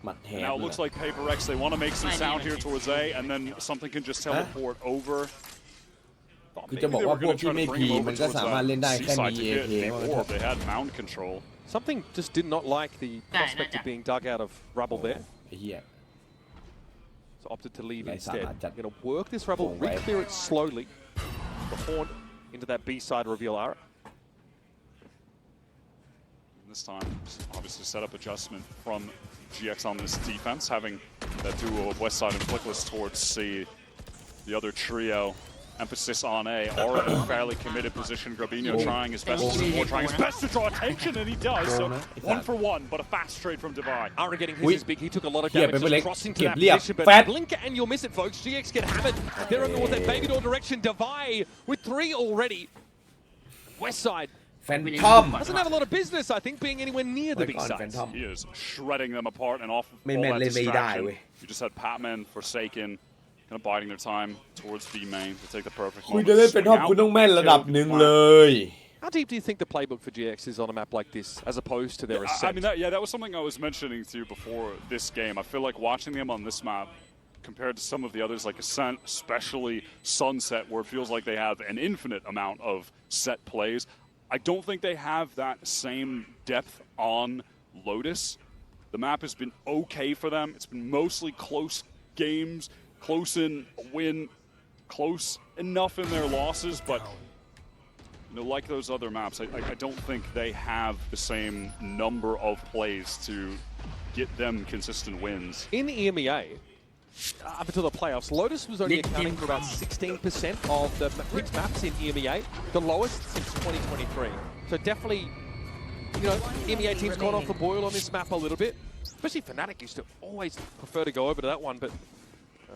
หมัดแทน Now it looks like PaperX, they want to make some sound here towards A, and then something can just teleport over. คือจะบอกว่าพวกที่ไม่พีมันก็สามารถเล่นได้แค่มี to AK get ว่า the งั้นเถ orb. อะ They had mound control. Something just did not like the prospect of being dug out of rubble there. ไอ้เหี้ย So opted to leave Nice instead. shot, Jack. Going to work this rubble, Full wave. re-clear it slowly. The horn into that B side reveal Ara. This time, obviously set up adjustment from GX on this defense, having that duo of Westside and Flickless towards C. The other trio, emphasis on A. Aura in a fairly committed position. Grabinho trying his best to support, trying his best to draw attention, and he does. So 1 for 1, but a fast trade from Divide. Ara getting Ui. his is big. He took a lot of Yeah, damage Beverly, just crossing to get that Liam. position. But Fat. blink and you'll miss it, folks. GX get hammered. They're in with that baby door direction. Divide with 3 already. Westside แฟนทอม Doesn't have a lot of business, I think, being anywhere near the big sides. He is shredding them apart and off of all Man, that let me die, distraction. wey. You just had Patman, Forsaken, kind of biding their time towards B main to take the perfect คุณ moment. จะเล่นแฟน Swing ทอม out, คุณต้องแม่นระดับหนึ่ง kill, เลย How deep do you think the playbook for GX is on a map like this, as opposed to their Ascent? I mean, that was something I was mentioning to you before this game. I feel like watching them on this map compared to some of the others like Ascent, especially Sunset, where it feels like they have an infinite amount of set plays. I don't think they have that same depth on Lotus. The map has been okay for them. It's been mostly close games, close in win, close enough in their losses, but like those other maps, I don't think they have the same number of plays to get them consistent wins. In the EMEA, up until the playoffs, Lotus was only accounting for about 16% of the picked maps in EMEA, the lowest since 2023. So definitely, EMEA teams gone off the boil on this map a little bit. Especially Fnatic used to always prefer to go over to that one, but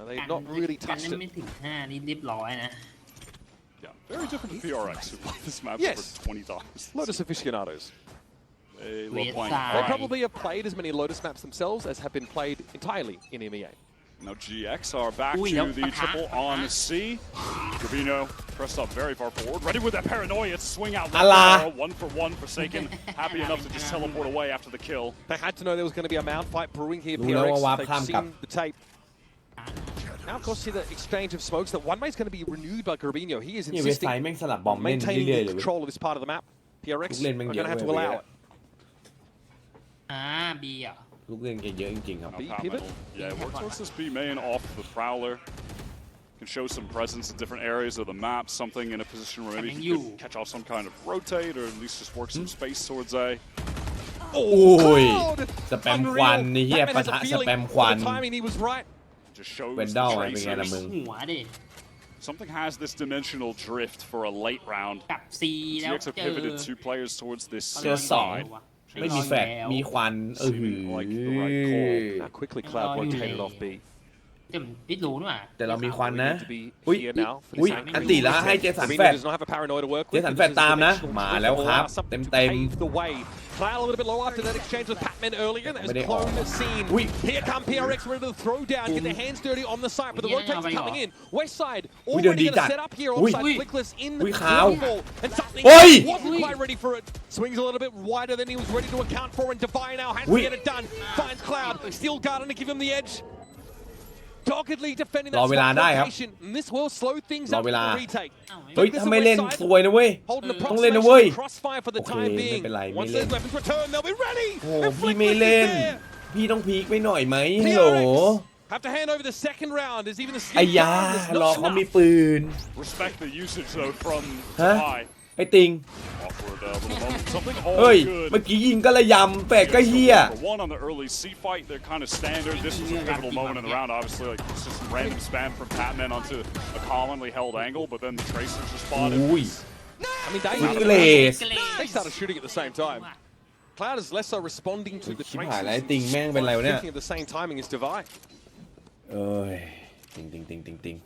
they've not really touched it. ไม่ถึง5นี่เรียบร้อยนะ Yeah, very different to PRX, who played this map Yes. over 20 times. Lotus aficionados. They love playing They They high. probably have played as many Lotus maps themselves as have been played entirely in EMEA. Now GX are back Ui, to nope. the triple on C. Gravino pressed up very far forward, ready with that paranoia to swing out. Allah. 1-for-1 Forsaken, happy enough to just teleport away after the kill. They had to know there was going to be a mount fight brewing here. รู้แล้วว่า PRX, วาร์ป they've ข้ามกลับ seen the tape. Now, of course, see the exchange of smokes. That one way is going to be renewed by Gravino. He is นี่เว็บไซ insisting ต์แม่งสลับบอมเล่น maintaining เรื่อยๆ the เลยเว้ย control of this part of the map. PRX ลูกเล่นแม่ง are เย going อะ to have to เว้ย allow it. B อ่ะ ลูกเล่นแกเยอะจริงๆครับ Now B Patman pivot? will- Yeah, work towards this B main off the Prowler. Can show some presence in different areas of the map, something in a position where maybe he could catch off some kind of rotate or at least just work some space towards A. โอ้ย สแปมควันนี่เฮียปะทะสแปมควัน The timing, he was right. Just shows When the down, I think, tracers. มึง หัวดิ Something has this dimensional drift for a late round. กลับ C แล้ว GX have เจอ pivoted two players towards this เจอ C สอง side. ไม่มีแฟลชมีควันหือ Like the right call. Now quickly Cloud rotated off B. แต่ไม่รู้นี่หว่า แต่เรามีควันนะ To be อุ้ย here now for อุ้ย this timing. อันตีแล้วให้เจสัน Gravino แฟลช does not have a paranoid to work with. เจสันแฟลชตามนะ มาแล้วครับ เต็ม Pave the way. Cloud a little bit low after that exchange with Patman earlier. That was clone seen. Ui. Here come PRX ready to throw down, get their hands dirty on the side, but the rotate's coming in. West side Ui, already đường đi going to chặt. set up here. Ui. Offside flickless in Ui, the khảo. ball. And something Ui. wasn't quite ready for it. Swings a little bit wider than he was ready to account for, and Divine now has to Ui. get it done. Finds Cloud, still guarding to give him the edge. Doggedly defending รอ that เวลา spot ได้ครับ location. And this will slow things รอ up เว for ลา the retake. เฮ้ยถ้าไม่เล่นซวยนะเว้ย Holding the ต้องเล่นนะเว้ย approximation crossfire for the โอเค time ไม่ being. เป็นไร ไม่ Once เล่น those weapons return, they'll be ready. โอ้ And พี่ไม่ Flickless is เล่น there. พี่ต้องพีคไปหน่อยไหมฮัลโหล PRX have to hand over the second round as even the ไอ้ sleep ยา round is รอ not เขามี enough. ปืน Respect the usage though from Huh? High. ไอ้ติง Awkward little moment. Something เฮ้ย all good. เมื่อกี้ยิงก็ระยำแปลกก็เฮีย For one on the early C fight, they're kind of standard. This was a pivotal moment in the round, obviously. Like it's just some random spam from Patman onto a commonly held angle, but then the tracers are spotted. อุ้ย I mean, they, วิกเลส they started shooting at the same time. Cloud is less so responding to the ชิบหายแล้วไอ้ traces. ติงแม่งเป็นไรวะเนี่ย Thinking at the same timing as Divine. เอ้ยติง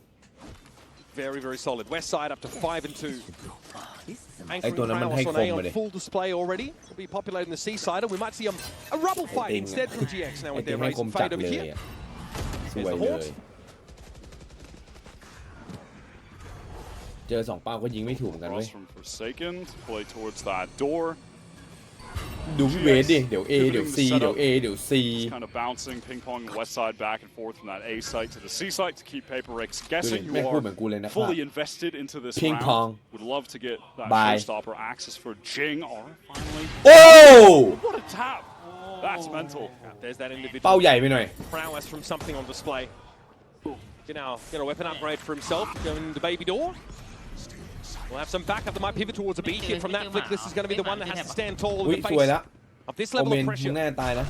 Very, very solid. West side up to 5 and 2. Ai tụi nó mình hay Anchoring khùng on rồi A đi. on full display already. Will be populating the C side, and we might see a rubble fight Tình. instead from GX now ไอ้ with ติง their แม่ง race คม and จัด fade over เลย here. อะสวยเลย เจอสองเป้าก็ยิงไม่ถูกเหมือนกันเว้ย Cross from Forsaken to play towards that door. ดูพี่เวสดิ เดี๋ยว A เดี๋ยว C เดี๋ยว A เดี๋ยว C Just kind of bouncing, ping-ponging west side back and forth from that A site to the C site to keep PRX guessing. แม่ง You พูดเหมือนกูเลยนะ are ครับ fully invested into this Ping round. pong. Would love to get that Bye. showstopper access for Jing. Or finally, โอ้ what a tap! That's mental. There's that individual เป้าใหญ่ไปหน่อย prowess from something on display. Now, get a weapon upgrade for himself, going into baby door. We'll have some backup that might pivot towards a B hit from that flick. This is going to be the one that has to stand tall อุ้ in ย the สวย face แล้ว of this โอ level เม of นมึง pressure. แน่ตายนะ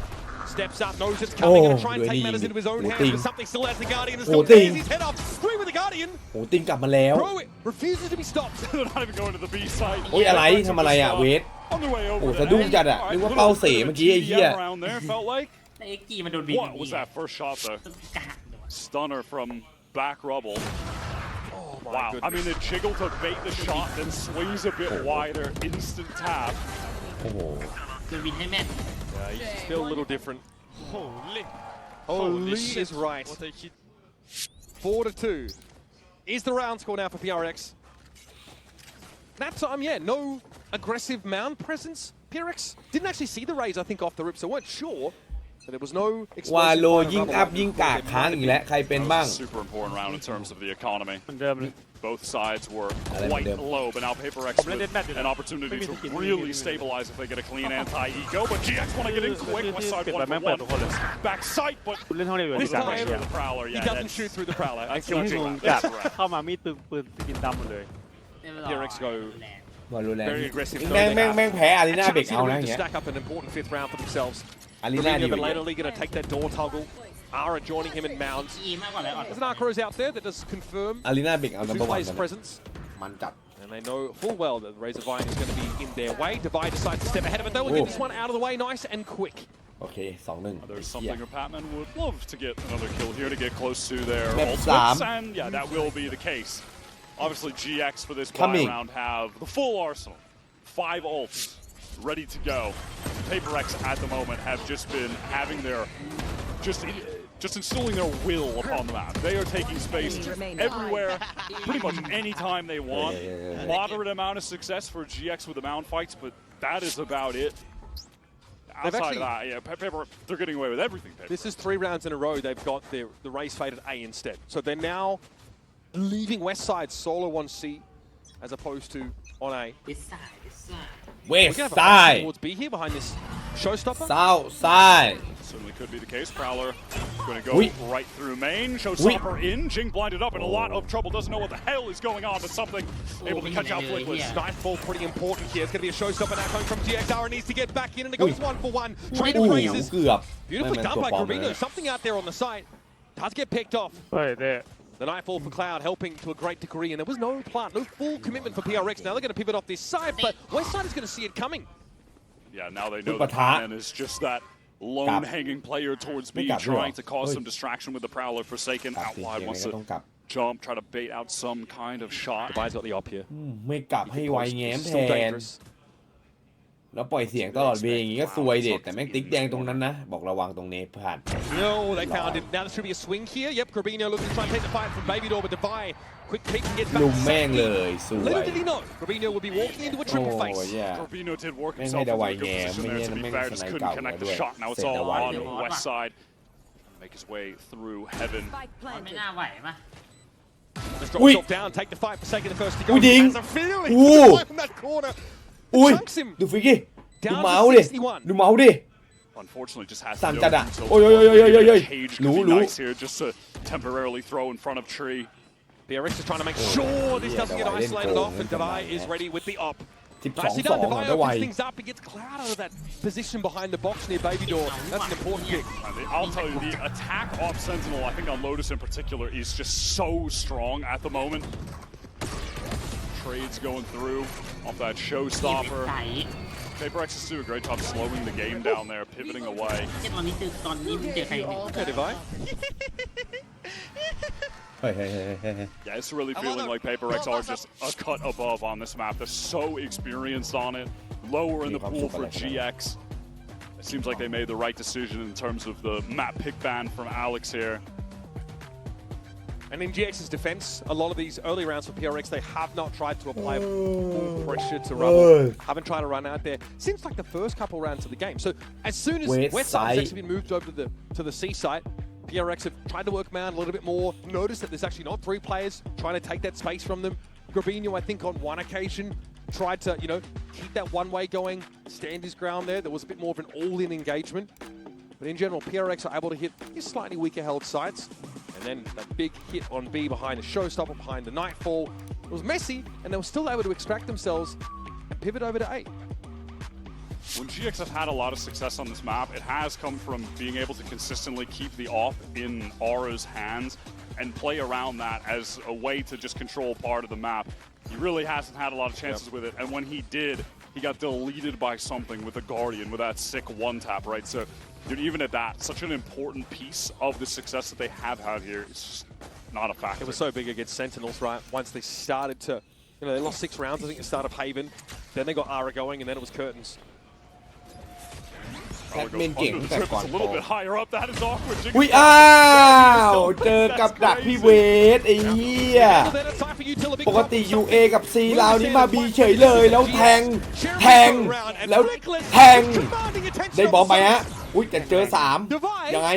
Steps up, knows it's coming, Oh, gonna try and take really? matters into his own Oh, hands, Ting. but something still has the Guardian and Oh, still Ting. tears his head off. Three with the Guardian. โอ้ติงกลับมาแล้ว Bro, it refuses to be stopped. They're not even going to the B site. โอ้ยอะไรทำอะไรอ่ะเวส On the way over. โอ้ to สะดุ้ง A. จัดอ่ะ All นึ right, กว่า little เป้า bit เส of เมื่อกี้ไอ้เหี้ย TDM around there, felt like. แต่เอ็กกี้มันโดนบิน What was that first shot though? กะหักเลยวะ Stunner from back rubble. Wow. I mean, the jiggle to bait the shot, then swings a bit wider, instant tap. โอ้โห คือวินให้แม่น Yeah, he's still a little different. Holy. Holy shit. is right. What a hit. 4-2 is the round score now for PRX. That time, yeah, no aggressive mound presence. PRX didn't actually see the raise, I think, off the rip, so weren't sure. But there was no วา explosive โล fire ยิง rubble อัพ left ยิง before กาก they ค้าง might อี have กแล้วใครเป็น That บ้าง was a super important round in terms of the economy. เหมือนเดิมเลย Both sides were Alam quite mo. low, but now PaperXผมเล่น with Deathmatch อยู่นะ an opportunity to Maybe really he can- stabilize if they get a clean anti-eco. But GX want to get in quick. West side เปลี่ยน one ไปแม่ง for เปิด one. ทุกคนเลย Back sight, but คุณเล่นห้องเดียว this กัน time เชีย for the Prowler. He Yeah, doesn't that's shoot through the Prowler. I คิว killed ง him. งจัด That's right. เข้ามามีดปืนสกินดำหมดเลย เรียบร้อย PRX go วาโลแรน very aggressive. แม่งแพ้อารีนา And เบรก Chelsea เอา are นะ ready อย่าง to เงี้ย stack up an important 5th round for themselves. อารีนาดี Robinho ก but ว่า lately going to take that door toggle. Ara joining him in mounds. อีมากกว่าแล้วอ่อน There's an Arcros out there that does confirm อารีนาเบรกเอา the นัม two เบอร์วัน players' presence. มันจัด And they know full well that Razor Vine is going to be in their way. Divide decides to step ahead of it. They will get this one out of the way nice and quick. โอเค 2-1 there's something a Patman would love to get another kill here to get close to their Map ultimates, 3. and yeah, that will be the case. Obviously, GX for this Coming. buy round have the full arsenal, 5 ults ready to go. PaperX at the moment have just been having their just instilling their will upon the map. They are taking space everywhere, pretty much any time they want. Yeah. Moderate amount of success for GX with the mound fights, but that is about it. Outside of that, yeah, Paper, they're getting away with everything. Paper. This is 3 rounds in a row. They've got the race fade at A instead. So they're now leaving West Side solo on C as opposed to on A. ดิสซ่าดิสซ่า เวส We're going to have a ซ้าย fight towards B here behind this showstopper. เศร้าซ้าย Certainly could be the case. Prowler going to go Ui. right through main. Showstopper in. Jing blinded up in a lot of trouble. Doesn't know what the hell is going on, but something able to catch out Flickless. Yeah. Nightfall pretty important here. It's going to be a showstopper now coming from GXR. Needs to get back in and it goes Ui. 1 for 1. Trade อู้ of หู raises. เกือบ Beautifully ไม่ done ตัว by ปลอมเลย Gravino. Something out there on the side. Does get picked off. เฮ้ยเด้ The Nightfall for Cloud helping to a great degree, and there was no plant, no full commitment for PRX. Now they're going to pivot off this side, but West Side is going to see it coming. Yeah, now they know Ui, that pata. Patman is just that lone Gap. hanging player towardsไม่ B, กลับด้วยเหรอ trying to cause Ui. some distraction with the Prowler. Forsaken กลับ out สิ wide ยังไง wants ก็ to ต้องกลับ jump, try to bait out some kind of shot. Divide's got the op here. ไม่กลับให้ไวแง้มแท Still น dangerous. แล้วปล่อยเสียงตลอดเวย์อย่างงี้ก็ซวยเด็ดแต่แม่งติ๊กแดงตรงนั้นนะ บอกระวังตรงนี้ผ่าน No, they found him. Now there should be a swing here. Yep, Gravino looking to try and take the fight from Baby Door, but Divide, quick peek and gets back ลุม to แม่ง safety. เลยสวย Little did he know, Gravino would be walking into a triple โอ้ face. ย Corvino did work Meng himself hai into a Dawai good nghe, position there, to Meng be Meng fair, just Sanai couldn't Gao connect rồi. the shot. Now it's Set all Dawai on rồi. the west side. Make his way through heaven. Spike มันไม่ planted. น่าไหวป่ะ Let's drop Ui. himself down, take the fight for sake of the first to go. Ui, Ding. Has a feeling Ooh. right from that corner. อุ้ย Chunks him. ดูฟิกกี้ Down ดู to เมาส์ดิ 61. ดูเมาส์ดิ Unfortunately, just has to สั่น know จัดอะ himself โอ้ยโอ้ยโอ้ยโอ้ยโอ้ยโอ้ย Cage รู้ could be รู้ nice here just to temporarily throw in front of tree. PRX is trying to make sure this yeah, doesn't get Dawai lên isolated cổ off, and lên tầm Divide này is nè. ready with the op. 12 Nicely done, 2 Divide ได้ไว opens things up, he gets Cloud out of that position behind the box near Baby Door. That's an important pick. I'll tell you, the attack off Sentinel, I think on Lotus in particular, is just so strong at the moment. Trades going through off that ที่เป็น showstopper. ไก่ PaperX is doing a great job slowing the game down there, pivoting away. เช่นตอนนี้เจอใครเนี่ย Okay, Divide. เฮ้ยเฮ้ยเฮ้ยเฮ้ยเฮ้ย Yeah, it's really feeling like PaperX are just a cut above on this map. They're so experienced on it. Lower in the pool for GX. It seems like they made the right decision in terms of the map pick ban from Alex here. And in GX's defense, a lot of these early rounds for PRX, they have not tried to apply full pressure to Rubble. Haven't tried to run out there since like the first couple rounds of the game. So as soon as West Side has actually been moved over to the C site, PRX have tried to work man a little bit more. Notice that there's actually not 3 players trying to take that space from them. Gravino, I think, on one occasion tried to, keep that one-way going, stand his ground there. There was a bit more of an all-in engagement. But in general, PRX are able to hit these slightly weaker held sites. And then that big hit on B behind the showstopper, behind the Nightfall. It was messy, and they were still able to extract themselves and pivot over to A. When GX have had a lot of success on this map, it has come from being able to consistently keep the off in Aura's hands and play around that as a way to just control part of the map. He really hasn't had a lot of chances with it, and when he did, he got deleted by something with the Guardian, with that sick one-tap, right? So, dude, even at that, such an important piece of the success that they have had here. It's just not a factor. It was so big against Sentinels, right? Once they started to, they lost 6 rounds, I think, at the start of Haven. Then they got Ara going, and then it was Curtains. แอดมินเก่งแต่ก่อน It's a little bit higher up. That is awkward. อุ้ยอ้าวเจอกับดักพี่เวทไอ้เหี้ยปกติ UA กับ C ลาวนี้มา B เฉยเลยแล้วแทงแล้วแทงได้บอมไปฮะอุ้ยแต่เจอ3ยังไง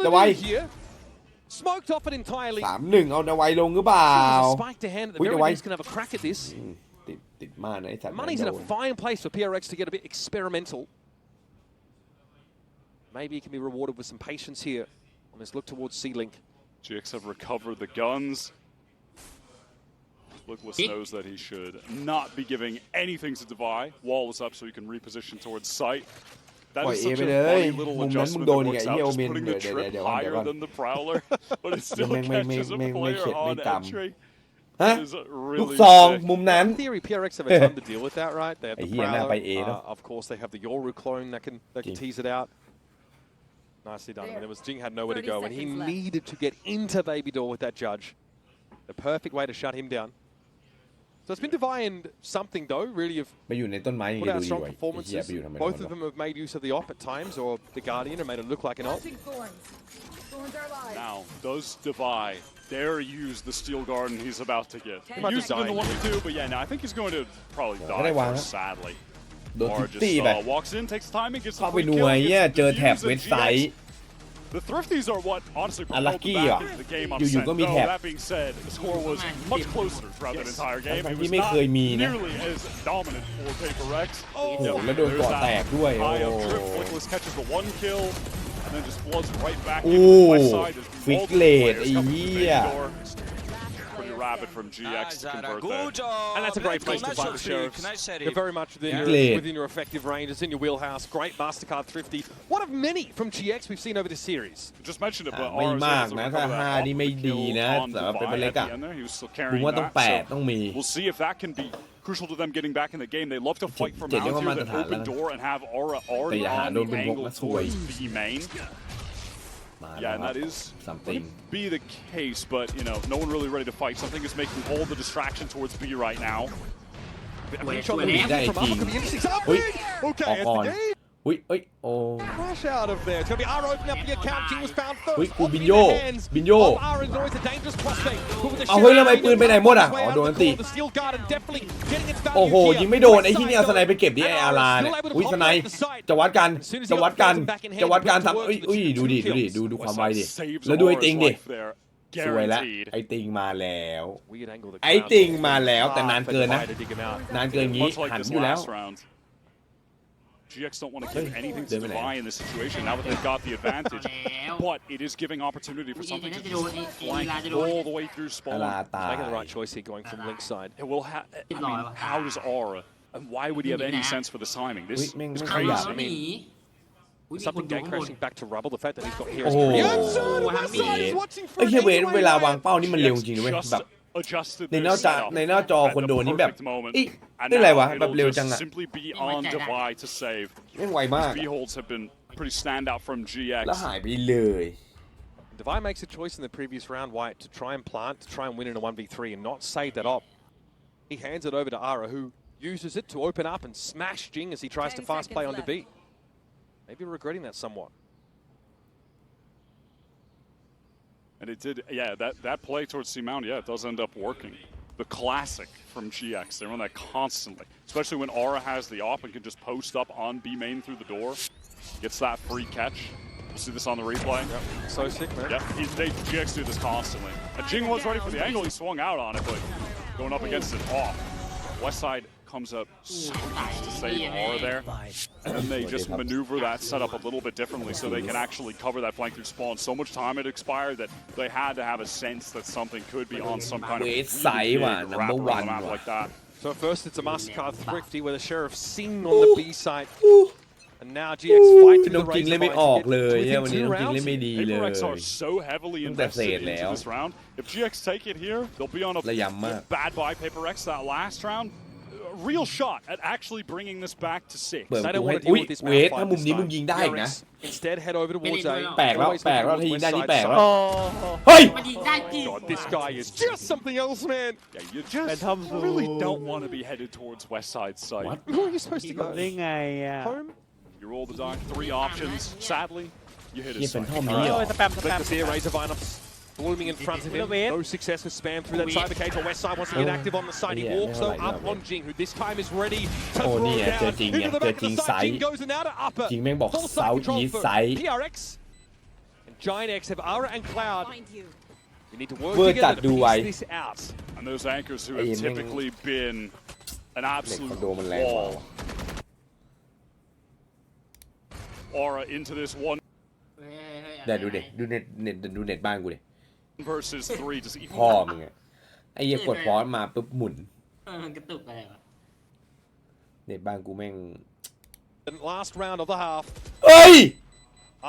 เดวาย3-1เอาเดวายลงหรือเปล่าอุ้ยเดวายติดมากนะไอ้สัตว์ Money's in a fine place for PRX to get a bit experimental. Maybe he can be rewarded with some patience here on this look towards C-Link. GX have recovered the guns. Lookless knows that he should not be giving anything to Devi. Wall is up so he can reposition towards sight. That is such a funny little adjustment that works out, just putting the trip higher than the Prowler, but it still catches a player on entry. ฮะลูกซองมุมนั้น In theory, PRX have a ton to deal with that, right? They have the Prowler. Of course, they have the Yoru clone that can tease it out. Nicely done. I mean, Jing had nowhere to go, and he needed to get into Baby Door with that judge. The perfect way to shut him down. So it's been divine something, though, really, of ไปอยู่ในต้นไม้ยัง put ดู out ดี strong กว่า performances. Both of them have made use of the op at times, or the Guardian, and made it look like an op. Now, does Devi dare use the Steel Garden he's about to get? He used it in the 1v2, but yeah, no, I think he's going to probably die first, sadly. โดนตีแบบ walks in, takes time, and gets เข้า the ไป free หน่ kill. วยเนี่ยเจอแถบเว็บไซต์ The Thrifties are what honestly propelled Unlucky them อ่ะ back into the game on อยู่ Ascent. ๆก็มี Though แถบ that being said, the score was much closer throughout that entire game. It ที่ was ไม่เคย not มีนะ nearly as dominant for PRX. โอ้โหแล้วโดนก่อแตกด้วยโอ้ High up trip, Flickless catches the 1 kill, and then just floods right back โอ้ into the west side. There's ฟิก multiple เลด players ไอ้ coming เหี้ through ย the door. Pretty rapid from GX to convert there. And that's a great place to fight the Sheriffs. They're very much within your effective range. It's in your wheelhouse. Great MasterCard Thrifty. One of many from GX we've seen over this series. Just mentioned it, but ไม่มากนะถ้า5นี่ไม่ดีนะสำหรับเป็นเล็กอะผมว่าต้อง8ต้องมี We'll see if that can be crucial to them getting back in the game. They love to fight from เจ็ด out เรียกว่า here, มาตร then ฐาน open แล้ว door and have Aura already แต่อย่าหา on โดน the เป็นบก angle มาซวย towards B main. มา Yeah, and แล้ว that is something be the case, but no one really ready to fight. Something is making all the distraction towards B right now. ได้จริงอุ้ยออกก่อนอุ้ยโอ้ Crash out of there. It's going to be Ara opening up the account. Jing was found first. อุ้ยกูบินโย Ara is always a dangerous prospect. เอาเฮ้ยแล้วทำไมปืนไปไหนหมดอ่ะอ๋อโดนตีโอ้โหยิงไม่โดนไอ้ที่นี่เอาสไนไปเก็บดิไอ้อาราเนี่ยอุ้ยสไนจะวัดกันทำอุ้ยดูดิดูความไวดิแล้วดูไอ้ติงดิสวยแล้วไอ้ติงมาแล้วแต่นานเกินนะนานเกินงี้หันอยู่แล้ว GX don't want to give anything to Devi in this situation now that they've got the advantage, but it is giving opportunity for something to just flank all the way through spawn. Making the right choice here, going from Link's side. It will I mean, how does Aura, and why would he have any sense for the timing? This is crazy. I mean, something gate crashing back to rubble. The fact that he's got here is โอ้โห pretty ไอ้เหี้ยเวลาวางเป้านี่มันเร็วจริงนะเว้ยแบบในหน้าจอคนโดนนี่แบบอีนี่อะไรวะแบบเร็วจังอะไม่ไหวมาก Beholds have been pretty standout from GX แล้วหายไปเลย Devi makes a choice in the previous round, White, to try and plant, to try and win in a 1v3 and not save that op. He hands it over to Ara, who uses it to open up and smash Jing as he tries to fast play onto B. Maybe regretting that somewhat. And it did, yeah, that play towards C-Mount, yeah, it does end up working. The classic from GX, they run that constantly, especially when Aura has the op and can just post up on B main through the door. Gets that free catch. We'll see this on the replay. Yep. So sick, man. Yeah, GX do this constantly. And Jing was ready for the angle, he swung out on it, but going up against it off. West side comes up so much to save Aura there. And then they just maneuver that setup a little bit differently so they can actually cover that flank through spawn. So much time had expired that they had to have a sense that something could be on some kind of really big wrap around the map like that. So at first it's a MasterCard Thrifty where the Sheriff sing on the B side. And now GX fight to the race within 2 rounds. PRX are so heavily invested into this round. If GX take it here, they'll be on a bad bye PRX that last round. real shot at actually bringing this back to 6. เปิด They ประตู don't ให้ want to อุ้ย deal with this เวท malfight ถ้ามุม this นี้มึง time. ยิงได้อีกนะ PRX instead head over towards A. แปลกแล้ว Always แปลกแล้ว looking ที west ได้นี่ side แปลก side. แล้ว โอ้ เฮ้ย มันยิงได้จริง God, this guy is just something else, man. Yeah, you just Phantom really Zoom. don't want to be headed towards West Side site. What? Where are you supposed to go? ได้ไงอ่ะ Home? You roll the die, 3 options. Sadly, you hit นี่ his เป็น site. ท่อมนี้เหรอ โอ้ยสแปม Let's see a Razor Vinox blooming in front of him. No success with spam through that cyber cage. West side wants to get active on the side. He walks though up on Jing, who this time is ready to Oh, throw yeah, down Jing, into the yeah, back of the Jing side. side. Jing goes and out to upper. จริงแม่งบอก Full side South control East for side PRX. And Giant X have Aura and Cloud. Find you. We need to work เวอร์จัด together ดู to ไว้ piece this out. And those anchors who Hey, have man. typically been an เด็ก absolute คอนโดมันแรงกว่า wall. Aura into this 1 เดี๋ยวดูเด็ดูเน็ตดูเน็ตบ้านกูดิ versus 3. Does even พ่อมึงอะไอ้เหี้ยกดพอสมาปุ๊บหมุน กระตุกอะไรวะ เน็ตบ้านกูแม่ง And last round of the half. เอ้ย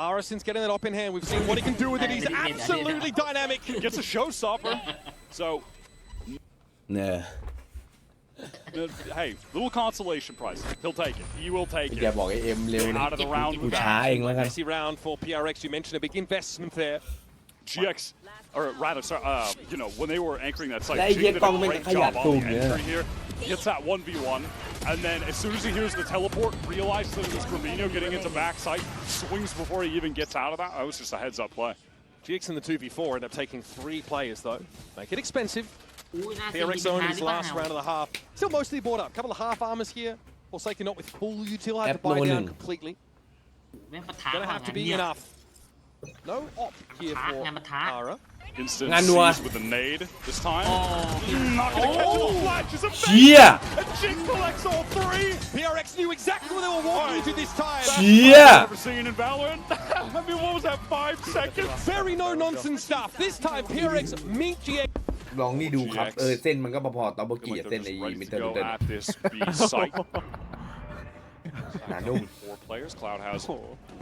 Arison's getting that up in hand. We've seen what he can do with it. He's absolutely dynamic. gets a showstopper. So, เนี่ย hey, little consolation prize. He'll take it. He will take อย่า it. บอกไอ้เอ็มเร็วนะ Out of the round กู with ช้า that. เองแล้วกัน Messy round for PRX. You mentioned a big investment there. GX, or rather, sorry, you know, when they were anchoring that site, That Jing did a Yekong great Meng job on Khayat the Boom, entry here. Gets that 1v1, and then as soon as he hears the teleport, realizes that it was Gravino getting into backside, swings before he even gets out of that. That was just a heads-up play. GX in the 2v4 end up taking 3 players though. Make it expensive. อุ้ยน่าจะ PRX มี own ปัญหา his ที่บ้าน last เรา round of the half. Still mostly bought up. Couple of half armors here. Forsaken not with full util. Had to App buy no down one. completely. แม่งปะทะ Gonna have to be enough. No op here for Ara. Instant Nganua. seize with a nade this time. โอ้ Not gonna catch it. The flash is เชี่ย amazing. And Jing collects all 3. PRX knew exactly what they were walking into this time. เชี่ย Never seen in Valorant. I mean, what was that, 5 seconds? Very no nonsense stuff. This time PRX meet GX. ลองนี่ดูครับเส้นมันก็พอๆตอบบ Looking กี้ like เส้น they're ไอ้ just มิ ready เตอ to ร์ go เดิน at this B site. หนานุ่ม 4 players. Cloud has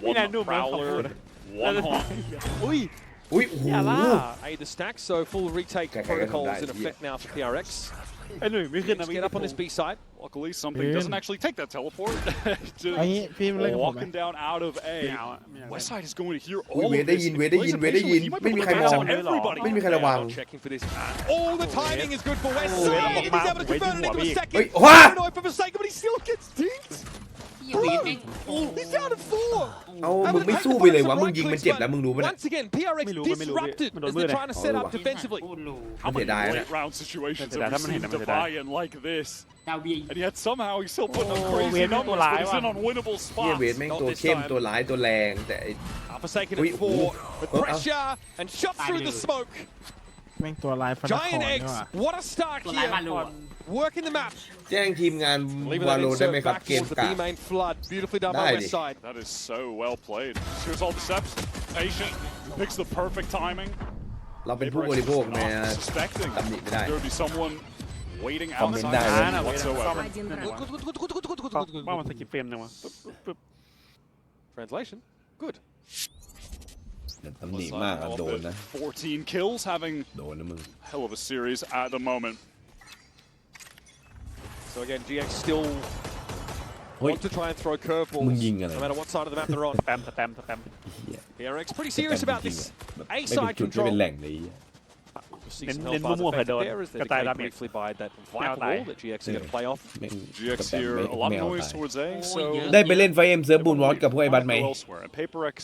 นี่ one นายนุ่มนะขอบคุณ Prowler, one Hawk. อุ้ย อุ้ยโอ้โห อย่าล่ะ A the stack, so full retake Okay, protocols okay, in okay, effect now for PRX. ไอ้หนุ่ยไม่ขึ้นนะ Let's get up on this B side. Luckily, something doesn't actually take that teleport. อันนี้พี่เล่นกับผมไหม Walking down out of ไม่เอา A. อะไม่เอา West side is going to hear อุ้ย all เว of ทได้ this. ยินเวทได้ยินเวทได้ยิน He might ไม่มี be ใคร able ม to อง catch everybody. ไม่มีใครระวัง Checking for this. Oh, the timing is good for West Oh, side. yeah. He's able to convert it into a second. Wait, what? No, for Forsaken, but he still gets dinked. วีดแม่ง He's down to 4. เอามึงไม่สู้ไปเลยวะมึงยิงมันเจ็บแล้วมึงรู้ปะเนี่ย Once again, PRX ไม่รู้ disrupted มันโดน as มือ they're เลย trying to set up defensively. พูดรู้ How many die, late innit? round situations That's have we it, seen that's it. Defiant like this? ดาวเบีย And yet somehow he's still putting up Oh, crazy Wade numbers, Meng but he's inตัวร้ายว่ะ unwinnable เฮีย spots. เวทแม่งตัวเข้มตัวร้ายตัวแรงแต่ไอ้ Forsaken Ui, at 4 with ui. pressure and shot through the smoke. แม่งตัวลายฟันคอ Giant นี่ X, ว่ะ what a start ตัวร้ายบ้าน here. รัว Working the map. แจ้งทีมงาน Leaving วา that โลได้ไหม insert ครับ back เกม towards the กา B main flood. Beautifully done by Nice. West side. That is so well played. Here's all the steps. Patient. Picks the perfect timing. เราเป็นผู้บริโภค Not ใน suspecting ตำหนิไม่ได้ there would be someone waiting Comment outside down. the Ah, scene no, whatsoever. I didn't know. ว่ามันสกิปเฟรมจังวะปึ๊บปึ๊บ Translation. Good. ตำหนิมากอะโดนนะ 14 kills, having โดนนะมึง hell of a series at the moment. So again, GX still เฮ้ย want to try and throw curveballs, มึงยิงอะไร no matter what side of the map they're on. สแปมสแปมสแปม เหี้ย PRX pretty serious about จริง this ๆอะแบบ A ไม่เป็น side จุดไม่เป็น control. แหล่งเลย See เน้น some เน้น Hellfires มั่วๆเผื่อ effect โดน there as they กระต่าย decay ดาเมจ briefly by that Now vital die. wall that GX are going to play off. แม่ง GX สแปม here, ไม่ a lot ไม่ of เอา noise ตาย towards A, Oh, so yeah. ได้ไปเล่นไฟเอ็มเซิร์ฟบูนวอตกับพวกไอ้บัตไหม Go elsewhere. And PRX,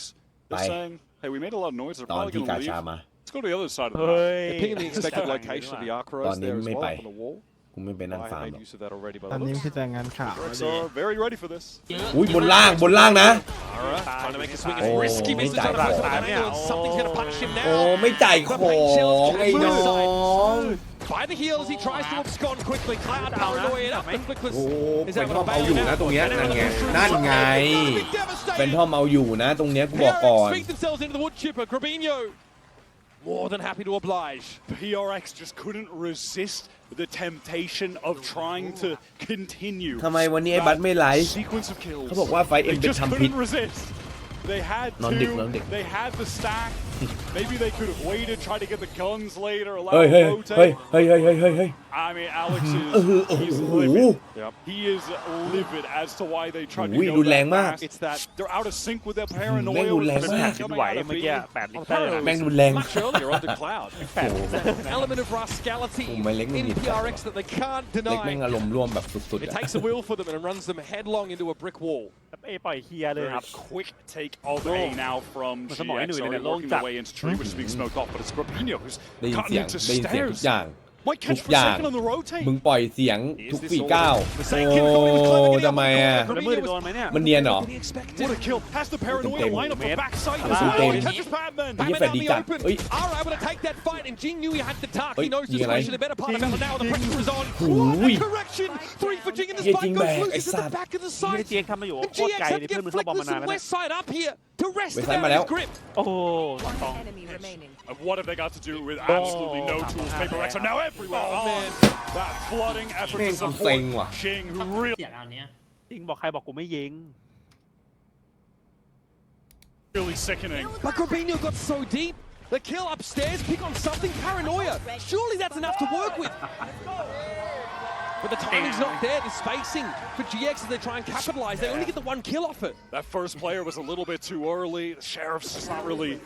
they're Bye. saying, hey, we made a lot of noise. They're ตอน probably ที่ going กา to ชา leave. มา Let's go to the other side of the เฮ้ map. ย They're pinging the expected location of the arc rows there as well Bye. on the wall. กูไม่ไปนั่ง I ฟาร์ม made หรอก use of that already by ตอน the นี้ looks. พี่แต่งงานข่าว PRX are very ready for this. เยอะ อุ้ยบนล่างนะ Alright, trying to make a swing. It's Oh, risky.ไม่ Misses จ่าย on theของ back of the angle, and something's going to punish him โอ้ now. ไม่จ่ายของไอ้น้อง By the heels, he tries to abscond quickly. Cloud paranoid up, and โอ้ Flickless เป็นทอมเอาอยู่นะตรงเนี้ยนั่นไงเป็นทอมเอาอยู่นะตรงเนี้ยกูบอกก่อน Speak themselves into the wood chipper. Grabinho, more than happy to oblige. PRX just couldn't resist the temptation of trying to continue ทำไมวันนี้ไอ้บัตไม่ไลฟ์ sequence of kills. เขาบอกว่าไฟเอ็ม They เป็น just ทำพิษ couldn't resist. They had two. They had the stack. Maybe they could have waited, tried to get the guns later, allow them to rotate. I mean, Alex is livid. He is livid as to why they tried to go that fast. It's that they're out of sync with their paranoia. เป็นแผ่นดินไหวเมื่อกี้8 ลิตร แม่งรุนแรง Much earlier under cloud. Element of rascality in PRX that they can't เล็กแม่ง deny. อารมณ์ร่วมแบบสุดๆ It takes a wheel for them and runs them headlong into a brick wall. เอปล่อยเคลียร์เลยครับ Quick take of A now from GX, already working their way into tree, which is being smoked off, but it's Grabinho who's ได้ยิน cutting เสียง into ได้ยินเสียงทุก stairs. อย่าง Might ทุ catch ก for อ a ย่าง second on the rotate. มึงปล่อยเสียงทุกฝีก้าวโอ้ทำไมอ่ะ แล้วมือโดนไหมเนี่ย มันเนียนเหรอ What a kill. Has the paranoia line up the backside as Tum well. tem. He touches Batman. ไอ้เหี้ยแฟนดีจัดเฮ้ย Are able to take that fight, and Jing knew he had the tuck. Oi, He knows theยิงอะไร situation. The better part of it now. The pressure is on. โอ้ย Correction. 3 for Jing, and the เหี้ย spike จริง goes แบก loose ไอ้ into สั the ตว์ back of the ที่ site. เจงทำมาอยู่ And โคตร GX ไกล have เลย to เพื่อน get มึงเข้าบอลมา Fleckless นาน and แล้วเนี่ย West side up here to wrest West them side out มา of แล้ว his grip. โอ้โห One enemy remaining. And what have they got to do with absolutely no tools? PRX are now everywhere. Oh, man. That flooding effort to Man, support ซ็งว่ะ Jing, who really เสียแล้วเนี้ย จริงบอกใครบอกกูไม่ยิง sickening. But Grabinho got so deep. The kill upstairs, pick on something, paranoia. Surely that's enough to work with. But the timing's not there, the spacing for GX as they try and capitalize. They only get the 1 kill off it. That first player was a little bit too early. The Sheriff's just not really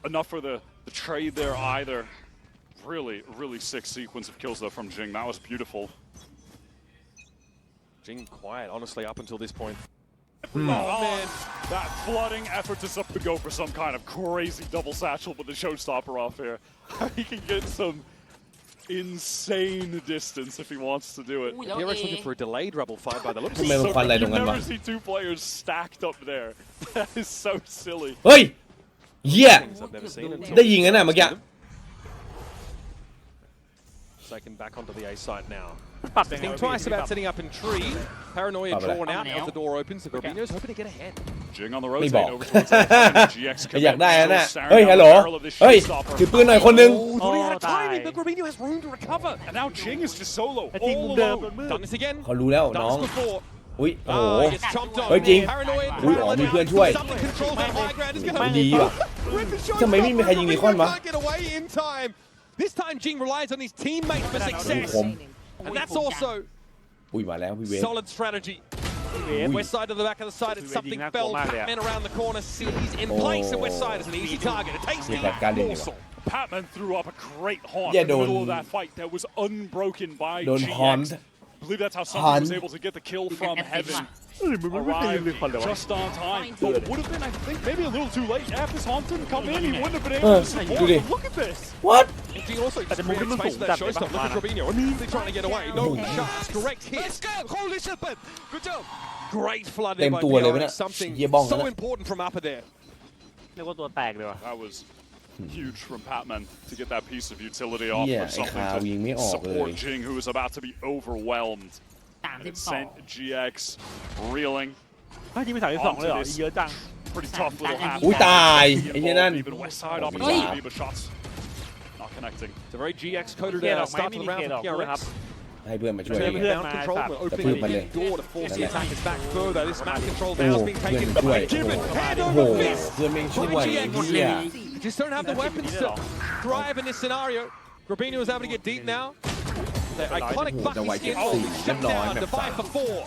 enough for the trade there either. Really sick sequence of kills though from Jing. That was beautiful. Jing quiet, honestly, up until this point. Oh man, that flooding effort to go for some kind of crazy double satchel, but the showstopper off here. He can get some insane distance if he wants to do it. PRX looking for a delayed rebel fight by the looks. ทำไมมันควันอะไรตรง You นั้นวะ never see 2 players stacked up there. That is so silly. เฮ้ยเหี้ย Things I've never seen until ได้ยิงกันน่ะเมื่อกี้ Second back onto the A site now. ปรับยังไง Think twice about setting up in tree. Paranoia drawn out as the door opens. The Grabinho's hoping to get ahead. Jing on the ไม่บ rotate อก over towards Ascent. GX อยากได้ commit. นะน่ะ Staring เฮ้ย down ฮัลโหล the barrel of this เฮ้ย showstopper. ถือปืนหน่อยคนหนึง Oh, thought he had a Oh, timing, die. but Grabinho has room to recover. And now Jing is just solo, ไอ้จริง all มุมเดิม alone. โดนมืด Done this again. เขารู้แล้วน้อง Done this before. อุ้ยโอ้โห Gets chomped on. เฮ้ยจริง Paranoia. อุ้ยอ๋อมีเพื่อนช่วย Something controls that high ground. Is ไม่ gonna ดีว่ะ rip the shot. ทำไมไม่มีใครยิงนิคอนวะ Can't get away in time. This time Jing relies on his teammates for success. ผม And that's also อุ้ยมาแล้วพี่เวฟ solid strategy. เวฟ West side to the back of the side, it's something Wait, fell. Wait, Batman around the corner, sees in place, and West side is an easy target. A tasty Wait, Guardian morsel. Patman threw up a great haunt Yeah, in the middle don't- of that fight that was unbroken by Don't GX. haunt. I believe that's how Sunday was Haunt. able to get the kill from heaven. เฮ้ยมึงไม่เคยยิงเลยคนเลยวะ Just on time, but would have been, I think, maybe a little too late. If this haunt didn't come in, he wouldn't have been able to support. do they? But look at this. what And Jing also just the movement creates space for that from showstop. Look at Batman. Grabinho, immediately trying to get away. No shots, correct hit. Holy shit, man. Good job. Great flood เต็ there ม by ตัวเลย PRX. เนี่ย Something เยี่ยบ้อง so นะ important from upper there. เรียกว่าตัวแตกเลยว่ะ That was huge from Patman to get that piece of utility off Yeah, of something ไอ้ข่าวยิงไม่อ to อก support เลย Jing, who was about to be overwhelmed. 32 It sent GX reeling. ถ้ายิงไป32เลยเหรอเยอะจัง Pretty tough little half. อุ้ยตายไอ้เหี้ยนั่น Even West side Oh, opportunity, but shots not connecting. It's a very GX coded Kid off, start to the maybe round kid for off, PRX. ให้เพื่อนมาช่วย Maybe Taking พื่อน down มา control, สัตว์ but opening พื่อน a มาเลย big door to force the นั่นแหละ attackers back further. This map control โอ้ now is being เพื่อน taken ช่วย by Gibbon. โอ้ Hand โห over fist. เพื่อนแม่งช่วย GX เหี้ย just don't have the weapons to drive in this scenario. Grabinho is able to get deep now. The iconic Oh, the Bucky white skin gets seen. shut Never down. mind, Divide for 4.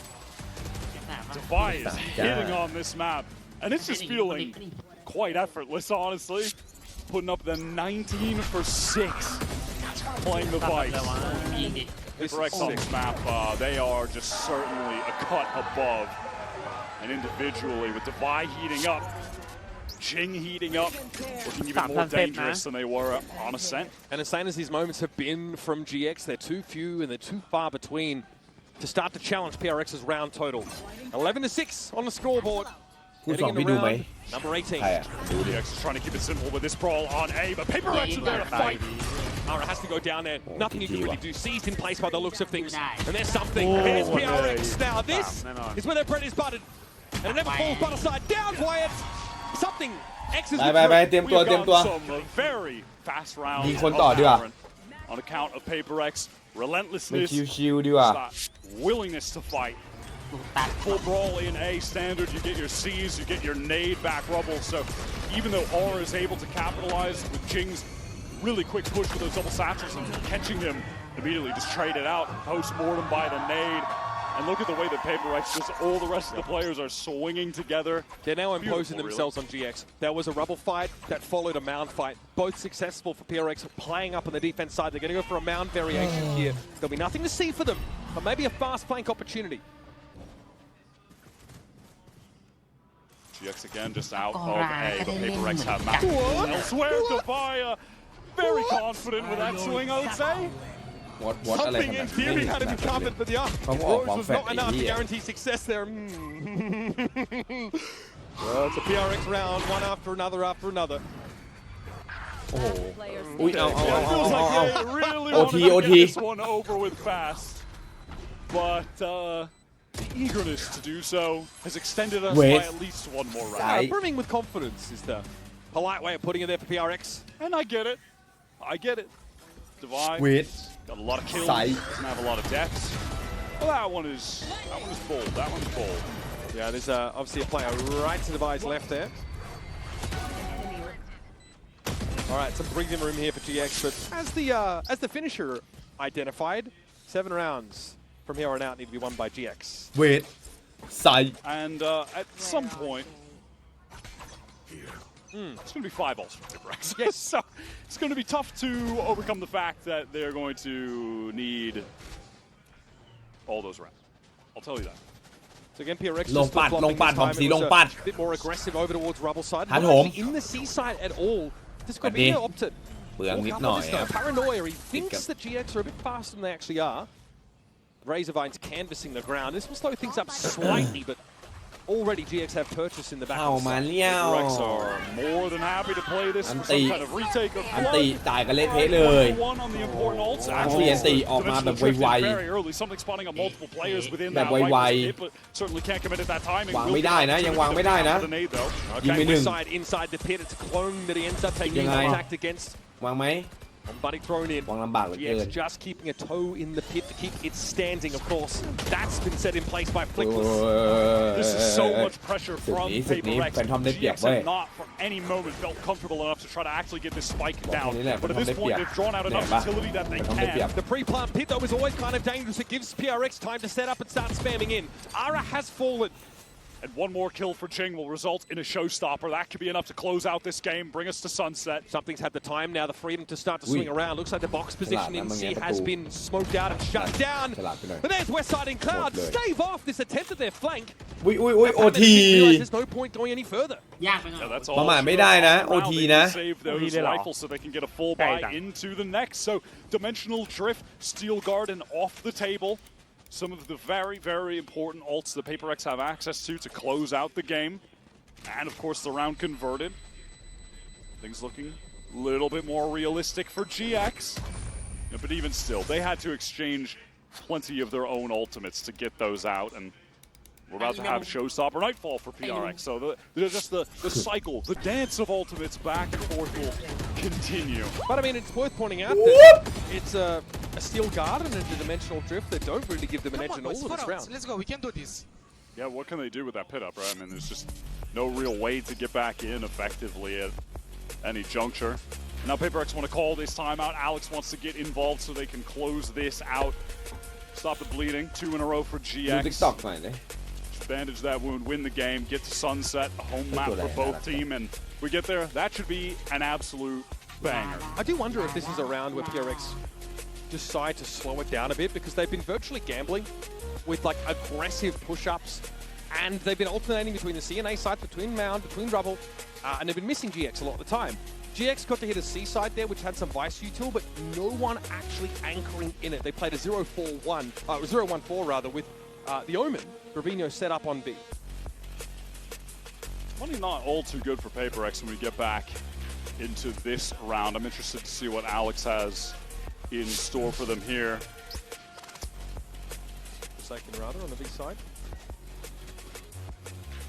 Defy is Yeah. hitting on this map, and it's just feeling quite effortless, honestly. Putting up the 19 for 6, playing the Vice. ยิงดิ PRX on this map, they are just certainly a cut above. And individually, with Defy heating up, Jing heating up, looking even more dangerous than they were on Ascent. And insane as these moments have been from GX, they're too few and they're too far between to start to challenge PRX's round total. 11 to 6 on the scoreboard. คู่สอง Heading พี่ into ดูไหม round number 18. ใครอ่ะดูดิ PRX is trying to keep it simple with this brawl on A, but PRX is there to fight. Ara has to go down there. Nothing you can really do. Seized in place by the looks of things. And there's something. Oh, There's PRX. hey. Now this is where their bread is buttered. And it never falls butter side. Down, Wyatt. Something. X is ไปเตรียม We've ตัวเตรียมตัว got some very fast rounds ยิง of คนต่อดีกว่า Valorant on account of PRX ไม่ relentlessness, ชิวๆดีกว่า that willingness to fight. ลูตัส Full brawl in A standard, you get your C's, you get your nade back rubble. So even though Aura is able to capitalize with Jing's really quick push with those double satchels and catching him immediately, just trade it out, post-mortem by the nade. And look at the way that PRX, just all the rest of the players are swinging together. They're now imposing Beautiful, themselves on GX. There was a rubble fight that followed a mound fight. Both successful for PRX, playing up on the defense side. They're going to go for a mound variation here. There'll be nothing to see for them, but maybe a fast flank opportunity. GX again just out of A, but PRX have map. Elsewhere, Devaya, very confident with that swing, I would say. วอตอะไรข Something นา in ด theory นี้ had to be covered, but the Come on, Rose was Buffett, not enough to idiot. guarantee success there. Well, it's a PRX round, one after another after another. โอ้โห Players อุ้ยเอา Yeah, it feels like they really wanted to OT. get this one over with fast. But the eagerness to do so has extended us Wait. by at least one more round. Right. Brimming with confidence is the polite way of putting it there for PRX. And I get it. I get it. Divide. Wait. Got a lot of kills. Sight. Doesn't have a lot of deaths. Well, that one is bold. That one's bold. Yeah, there's obviously a player right to Divide's left there. All right, some breathing room here for GX, but as the finisher identified, 7 rounds from here on out need to be won by GX. เวทใส่ And at some point, it's going to be 5 ults for PRX. Yes. So it's going to be tough to overcome the fact that they're going to need all those rounds. I'll tell you that. So again, PRX ลง just ปัด flip-flopping ลงปัด this บอม time. สี It ล was ง a ปัด bit more aggressive over towards Rubble side. ครับ Not ผม actually in the C side at all. This could be Andy. opted. เปลืองนิดหน่อย This ค guy, รับ paranoia. He thinks that GX are a bit faster than they actually are. Razorvine's canvassing the ground. This will slow things up slightly, but already GX have purchase in the back. เข้า of the มา side. เลี้ยว PRX are more than happy to play this for some kind of retake of อันตี blood. จ่ายกันเละเทะเลย One on the important ults. อันตีอันตีออกมาแบบ Dimensional ไว drift in very early. Something spawning on multiple players within แบบ that white ไว hit, but certainly can't commit at that timing. วางไม่ได้นะ ยังวางไม่ได้นะ The nade though. ยิงไปหนึ่ง Inside the pit, it's a clone that he ends up taking ยังไง contact against. วางไหม Buddy thrown in. วางลำบากเหลือเกิน GX just keeping a toe in the pit to keep it standing, of course. That's been set in place by Flickless. This is so much pressure from PRX. Phantom ได้เปรียบ GX เว้ย have not for any moment felt comfortable enough to try to actually get this spike บอก down. แค่นี้แหละ But at this Phantom ได้เป point, รียบ they've drawn out เนี่ย enough ปะ utility that they Phantom ได้เปรียบ can. The pre-plant pit, though, is always kind of dangerous. It gives PRX time to set up and start spamming in. Ara has fallen. And one more kill for Jing will result in a showstopper. That could be enough to close out this game, bring us to sunset. Something's had the time now, the freedom to start to swing around. Looks like the box position in C has been smoked out and shut down. ฉลาดไปหน่อย But there's Westside in Cloud. Good. Stave off this attempt at their flank. อุ้ยอุ้ยอุ้ยโอ That's ที how they realize there's no point going any further. ยากไปหน่อย Yeah, that's ประ all. มาทไม่ได้นะ Around, OT they นะ need to save those OT เลยเหรอ rifles so they can get a full ใกล้ buy จัง into the next. So Dimensional Drift, Steel Garden off the table. Some of the very, very important ults that PRX have access to close out the game. And of course the round converted. Things looking a little bit more realistic for GX. Yeah, but even still, they had to exchange plenty of their own ultimates to get those out. And we're about to have Showstopper Nightfall for PRX. So the cycle, the dance of ultimates back and forth will continue. But I mean, it's worth pointing out that it's a Steel Guard and a Dimensional Drift that don't really give them an edge in all of this round. Let's go. We can do this. Yeah, what can they do with that pit up, right? I mean, there's just no real way to get back in effectively at any juncture. Now PRX want to call this timeout. Alex wants to get involved so they can close this out. Stop the bleeding. 2 in a row for ดู GX. ติ๊กต็อกหน่อยเลย Bandage that wound, win the game, get to sunset, a home map for both team, and we get there. That should be an absolute banger. I do wonder if this is a round where PRX decide to slow it down a bit because they've been virtually gambling with like aggressive push-ups and they've been alternating between the C and A side, between Mound, between Rubble, and they've been missing GX a lot of the time. GX got to hit a C side there, which had some Vice util, but no one actually anchoring in it. They played a 0-1-4 rather, with the Omen, Robinho set up on B. Money not all too good for PRX when we get back into this round. I'm interested to see what Alex has in store for them here. Forsaken rather on the B side.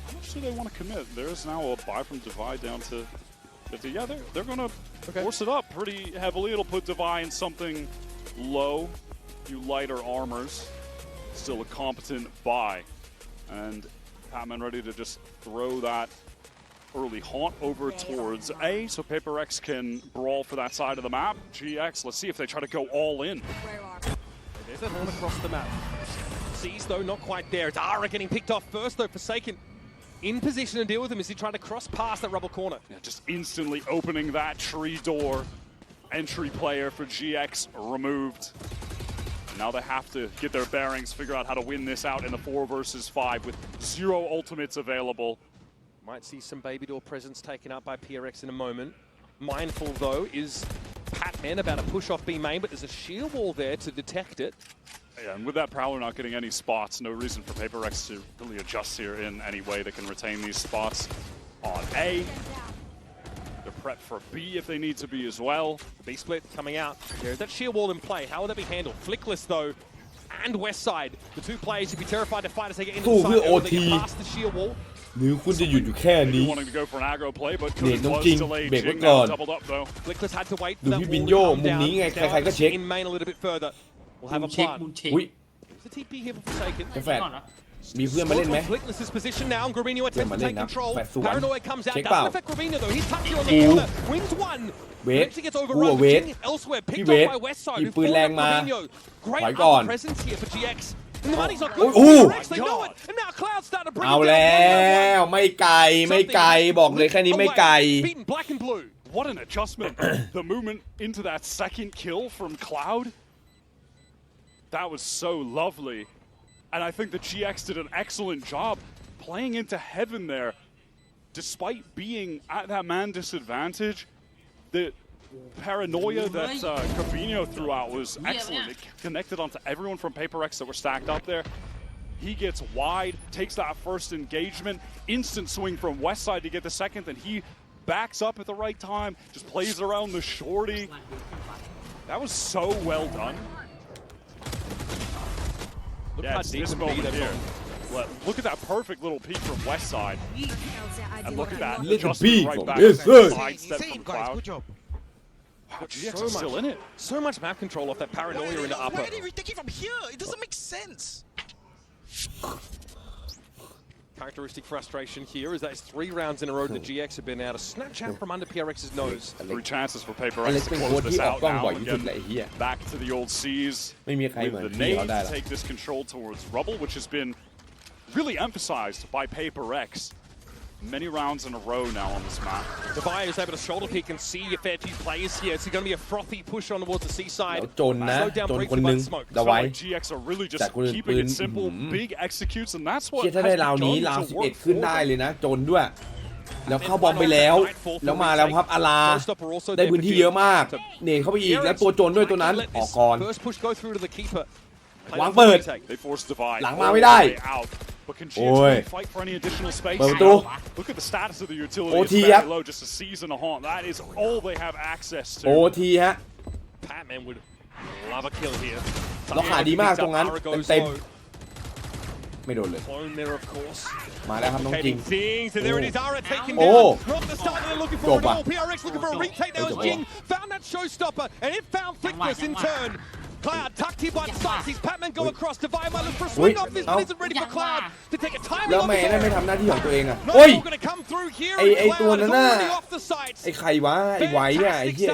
How much do they want to commit? There's now a buy from Divide down to 50. Yeah, they're going to force it up pretty heavily. It'll put Divide in something low, few lighter armors. Still a competent buy. And Patman ready to just throw that early haunt over towards A, so PRX can brawl for that side of the map. GX, let's see if they try to go all in. There's a haunt across the map. Sees though, not quite there. It's Ara getting picked off first though. Forsaken in position to deal with him as he tried to cross past that rubble corner. Yeah, just instantly opening that tree door. Entry player for GX removed. Now they have to get their bearings, figure out how to win this out in the 4 versus 5 with 0 ultimates available. Might see some baby door presence taken up by PRX in a moment. Mindful though is Patman about to push off B main, but there's a shield wall there to detect it. Yeah, and with that Prowler not getting any spots, no reason for PRX to really adjust here in any way. They can retain these spots on A. They're prepped for B if they need to be as well. B split coming out. There's that shield wall in play. How will that be handled? Flickless though, and West Side. The 2 players should be terrified to fight as they get into the side. They get past the shield wall. หรือคุณจะหยุดอยู่แค่นี้ Wanting to go for an aggro play, but เน็ต Kuz ต้อง was จริง delayed. เบรกไว้ Jing ก่อน now doubled up though. Flickless had to wait for ดู that พี่ wall บิน to โย come มุม down. นี้ไง Now ใครๆก็เช็ค in main a little bit further. We'll have a เช็ค plan. มุนเช็ค อุ้ย There's a TP here for Forsaken. จะแฟด ก่อนนะ มีเพื่อนมาเล่นไหม Flickless's position now, and Gravino attempts to พื่อนมาเล่น take นะ control. แฟดสวน Paranoia comes out. เช็คเปล่า Doesn't affect Gravino though. He's touched you on the กู corner. Wins one. เวท Eventually gets กู overrun. อะเวท Jing elsewhere. พี่ Picked เว off ท by West Side. หยิบ who ปืน fought แรง up มา Gravino. Great ถอยก่อน upper presence here for GX. And the money's not โอ้ good ยอู้ for PRX. They know it. And now Cloud start to bring เอา it แล้ down. วไม่ไกลไม่ไกลบอกเลยแค่นี้ไม่ไกล Beaten black and blue. What an adjustment. The movement into that second kill from Cloud. That was so lovely. And I think the GX did an excellent job playing into heaven there. Despite being at that man disadvantage, the paranoia that Cavino threw out was excellent. It connected onto everyone from PRX that were stacked up there. He gets wide, takes that first engagement, instant swing from West Side to get the second, and he backs up at the right time, just plays around the shorty. That was so well done. Look Yeah, how it's deep this and B moment they've here. gone. Look at that perfect little peek from West Side. And look at that Little adjustment peek right from back. this side. Sidestep from Cloud. Wow, GX is still in it. So much map control off that paranoia in the upper. Why did he retake it from here? It doesn't make sense. Characteristic frustration here is that it's 3 rounds in a row that GX have been able to snatch out from under PRX's nose. 3 chances for อ PRX เล็ก to เป็นโค้ close ช this ที่ออก out กล้องบ่อย now. ที่สุดเลย Again, ไอ้เหี้ย back to the old Seas ไม่มีใครเหมือน with the พี่เขา nade ได้ to หรอก take this control towards Rubble, which has been really emphasized by PRX. Many rounds in a row now on this map. Devaya is able to shoulder pick and see a fair few players here. It's going to be a frothy push on towards the seaside. แล้วจนนะ Slowed down จน briefly คน by นึง the smoke. เดา Felt ไว้ like GX are really just จากคนอื่น keeping it ปืน simple, big executes, and that's what เชี่ย has ถ้าได้ราวนี้ begun ราว to work 11ขึ้น for ได้ them. เลยนะจนด้วย แล้วเข้าบอมไปแล้ว แล้วมาแล้วครับอาราได้พื้นที่เยอะมากเนทเข้าไปอีกแล้วตัวโจนด้วยตัวนั้นออกก่อน First push go through to the keeper. วางเปิด They force divide. หลังมาไม่ได้ Out. But can GX โอ้ย really fight for any additional space? เปิดประตู Look at the status of the utility. OT It's ครับ very low, just a season a haunt. That is all they have access โอ to. ทีฮะ Patman would love a kill here. ล็อกขาดีมากตรงนั้น Ara goes เต็ม low. ๆไม่โดนเลย Clone there, of course. มาแล้วครับน้องจริง Heading things, and there it is. Ara taken Oh. down. Not the start they're looking for at Jobba. all. PRX looking for a retake. There was Jobba. Jing. Found that showstopper, and it found Flickless in turn. Cloud tucked him one side. Sees Patman go across. Divide might look for a swing off this, but isn't ready for Cloud to take a timing แล้ว on แม่ the นั่นไม่ air. ทำหน้าที่ของตัวเองอ่ะ Not โอ้ย all gonna come through here. ไอ้ and ตัว Cloud นั้ is นน่ะ already off the sights. ไอ้ใครวะไอ้ไว้อะไอ้เหี้ย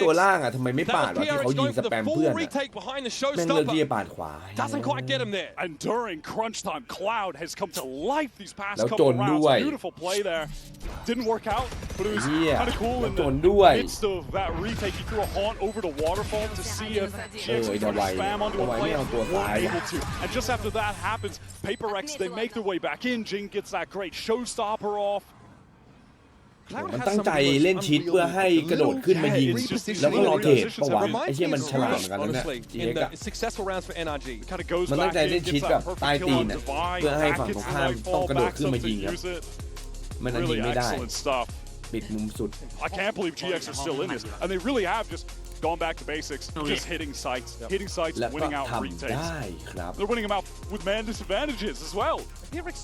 ตัวล่างอ่ะทำไมไม่ That ปาด was วะที่ PRX เขายิง going ส for แป the มเพื่อน full อ่ะ retake behind the แม่งเลือกที่ showstopper. จะปาดขวา Doesn't quite get him there. And during crunch time, Cloud has come to life these pastแล้ว couple จน rounds. ด้วย Beautiful play there. Didn't work out, but it was เหี้ย kind of cool แล้ว in จน the ด้วย midst of that retake. He threw a haunt over to Waterfall to see if GX Ôi, could đau try to bài. spam onto Đau a bài play. mấy ông tua Weren't tài. able to. And just after that happens, PRX, they make their way back in. Jing gets that great showstopper off. มันตั้งใจเล่นชิดเพื่อให้กระโดดขึ้นมายิงแล้วก็รอเทรดประวัติไอ้เชี่ยมันฉลาดเหมือนกันนะเนี่ย Honestly, จี in เอ็ก the อะ successful rounds for NRG. Kind of goes มันตั้ง back ใจ in, เล่นชิด gets แบบ that ใต้ perfect ตี kill น on น่ะ Divide. เพื่อให้ Back ฝั่งต into รงข้าม Nightfall, ต้องกระโดด backs ขึ้น up มา to ยิงครับ use it. ไม่นั้นยิง Really ไม่ได้ excellent stuff. ปิดมุมสุด I can't believe GX are still in this, and they really have just gone back to basics, just hitting sights,และก็ winning out ทำ retakes. ได้ครับ They're winning them out with man disadvantages as well. PRX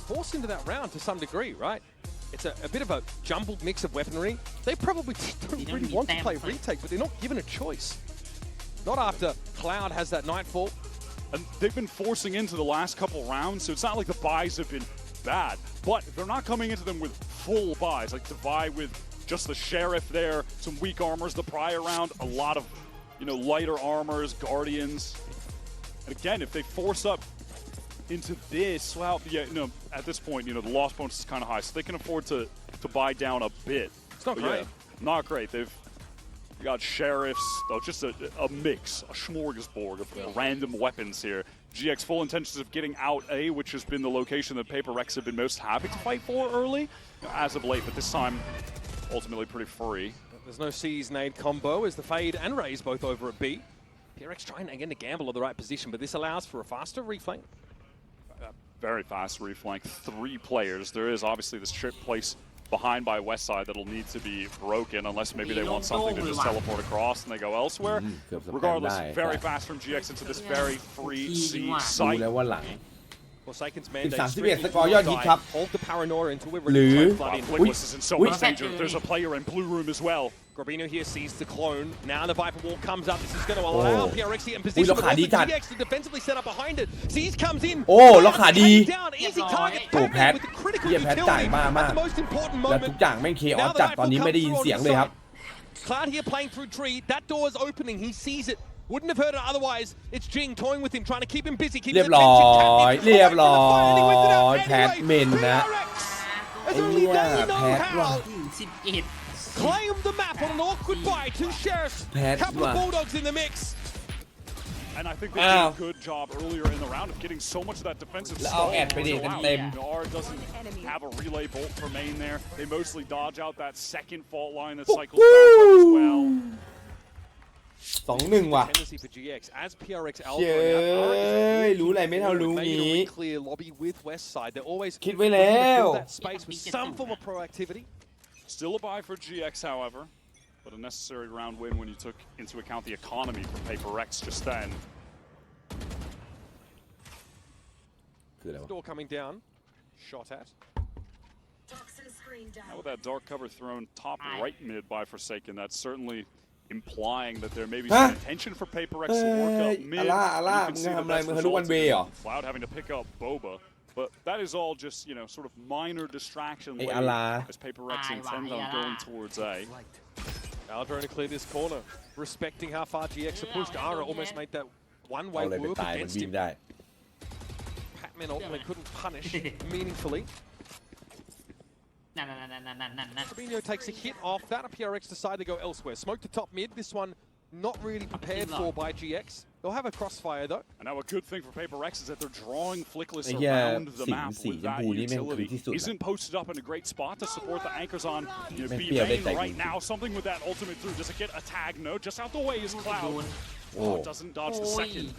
forced into that round to some degree, right? It's a bit of a jumbled mix of weaponry. They probably don't really want to play retake, but they're not given a choice. Not after Cloud has that Nightfall. And they've been forcing into the last couple rounds, so it's not like the buys have been bad, but they're not coming into them with full buys, like Divide with just the Sheriff there, some weak armors the prior round, a lot of, lighter armors, Guardians. And again, if they force up into this, well, yeah, at this point, the loss bonus is kind of high, so they can afford to buy down a bit. It's not great. Yeah, not great. They've got Sheriffs, just a mix, a smorgasbord of random weapons here. GX full intentions of getting out A, which has been the location that PRX have been most happy to fight for early, as of late, but this time, ultimately pretty free. There's no C's nade combo as the Fade and Raze both over at B. PRX trying again to gamble on the right position, but this allows for a faster reflank. Very fast reflank, 3 players. There is obviously this trip place behind by Westside that'll need to be broken unless maybe they want something to just teleport across and they go elsewhere. Regardless, very fast from GX into this very free C รู้ site. แล้วว่าหลัง Forsaken's mandate 13-11 สกอร์ยอดฮิตครับ hold the paranoia until we're หรือ ready to flood in. Flickless is in so much danger. There's a player in blue room as well. Grabino here sees the clone. Now the Viper wall comes up. This is going to allow PRX to get in position, แล้ว but ขาดี also จัด GX to defensively set up behind it. Seas comes in. โอ้แล้วขาดี Down, easy target. โอ้แพท with the critical เยี่ยมแพทจ่าย utility มากมาก at the most important และทุก moment. อย่างแม่งเคออสจัดตอนนี้ไม่ได้ยินเสียงเลยครับ Cloud here playing through tree. That door is opening. He sees it. Wouldn't have heard it otherwise. It's Jing toying with him, trying to keep him busy. Keep เรี his ยบร้อย attention. เรียบร้อย Anyway, แพทเมนนะ as only they know แพทว่ะ how. 11 Claim the map on an awkward bye. 2 sheriffs. Pet Couple ofว่ะ bulldogs in the mix. And I think they did a good job earlier in the round of getting so much of that defensive แล้วเอา stall แอดไปดิ out. เต็ม Nar doesn't have a relay bolt for main there. They mostly dodge out that second fault line that cycles back up as well. 2-1 ว่ะ Tendency for GX as PRX เย้ยรู้อะไรไม่เท่ารู้งี้ clear lobby with Westside. They're always คิดไว้แล้ว fill that space with some form of proactivity. Still a buy for GX, however, but a necessary round win when you took into account the economy for PRX just then. คืออะไรวะ Door coming down. Shot at. Now with that dark cover thrown top right mid by Forsaken, that's certainly implying that there may be some intention for PRX to work up mid. Allah, You can see that that's resulted in Cloud having to pick up Boba. But that is all just, sort of minor distraction late as PRX intend on going towards A. Aldrona to clear this corner. Respecting how far GX are pushed. Ara almost made that เอา one-way อะไรไป whoop ตายมัน against วิ่ง him. ได้ Patman ultimately couldn't punish meaningfully. นั่น Fabinho takes a hit off that. PRX decide to go elsewhere. Smoke to top mid. This one not really prepared for by GX. They'll have a crossfire though. And now a good thing for PRX is that they're drawing Flickless Yeah, around the map with that utility. ที่สุด Isn't posted up in a great spot to support the anchors on B เปรี้ยวได้ main ใจ right now. Something with that ultimate through. Does it get a tag? No, just out the way is Cloud. Oh. Doesn't dodge the second.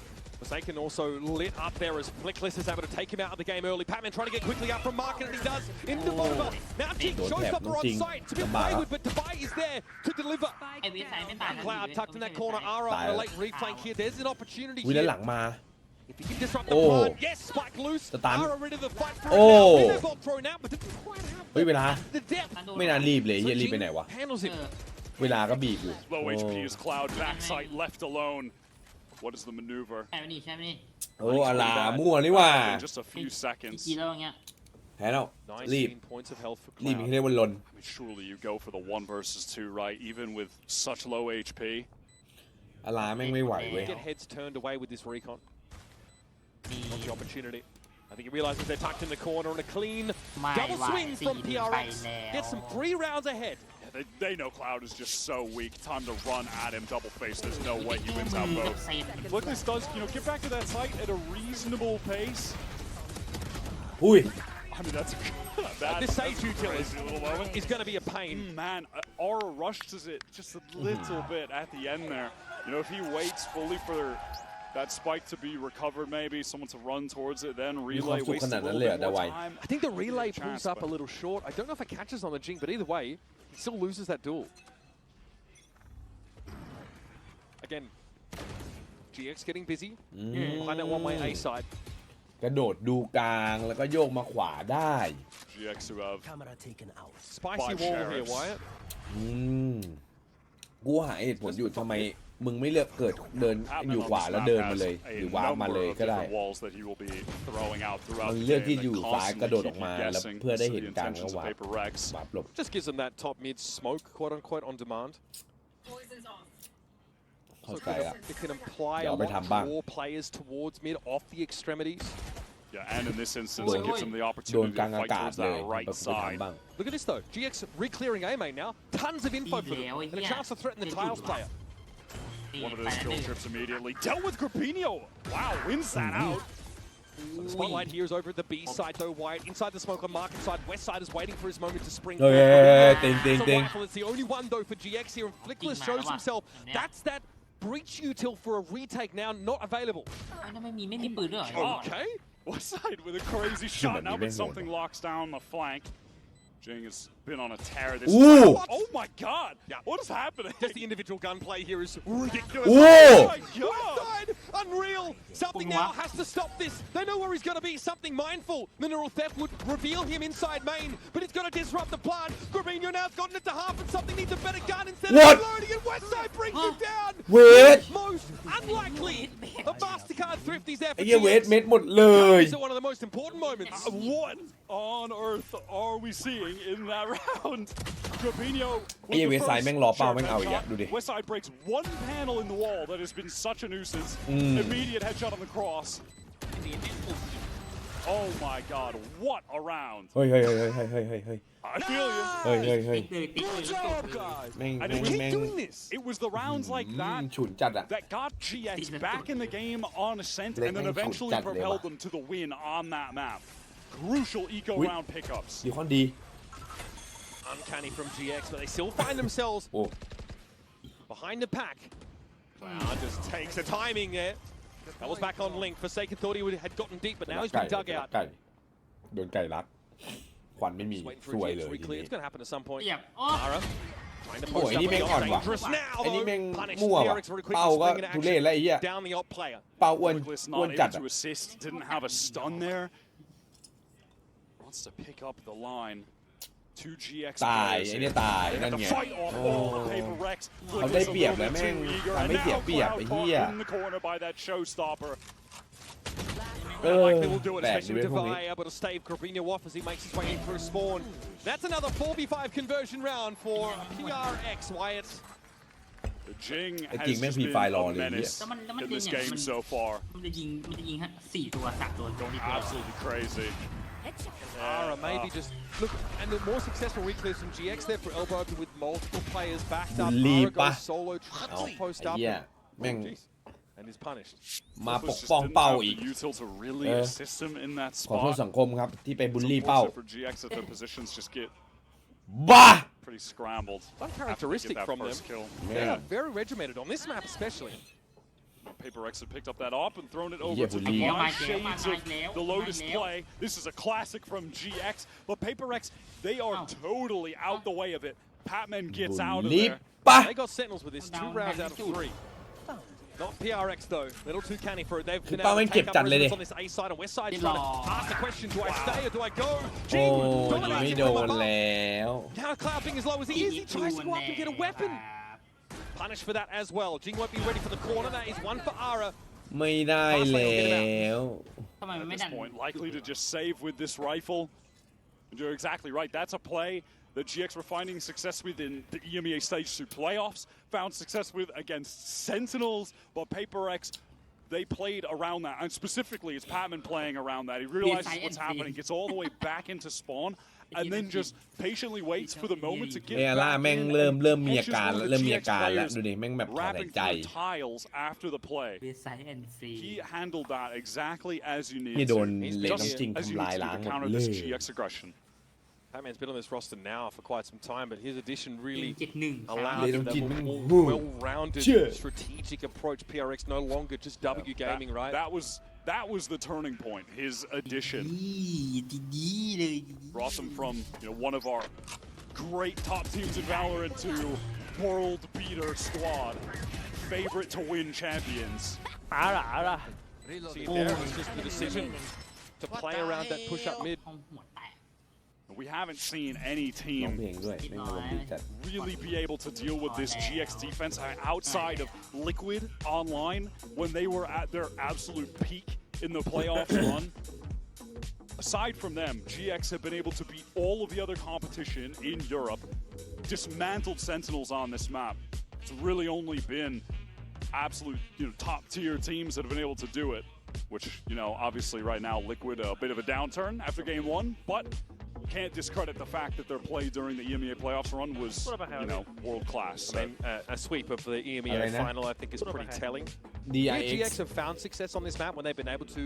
Forsaken also lit up there as Flickless is able to take him out of the game early. Patman trying to get quickly up from Market, and he does into Boba. Now Jig shows up on site. It's a bit wayward, but Dubai is there to deliver. ไอวิสายไม่ตาย Cloud tucked in that corner. Ara on a late reflank here. There's an opportunity วิ่งแล้ว here. หลังมา If he can disrupt the Oh. plan. Yes, spike loose. Stun. Ara ready to fight for Oh. it now. Winner ball thrown out, but didn't quite have เฮ้ยเวลา the depth. ไม่นานรีบเลย So เฮียรีบไป Jing ไหนวะ handles him. เวลาก็บีบอยู่ Low โอ้ HP is Cloud. Backside left alone. What is the maneuver? ใช่ไหมนี่ใช่ไหมนี่ โอ้อะไรมั่วนี่ว่า In just a few seconds. กี่แล้วเงี้ย แพ้แล้วรีบ 19 points of health for รีบมี Cloud. แค่เรียกว่าลน I mean, surely you go for the 1 versus 2, right? Even with such low HP. อะไรแม่งไม่ไหวเว้ย Get heads turned away with this recon. Not the opportunity. I think he realizes they're tucked in the corner and a clean ไม่ double ไหว swing 4 from ไป PRX. แล้ว Gets them 3 rounds ahead. Yeah, they know Cloud is just so weak. Time to run at him, double face. There's no way he wins out both. Flickless does, get back to that site at a reasonable pace. หุ้ย I mean, that's This Sage that's a utility crazy little moment. is going to be a pain. Man, Aura rushes it just a little bit at the end there. If he waits fully for that spike to be recovered, maybe someone to run towards it, then relay wastes a little bit more time. I think the relay pulls up a little short. I don't know if it catches on the Jing, but either way, he still loses that duel. Again, GX getting busy. Behind that one-way A side. กระโดดดูกลางแล้วก็โยกมาขวาได้ GX who have Spicy Five wall sheriffs. here, Wyatt. กูหาเหตุผลอยู่ทำไมมึงไม่เลือกเกิดเดินอยู่ขวาแล้วเดินมาเลยหรือวางมาเลยก็ได้มึงเลือกที่อยู่ซ้ายกระโดดออกมาแล้วเพื่อได้เห็นการก็วางหลบ Just gives them that top mid smoke, quote unquote, on demand. เข้าใจละ It can imply a เดี๋ยวเอาไป lot ทำบ้าง more players towards mid off the extremities. Yeah, and in this instance, it gives them the โดน opportunity กลาง to อา fight กาศ towards เลย that ไป right ทำ side. บ้าง Look at this though, GX re-clearing A main now. Tons of info for them, and a chance to threaten the tiles player. One of those skill trips immediately dealt with Grappino. Wow, wins that out. So the spotlight here is over at the B side though. Wyatt inside the smoke on market side. West side is waiting for his moment to spring. Ting. It's the only one though for GX here, and Flickless shows himself. That's that breach util for a retake now not available. ไม่มีปืนด้วยเหรอ Okay, West side with a crazy shot now, but something locks down the flank. Jing has been on a tear this Ooh. time. Oh my god! Yeah. What is happening? Just the individual gunplay here is ridiculous. Whoa. Oh my god! Side, unreal! Something now has to stop this. They know where he's going to be. Something mindful. Mineral theft would reveal him inside main, but it's going to disrupt the plan. Gravino now's gotten it to half, and something needs a better gun instead What? of reloading. And Westside brings him down. Wait. Most unlikely of Mastercard Thrifty's ไอ้ effort. เหี้ยเวทเม็ดหมดเลย Is one of the most important moments. What on earth are we seeing in that round? Gravino. ไอ้เหี้ยเวทซ้ายแม่งรอเป้าแม่งเอาอีกอะดูดิ Westside breaks one panel in the wall that has been such a nuisance. Immediate headshot on the cross. Oh my god, what a round. เฮ้ย I feel you. เฮ้ย Good job, guys. แม่ง And แม่ it ง was, แม่ง Doing this. it was the rounds like that ฉุนจัดอะ that got GX back in the game on Ascent Like and then man, eventually shoot that propelled lever. them to the win on that map. Crucial eco Wait. round pickups. ดีคอนดี Uncanny from GX, but they still find themselves โอ้ behind the pack. Wow, just takes the timing there. That was back on Link. Forsaken thought he had gotten deep, but now he's ไก่ been dug out. ไก่โดนไก่รัดควันไม่มี Just waiting for สวย a เล GX ยที reclear. นี้ It's going to happen at some point. เหยียบโอ้ Ara trying to โอ้ push ย up นี่แม่ง and อ่อนว่ะ dangerous now. ไอ้นี่แม่ง Punished. มั่วว่ะ PRX very เป้า quickly ก็ swinging in ทุเรศ action แล้วไอ้เหี้ย down the op player. เป้าอ้วน Flickless อ้วน not จัด able อะ to assist, didn't have a stun there. Wants to pick up the line. Two GX ตาย players ไอ้ here. เนี่ยตาย They นั่ had น to ไง fight off โอ้ all the paper Rex. เขาได้เปรียบแล้วแม่ง eager, ทำ and ไม่เสีย now เปรียบ Cloud ไอ้ caught เหี้ย in the corner by that showstopper. เออ Likely will do it, แปลก especially ดี with เว้ยพวกนี้ Devay able to stave Gravino off as he makes his way in for a spawn. That's another 4v5 conversion round for PRX. Wyatt. The Jing I has think just maybe been Fire a Law in menace here. in this game so far. มันจะยิง4 ตัว 3 ตัวโดนที่ตัว Absolutely crazy. Ara maybe just look, and the more successful reclears from GX there for elbow open with multiple players backed up. Bully Ara pa. goes solo, tries เอา to post ไอ้ up, เหี้ยแม่ง and is punished. มาป Flickless ก just ป้อง didn't เป้า have อีก the util to really assist him in that ขอโทษ spot. สังคมครับที่ไปบูลลี่เป้า Unfortunate for GX that their positions just get บ้า pretty scrambled. Uncharacteristic after they get that from them. first kill. They Yeah. are very regimented on this map, especially. Paper X had picked up that op and thrown it over Yeah, to bully. Divine Yeah, Shades of the Lotus play. This is a classic from GX, but Paper X, they are totally out the way of it. Patman gets out of บูลลี่ there. ปะ They got Sentinels with this, 2 rounds out of 3. Not PRX though, little too canny for it. They've been ป้า able แม่ to งเก็บ take จั up ดเลยดิ residence on this A side and West side. Trying to ask the question, do I stay or do I go? โอ้ Jing ยิงไม่ dominating โด from น above. แล้ว Now Cloud being as low as he is, he tries to go up and get a weapon. Punished for that as well. Jing won't be ready for the corner. That is one for Ara. ไม่ได้แล้ว ทำไมมัน At ไม่ this ดัน point, likely to just save with this rifle. And you're exactly right. That's a play that GX were finding success with in the EMEA Stage 2 playoffs, found success with against Sentinels, but Paper X, they played around that. And specifically, it's Patman playing around that. He realizes what's happening, gets all the way back into spawn, and then just patiently waits for the moment to เอ get ล่า back แม่ง in เริ่ม and มีอา catches การ one of the เริ่มมีอา GX การแล้ว players ดูดิแม่งแบบถอนหาย wrapping ใจ through the tiles after the play. เบสไซด์แอนด์ฟรี He handled that exactly as you ที่ needed โดน to. เละ Just น้ำจริง as you ทำลาย need to ล้าง do ห to มด counter เล this ย GX aggression. Batman's been on this roster now for quite some time, but his addition really 7-1 allowed They them don't keep a me- more well-rounded, Sure. strategic approach. PRX no longer just W gaming, right? That was the turning point. His addition ดีเลย brought them from one of our great top teams in Valorant to world beater squad, favorite to win champions. อาล่ะ See there, it's just the decision to play around that push-up mid. ห้องหัวแตก We haven't seen any ร้อง team เพลงด้วยแม่งอารมณ์ดีจัด really be able to deal with this GX defense outside of Liquid online when they were at their absolute peak in the playoffs run. Aside from them, GX have been able to beat all of the other competition in Europe, dismantled Sentinels on this map. It's really only been absolute, top tier teams that have been able to do it, which, obviously right now Liquid a bit of a downturn after game one, but can't discredit the fact that their play during the EMEA playoffs run was, world class. I mean, a sweep of the EMEA final, I think, is pretty telling. GX have found success on this map when they've been able to,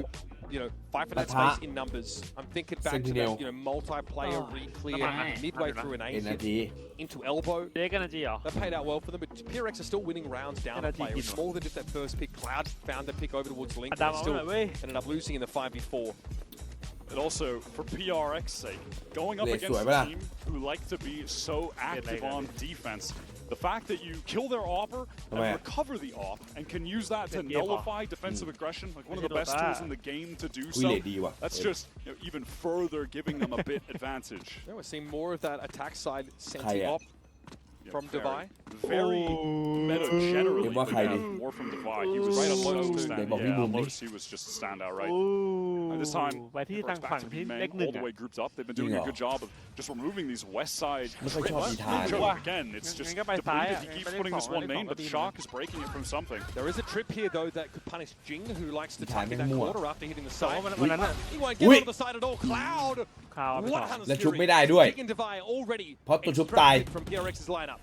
fight for that space in numbers. I'm thinking back to that, multiplayer re-clear midway through an A into elbow. เจ๊กันนะจีเหรอ That paid out well for them, but PRX are still winning rounds down a player. It's more than just that first pick. Cloud found the pick over towards Link, but still ended up losing in the 5v4. And also, for PRX's sake, going up against a team who like to be so active on defense, the fact that you kill their AWPer and recover the AWP and can use that to nullify defensive aggression, like one of the best tools in the game to do so, that's just even further giving them a bit advantage. Yeah, we're seeing more of that attack side senti op from Divide. Very meta generally, but more from Divide. He was right on Lotus. Lotus, he was just a standout, right? This time, ไปที่ทางฝั่งที่เลขหนึ่ง all the way grouped up. They've been doing a good job of just removing these west side. Again, it's just depleted. He keeps putting this one main, but Shock is breaking it from something. There is a trip here though that could punish Jing, who likes to tap in that corner after hitting the side. He won't get on the side at all. Cloud. What Hunter's และชุบไม่ได้ด้วย Jing and Divide already เพราะตัวชุบตาย from PRX's lineup.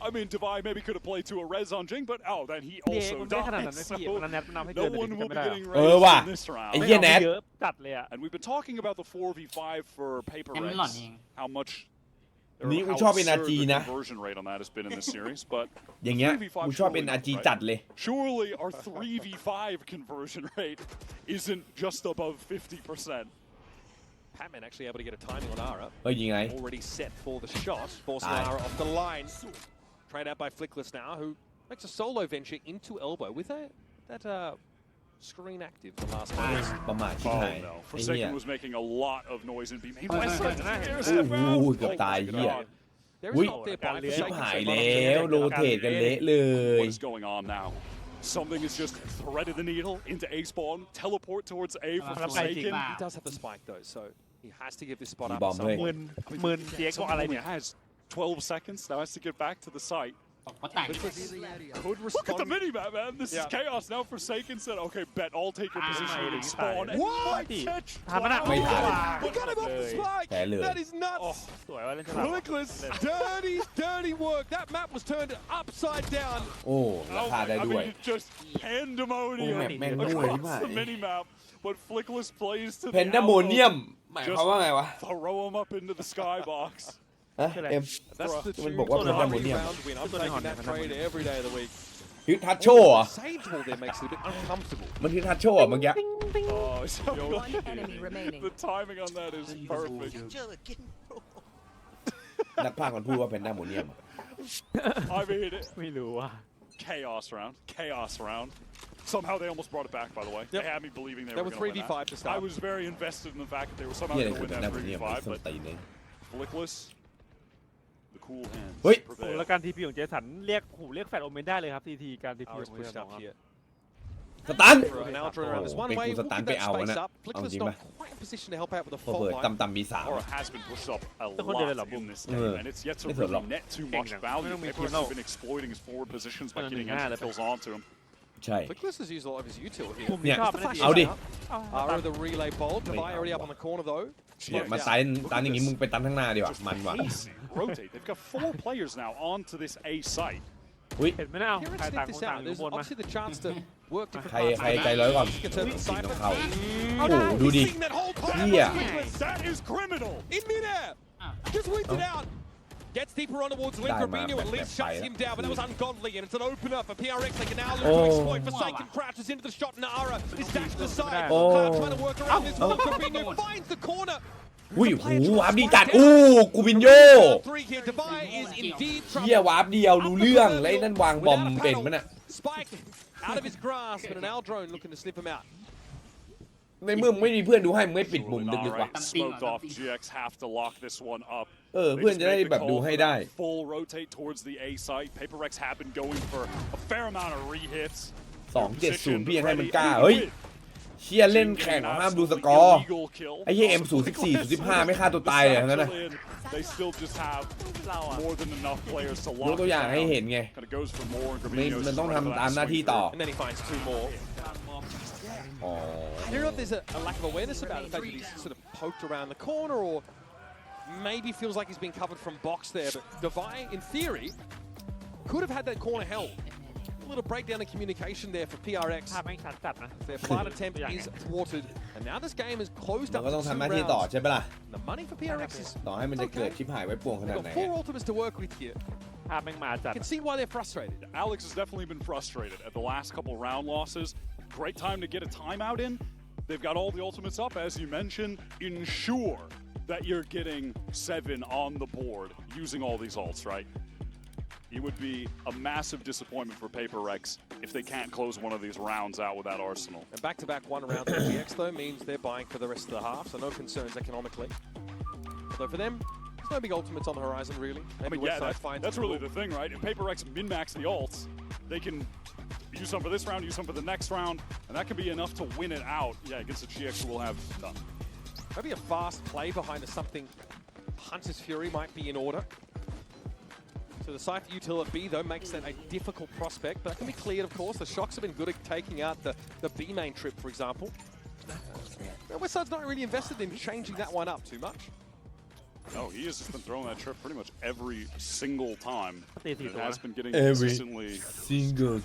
I mean, Divide maybe could have played to a res on Jing, but then he เจ๊ also มันไม่ขนาดนั้น died. ไม่พี่มันแนทมันนำให้ No เกิน one will be ไม่ได้ getting ว่ะ res in this round. ไอ้เหี้ยแนท เยอะจัดเลยอ่ะ And we've been talking about the 4v5 for Paper ให้มัน Rex, หล่อนเอง how much นี่กู how ชอบ absurd NRG the นะ conversion rate on that has been in this series, but อย่างเงี้ย 3v5 กูชอบเป็น surely RG not, right? จัดเลย Surely our 3v5 conversion rate isn't just above 50%. Patman actually able to get a timing on Ara. เฮ้ยยิงไง Already set for the shot, forcing Ara off the line. Trained out by Flickless now, who makes a solo venture into elbow with that screen active the last time. ประมาทชิบหาย no. ไอ้เหี้ย Forsaken was making a lot of noise in B main. โอ้โหเกือบตายเหี้ย There อุ้ย is not there by ชิบ Forsaken หาย so แล้ much. วโรเทตกันเละเลย What is going on now? Something is just threaded the needle into A spawn, teleport towards A for Forsaken. He does have the spike though, so he has to give this spot up. Bomb, hey. หมื่นเจ๊กอะไร Someone เนี่ย only has 12 seconds, now has to get back to the site. บอกว่าต่าง Could Look at the respond. mini-map, man. This is chaos. Now Forsaken said, okay, bet I'll take your position in spawn. And What? catch ทำมันอ่ะ ไม่ทัน We got him off the spike! แพ้เลย That is nuts! สวยว่าเล่นฉลาด Flickless, dirty work. That map was turned upside down. โอ้ราคาได้ I ด้วย mean, just pandemonium โอ้แมปแม่งมั่วชิบ across หาย the mini-map. But Flickless plays to เพน the ดาโมเนีย elbow. มหมายความว่าไงวะ Throw him up into the skybox. ฮะเอ็ม That's the มัน tune บอกว่า for เพน the ดาโมเนียม round win. I'm taking that trade every day of the week. คือทัชโชว์เหรอ Sage wall there makes it a bit uncomfortable. มันคือทัชโชว์เหรอเมื่อกี้ Oh, so One enemy remaining. the timing on that is perfect. นักพากย์มันพูดว่าเพนดาโมเนียม I mean, ไม่รู้ว่า chaos round. Somehow they almost brought it back, by the way. They had me believing they That were was going to win 3v5 to that. start. I was very invested in the fact that they were somehow นี่อะไร going to คือ win เพนดา that โมเนียม 3v5, ส้น but ตีนเลย Flickless, the cool hands เฮ้ย prevail. แล้วการทีพีของเจสันเรียกแฟดโอเมนได้เลยครับทีการทีพี Oh, ข it's องเจ pushed สัน up here. สตัน For an outro around this one เป็น way, กูสตัน walking ไป that เอา space นะ up. เอา Flickless จริง not ป่ะ quite in position to help out with the พอ fault เปิด line. ต่ำๆมี3 Aura has been pushed up a Don't do that, lot in boom. this game, and it's yet to It's a really lot. net too much value. Don't make Papers it have no. been exploiting his forward positions by Don't getting do that. entry kills onto him. ใช่ Flickless has used a lot of his util ก here. ลุ่มนี้ชอบ The ไม่ได้ flash ตี เอาดิ Ara the relay bolt. Divide already up on the corner though. เนี่ยมาตันอย่างงี้มึงไปตันข้างหน้าดีกว่า Just มันว่ะ pacing, rotate. They've got 4 players now onto this A site. อุ้ย เห็นไหมนะเอา Here ใคร and ต่าง sniff คน this ต่าง out. อยู่ There's บนมา obviously the chance to work different ใคร parts. ใจร้อยก่อน Get to สิ่ง Cypher. ของเขา Oh, โอ้โหดูดิ Seeing that whole time. Yeah. That is criminal. In midair. อ้าว Just whipped it out. Gets deeper on towards Link. Die, Fabinho man. at least shuts him down, but that was ungodly, and it's an opener for PRX. They can now look Oh. to exploit. Forsaken crouches into the shot. Nara is dashed aside. Oh. Cloud trying to work around this one. Fabinho finds the corner. อุ้ยหูวาร์ปดีจัดอู้กูบินโย Three here. Divide is indeed เหี้ย trouble. วาร์ปเดียวรู้เรื่องแล้วไอ้นั่นวางบอมเป็นมั้ยน่ะ Spike out of his grasp, and an L drone looking to snip him out. ในเมื่อมึงไม่มีเพื่อนดูให้มึงไม่ปิดมุมลึกๆวะ Smoked off. GX have to lock this one up. เพื่อนจะได้แบบดูให้ได้ Full rotate towards the A site. PRX have been going for a fair amount of re-hits. 270พี่ยังให้มันกล้าเฮ้ยเชียเล่นแข่งห้ามดูสกอร์ไอ้เหี้ย M014 015ไม่ฆ่าตัวตายเลยทั้งนั้นนะ They still just have more than enough players to ย lock กตัวอย่างให้เห็นไง Kind of goes for more. มันต้องทำตามหน้าที่ต่อ And then he finds 2 more. อ๋อ I don't know if there's a lack of awareness about the fact that he's sort of poked around the corner or maybe feels like he's been covered from box there. But Devi, in theory, could have had that corner held. A little breakdown in communication there for PRX. ภาพไม่ชัดจัดนะ Their flight attempt is thwarted. And now this game is closed มัน up ก็ to ต้อง 2 ทำหน้าที่ต่อ rounds. ใช่ปะล่ะ The money for PRX is ต่อให้มันจะเกิดชิบหายไว้ป่วงขนาด they've ไหน got 4 ultimates to work with here. ภาพแม่งมาจัด You can see why they're frustrated. Alex has definitely been frustrated at the last couple round losses. Great time to get a timeout in. They've got all the ultimates up, as you mentioned. Ensure that you're getting 7 on the board using all these ults, right? It would be a massive disappointment for PRX if they can't close one of these rounds out without Arsenal. And back-to-back 1 round for GX though means they're buying for the rest of the half, so no concerns economically. So for them, there's no big ultimates on the horizon really. Maybe that's really the thing, right? If PRX min-max the ults, they can use some for this round, use some for the next round, and that could be enough to win it out. Yeah, against the GX we'll have done. Maybe a fast play behind a something Hunter's Fury might be in order. So the Cypher util at B though makes that a difficult prospect, but that can be cleared of course. The Shocks have been good at taking out the B main trip, for example. Westside's not really invested in changing that one up too much. No, he has just been throwing that trip pretty much every single time. It has been getting Every consistently. single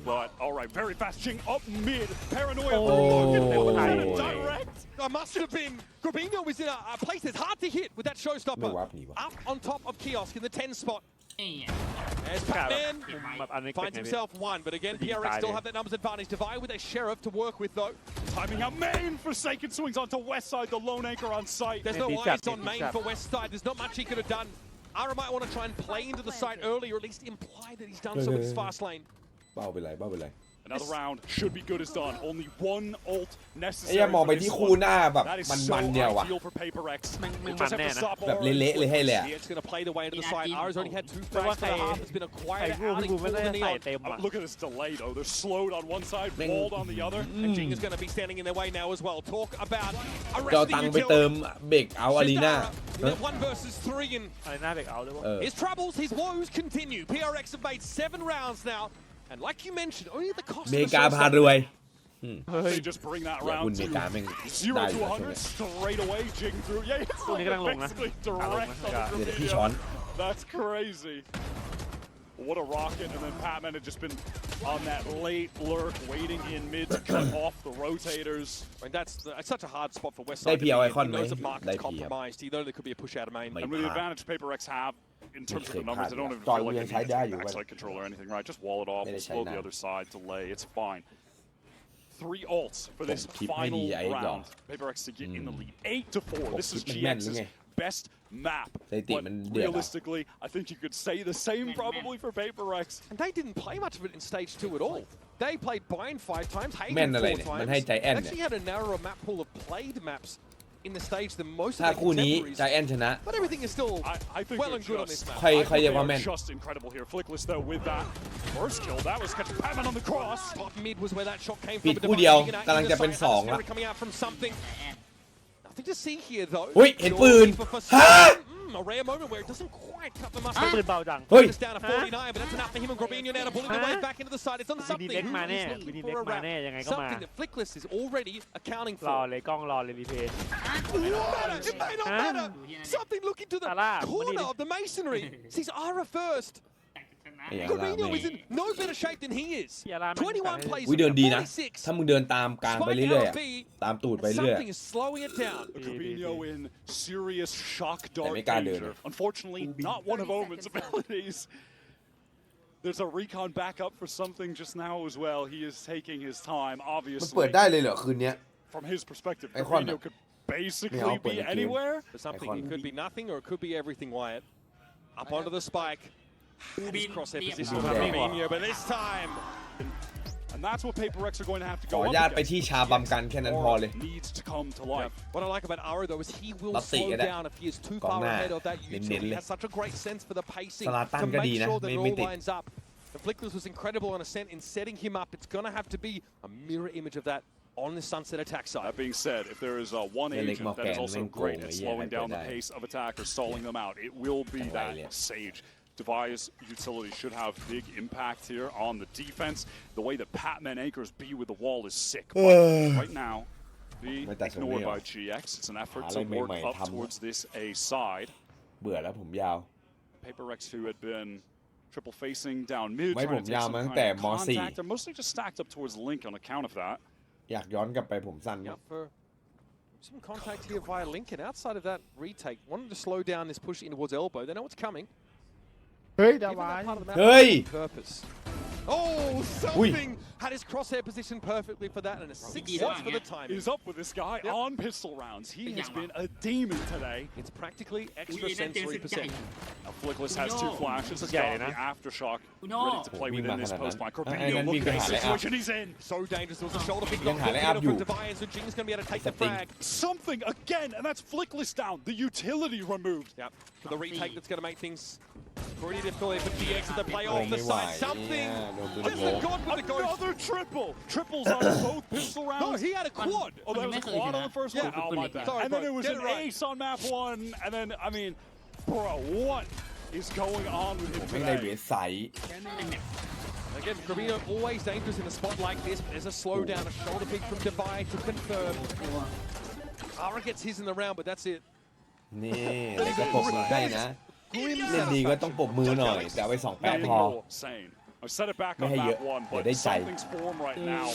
But all right, very fast Jing up mid. Paranoia. Direct. I must have been. Grabinho was in a place that's hard to hit with that showstopper. Up on top of Kiosk in the 10 spot. เอ้ย There's Batman. แบบอันนี้ Finds himself 1, but again, PRX still have that numbers advantage. Devi with a Sheriff to work with though. Timing out main. Forsaken swings onto west side. The lone anchor on site. There's no eyes on main for west side. There's not much he could have done. Ara might want to try and play into the site early, or at least imply that he's done so with his fast lane. เบาไปเลยเบาไปเลย Another round should be good as done. Only 1 ult ไอ้ necessary. เหี้ยมองไปที่คู่หน้าแบบ That is มั so นๆเดียวว่ะ ideal for PRX. Man, They just have to man, stop แบบ Aura. เละๆเลยให้เลยอะ It's going to play the way into the site. Ara's only had 2 แต่ว่า frags for the ใคร half. It's been a ใคร quiet รูป outing กู for ไม่ได้ the ใส่ Neon. เต็มอ่ะ Look at this delay though. They're slowed on one side, Man. walled on the other. And Jing is going to be standing in their way now as well. Talk about จะเอา arresting ตังค์ไปเติม utility. เบรกเอาอารีนา One versus 3 and อะไรหน้าเบรกเอาด้วยวะ his troubles, his woes continue. PRX have made 7 rounds now. And like you mentioned, only at the cost เม of a กาพารวย They just bring that อย่าคุณ round เม to กาแม่ง 0 ได้ to อยู่นะ 100 straight away. Jing through. Yeah, it's ตัวนี้กำลังลงนะ basically ลง direct นะ on เดี๋ยวพี่ Rubio. ช้อน That's crazy. What a rocket, and then Patman had just been on that late lurk, waiting in mid to cut off the rotators. I mean, that's such a hard spot for Westside. ได้ to พี be เอ in. ไอคอน He ไหม knows that Mark ได้ is พีครับ compromised. He knows there could be a push out of main. Mate. And with the Pat. advantage PRX have in terms of the numbers, they don't even Pat. feel like theyยังใช้ need ได้ to อยู่ backside control or anything, right? Just wall it off, ไม่ได้ we'll ใช้ slow นาน the other side, delay, it's fine. 3 ults for this ผมคิดให้ดี final ไอ้ดอก round. PRX to get in the lead, 8 to 4. This is ผมคิดแม่นหรือ GX's ไง best map. สถิติ But มันเดือดอะ realistically, I think you could say the same probably for PRX. And they didn't play much of it in stage 2 at all. They played Bind 5 times, แม่น Hagen อะไร 4 เนี่ย times. มันให้ใจแอนเนี่ย Actually had a narrower map pool of played maps in the stage than most of ถ้า their คู่นี้ contemporaries. ใจแอนชนะ But everything is still I think well they're and good on this just, map. ใคร I think เรียก they ว่า are แม่น just incredible here. Flickless though with that first kill, that was catching Patman on the cross. Top mid was where that shot came ปิ from. ด but คู่ Divine เดียว taking out กำลัง either จะเป็น side. 2 Hunter's แล้ว Fury coming out from something. Nothing to see here though. เฮ้ยเห็นปืน ฮะ A rare moment where it doesn't quite cut the ปื mustard. นเบาจัง เฮ้ย Just down to 49, but that's enough for him and Grabinho now to bully their way back into the side. It's on วิ something. นีเล็กมาแน่ He's วินี looking เล็ก for a มา wrap. แน่ยังไงก็มา Something that Flickless is already accounting รอ for. เลยกล้องรอเลยรีเพย์ It may not matter. Something looking to the Salah, corner Munir. of the masonry. Sees Ara first. ไอ้อารา Grabinho แม่ง is in no better shape than he is. ที่อาราแม่ง 21 plays อุ้ยเดินดีนะ 46. ถ้ามึงเดินตามกลางไปเรื่อยๆอะ Spike out ตามตูดไป B. เรื่อย Something is slowing it down. Grabinho in serious shock dartไม่กล้าเดิน danger. Unfortunately, not one of Omen's abilities. There's a recon backup for something just now as well. He is taking his time, มันเปิด obviously. ได้เลยเหรอคืนเนี้ย From his perspective, Icon Grabinho อะ could basically Yeah, I'll play be the game. anywhere. For something, Icon. it could be nothing or it could be everything, Wyatt. Up onto the spike. His crosshair position for Yeah. Grabinho, but this time And that's what PRX are going to have to ขอ go อนุญาตไปที่ชาบัมกันแค่นั้นพอเลย needs to come to life. What I like about Aro though is he will ตัดติ slow ก็ได้ down if he is too กอง far หน้า ahead of that เน้น utility. ๆ He เลย has such a great sense for the pacing สลาตัน to ก็ดี make นะ sure that it ไม่ all ติด lines up. The Flickless was incredible on Ascent in setting him up. It's going to have to be a mirror image of that on the Sunset attack side. That being said, if there is one agent that is also great at slowing down the pace of attack or stalling them out, it will be that Sage. Devi's utility should have big impact here on the defense. The way that Patman anchors B with the wall is sick. But right now, be ignored by GX. It's an effort to work up towards this A side. เบื่อแล้วผมยาว PRX, who had been triple facing down mid, ไม่ trying ผม to take ยาว some มาตั้ง kind แต่ of ม .4 contact. They're mostly just stacked up towards Link on account of that. อยากย้อนกลับไปผมสั้นค Yeah, รับ for some contact here via Lincoln. Outside of that retake, wanted to slow down this push in towards elbow. They know what's coming. เฮ้ยดา Given วาย that part of the map เฮ้ย on purpose. Oh, something had his crosshair positioned perfectly for that, and a 6 shots for the timing. Is up with this guy on pistol rounds. He has been a demon today. It's practically extrasensory perception. Now Flickless has 2 flashes. He's Yeah, got the yeah. aftershock No. ready to play within this post by Corpino. And then Look we at can the have it situation he's in. So dangerous. There was a shoulder pickยังหาได้อัพอยู่ from Device, so Jing's going to be able to take the frag. Something again, and that's Flickless down. The utility removed. Yep. For the retake that's going to make things pretty difficult for GX as they play off the ไม่ไหว side. Something. เนี่ยโดนปืน Just โง่ a god with the ghost. Another triple. Triples on both pistol No, rounds. he had a quad. Oh, that was a quad on the first one? Yeah. Oh, my bad. Sorry, And then bro. it was Get an it right. ace on map 1. And then, I mean, bro, what is going on with him ไม่ได้เว today? สไซต์ Again, Gravino always dangerous in a spot like this, but there's a slowdown, a shoulder pick from Devi to confirm. Ara gets his in the round, but that's it. นี่แล้วก็ปรบมือให้นะ เล่นดีก็ต้องปรบมือหน่อย แต่เอาไป28 พอ Insane. I've set it back on Hey, map yeah. 1, Yeah, but they say. something's formed right now.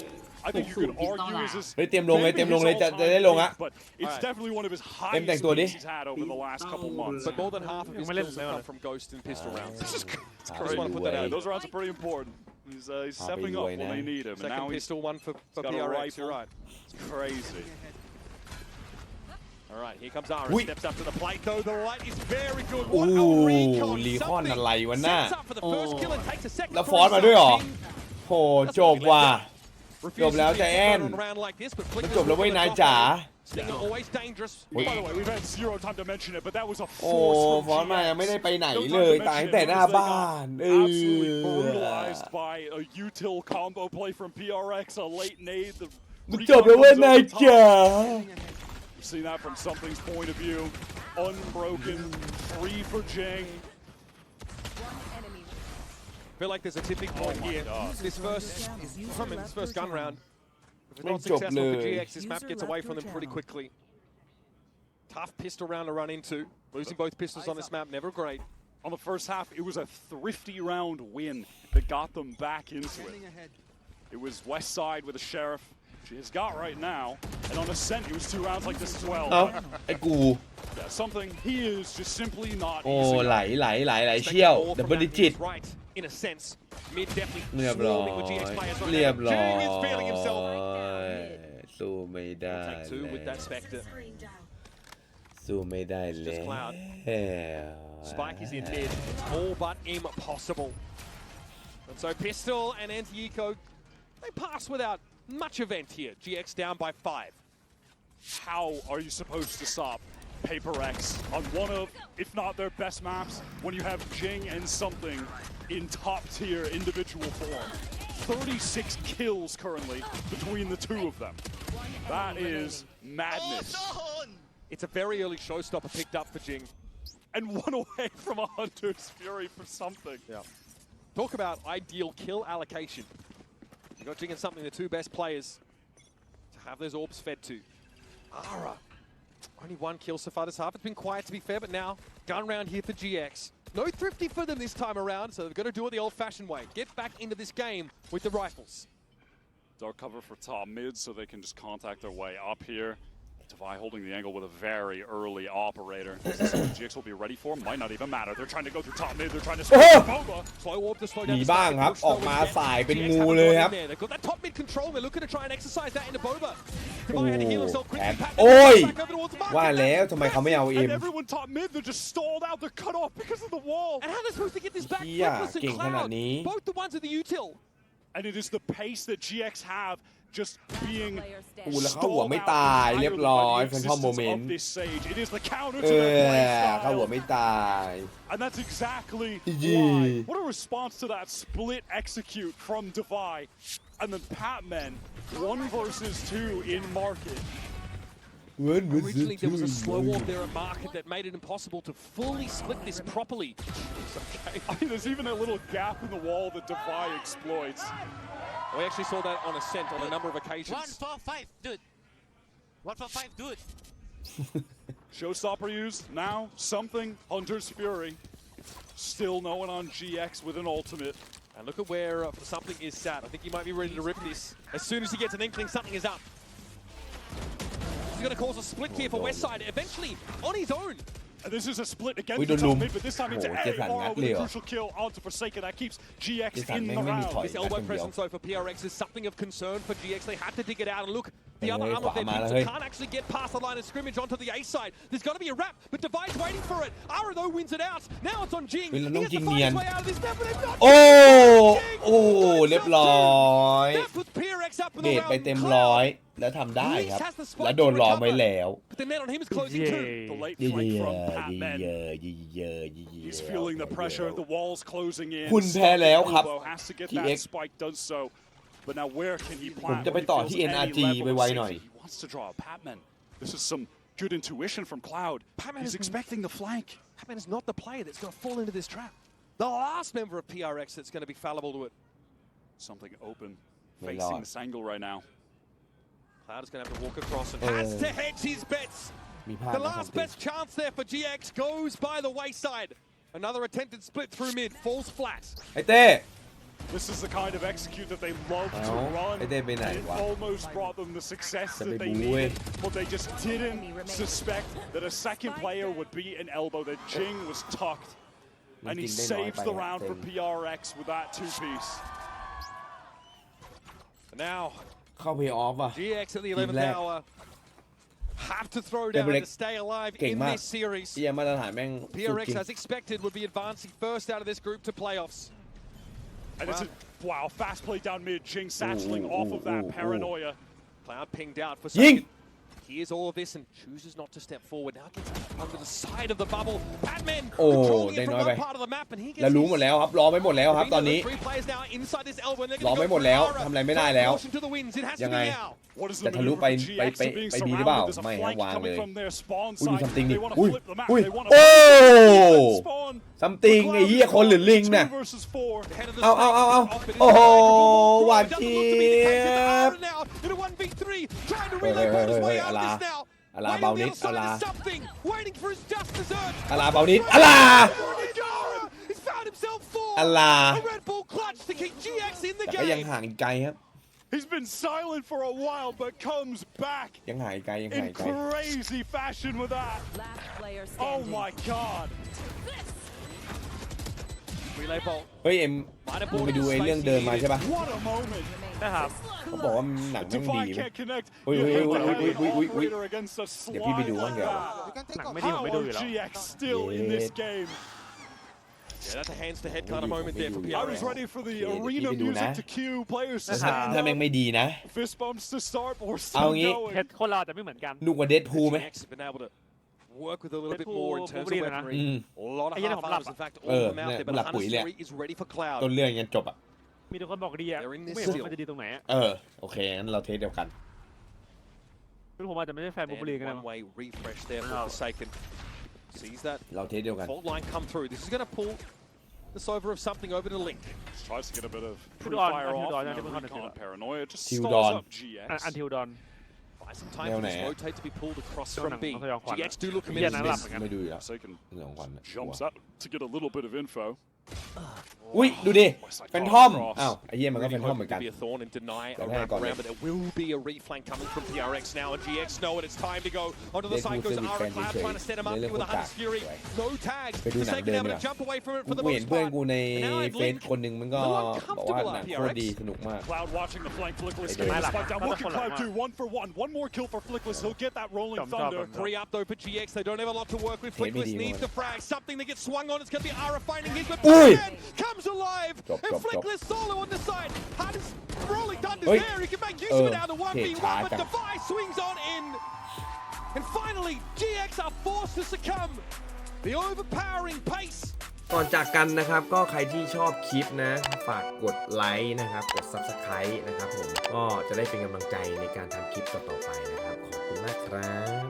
I think you could argue is his เฮ้ยเตรียมลงเลย maybe เตรียมลง his เลยจะ all-time ได้ลงอะ peak, but it's Alright. definitely one of his เต็มแต่ง highest ตัวดิ peaks he's had over the last couple months. But more than half of his Yung kills have come from Ghost and pistol rounds. This is I just want to put that out. Those rounds are pretty important. He's stepping up when they need him, and Second now he's pistol, one for got a PRX. rifle. You're right. crazy. All right, here comes Ara. Ui. Steps up to the plate, though. The light is very good. โอ้ What a recon. ลีคอน Something อะไรวะน่ะ sets up for the first kill and takes a second แล้ว for ฟอร์สมาด้วยเหรอ himself. โหจบว่ะ Refuses จบแล้ว to be ใจแอน put on a round like this, but มัน Flickers จบแล้วเว้ย with the นาย drop จ๋า in. Stinger always dangerous. By the way, we've had zero time to mention it, but that was a โอ้ force ฟอร์ from สมายังไม่ได้ GX. ไปไหน No time เล to ย ตาย mention แต่ it หน้า because they บ้า got น absolutely brutalized by a util combo play from PRX, a late nade. The มันจบแล้วเว้ยนายจ๋า We've seen that from something's point of view. Unbroken, free for Jing. I feel like there's a tipping point here. This first gun round, if it's notไม่จบ successful for เลย GX, this map gets away from them pretty quickly. Tough pistol round to run into. Losing both pistols on this map, never great. On the first half, it was a thrifty round win that got them back into it. It was West Side with a Sheriff. She has got right now. And on Ascent, it was 2 rounds like this as well. เอ้าไอ้กู Yeah, something he is just simply not โอ้ easing ไหล up. ไหลเชี่ยว ดับเบิลดิจิต Right, in a sense. Mid definitely เรียบร้อย swarming with GX players right เรียบ now. ร้อย Jing is feeling himself. สู้ไม่ได้ Take two with that Spectre. สู้ไม่ได้แล้ Just ว Cloud. Spike is in mid. It's all but impossible. And so Pistol and Anti-Eco, they pass without much event here. GX down by 5. How are you supposed to stop PRX on one of, if not their best maps, when you have Jing and something in top tier individual form? 36 kills currently between the two of them. That is madness. It's a very early showstopper picked up for Jing. And one away from a Hunter's Fury for something. Yeah. Talk about ideal kill allocation. You got Jing and something, the two best players to have those orbs fed to. Ara, only 1 kill so far this half. It's been quiet to be fair, but now gun round here for GX. No thrifty for them this time around, so they've got to do it the old-fashioned way. Get back into this game with the rifles. Dark cover for top mid so they can just contact their way up here. Devi holding the angle with a very early operator. Is this what GX will be ready for? Might not even matter. They're trying to go through top mid. They're trying to squeeze Boba. Slow warp to slow หนี down. บ้างครับ ออกมาสายเป็นงูเลยครับ They've got that top mid control. They're looking to try and exercise that into Boba. โอ้ Devi had to heal himself แอ quickly. ด Pat โอ้ย back over towards the market. ว่าแล้วทำไมเขาไม่เอาเอ็ม And everyone top mid, they're just stalled out. They're cut off because of the wall. And how are they supposed to get this back? Yeah, Flickless and เก่งขนาด Cloud, นี้ both the ones at the util. and it is the pace that GX have just being กูแล้วเขาหัวไม่ตายเรียบร้อยแฟนทอมโมเมนต์ It is the counter เอ to their play เขาหัว style. ไม่ตาย And that's exactly Yeah. why. What a response to that split execute from Defy. And then Patman, 1 versus 2 in market. Originally, there was a slow walk there at market that made it impossible to fully split this properly. I mean, there's even a little gap in the wall that Defy exploits. We actually saw that on Ascent on a number of occasions. 1 for 5 dude 1 for 5 dude Showstopper used. Now, something. Hunter's Fury. Still no one on GX with an ultimate. And look at where something is sat. I think he might be ready to rip this. As soon as he gets an inkling, something is up. This is going to cause a split here for Westside. Eventually, on his own. And this is a split against We the don't top know. mid, but this time it's Oh, get that AR with a Leo. crucial kill onto Forsaken. That keeps GX Get that in the Meng Meng round. toy. This elbow Back in presence, the though, for PRX is something of concern for GX. They have to dig it out. And look, the other Hey, arm of their Kwama, pizza hey. can't actually get past the line of scrimmage onto the A side. There's got to be a wrap, but Devi's waiting for it. Ara, though, wins it out. Now it's on Jing. Wait, He no, has to Jing find his Nian. way out of this. Now, but they've not โอ้ Jing! โอ้เรียบร้อย That puts PRX up in เด the ทไป round. เต็มร้อยแล้วทำได้ครับ แล้วโดนล้อมไว้แล้ว But the net on him is closing too. The late เย่ flank เย่ from เย่ Patman. เย่เย่เย่เย่ He's feeling the pressure. The walls closing in. คุณแพ้แล้วครับ Elbow has to get TX that spike, does so. But now where can he ผม plant? จะไป when he ต่อ feels ที่ any NRG level of ไวๆหน่อย safety? He wants to draw a Patman. This is some good intuition from Cloud. Patman He's is- expecting the flank. Patman is not the player that's going to fall into this trap. The last member of PRX that's going to be fallible to it. Something open, My facing lord. this angle right now. Cloud is going to have to walk across and Oh. has to hedge his bets. มีพลาด The นะ last ทำติ best chance there for GX goes by the wayside. Another attempted split through mid falls flat. ไอ้เต้ This is the kind of execute that they love to Oh, run. I did be nice, It wow. almost brought them the success Sabi that they buhay. needed, but they just didn't suspect that a second player would be an elbow, that Jing was tucked. And he จริงๆได้น้อย saves ไป the อะ round เต็ for ม PRX with that 2-piece. Now เข้าเพย์ออฟอ่ะ GX at the Team 11th lag. hour have to throw Double down leg. to stay alive เก่ง in มาก this series. เยี่ยมาตรฐานแม่งสุด PRX จริง as expected would be advancing first out of this group to playoffs. And it's wow, fast play down mid. Jing satcheling Ooh, off of that ooh, ooh. paranoia. Cloud pinged out for Ying. second. Hears all of this and chooses not to step forward. Now gets under the side of the bubble. Patman โอ้ controlling ได้ it น้ from อยไป one part of the map and he แล้ว gets รู้หมดแล้วครับรอไม่หมดแล้วครับตอนนี้ Three players now inside this elbow and they're รอ going to ไม่ go หม for ดแล้ว Ara. ทำอะไรไม่ได้แล้ว Caution to the winds. It has to ยังไง be now. What is the จะทะลุ maneuver ไป for GX? ไป They're being ไปบีหรือเปล่า surrounded. There's a ไม่ฮะ flank วาง coming เลย from their spawn อุ้ยดู side. ซัมติงดิ They want to อุ้ย flip the map. อุ้ย They want โอ้ to spawn. ซัมติงไอ้เหี้ยคนหรือลิงน่ะ 2 versus 4. Head of the เอา snake. โอ้โห Off it is. หวาน Doesn't เจี๊ look to be the case with ย Ara บ now in a 1v3, trying to เฮ้ย relay ball his เฮ้ way ย out of อาลา this now. อาลา Waiting เบา on นิ the ด other อา side ลา of something, waiting for his just desserts. อาลาเบานิดอาลา He's found himself four. อาลา A Red Bull clutch to keep GX in the แต่ก็ยัง game. ห่างอีกไกลครับ He's been silent for a while, but comes back ยังห่างอีกไกลยังห่าง in อีกไกล crazy fashion with that. Last player Oh standing. my god. Relay ball. เฮ้ยเอ็มมึงไปดูไอ้เรื่องเดินมาใช่ปะ What a moment. นะครับ เขาบอกว่าหนังแม่งดี Defy เว้ย can't connect. Ui, You ui, hit ui, the ui, heavy ui, ui, ui. operator against a เดี๋ยวพี่ไป slide ดูบ้าง like เดี๋ยว that. หนังไม่ดีผม How ไม่ดูอ are ยู่แล้ว GX still in this Yeah. game? Yeah, that's a hands-to-head kind of Ui, moment there for ui, ui. I PRX. was ready for the Okay, arena keep it doing music that. to cue players to ถ้า stand ถ้าแม่ง up. ไม่ดีนะ Fist bumps to start, but we're เอา still งี้ เฮ going. ดคนเราอาจจะไม่เหมือนกัน ลูกกว่าเดดพูลไหม GX have been able to work with a little bit Deadpool more in terms of Wolverine นะ weaponry. อืม A lot of Ay, yun ang half-armors, flap. in fact, all of them out เนี่ย there, but หลับปุ๋ย Hunter's เลย Fury is ready for Cloud. ต้นเรื่องยันจบอ่ะ มีทุกคนบอกดีอ่ะ They're in ไม่ this เห็น still. มันจะดีตรงไหนอ่ะ โอเคงั้นเราเทสเดียวกัน คือผมอาจจะไม่ใช่แฟนบูมบลีกันนะ One-way refresh there for No. Forsaken. Sees that เราเทสเดียวกัน fault line come through. This is going to pull this over of something over to Link. Tries to get a bit of Until dawn, pre-fire until off. dawn, Now until dawn, recon until paranoia just Till stalls dawn. up GX. อันทิวดอน Buy some time for this Leo, rotate to be pulled across Leo, from nang- B. nang sayang kwan GX do look Yan committed ang to lap. this. ไม่ดูอยู่แล้ว Forsaken เรื่องของควัน jumps up to get a little bit of info. อุ้ยดูดิแฟนทอมอ้าวไอ้เหี้ยมันก็แฟนทอมเหมือนกัน Be a thorn and deny a But hang wrap on, around, but there will be a reflank coming from PRX now, and GX know it. It's time to go onto the side. Goes Ara Cloud trying to set him up with a Hunter's Fury. No tags. ไปดูหนัง Forsaken เดิม able เนี่ to ย jump away from it กู for the เห็น most เพื่อน part. กูใน And now I've เฟซ linked. คนหนึ่งมันก็ A little บอกว่า uncomfortable หนัง at โคตรดี PRX สนุกมาก Cloud watching the flank. Flickless They do. getting the Malak. spike down. What can Malak. Cloud do? 1 for 1. One more kill for Flickless. He'll get that rolling Jump, thunder. jump, jump. 3 up though for GX. They don't have a lot to work with. Hey, Flickless medium needs on the frag. Something that gets swung on. It's going to be Ara finding his. But อุ้ Ui. comes alive. Chop, And chop, chop. Flickless solo on the side. Hardest rolling thunders Ui. there. He can make use of it now. The Okay, 1v1, but chả. Device swings on in. And finally, GX are forced to succumb. The overpowering pace. ก่อนจากกันนะครับก็ใครที่ชอบคลิปนะฝากกดไลค์นะครับกด Subscribe นะครับผมก็จะได้เป็นกำลังใจในการทำคลิปต่อๆไปนะครับขอบคุณมากครับ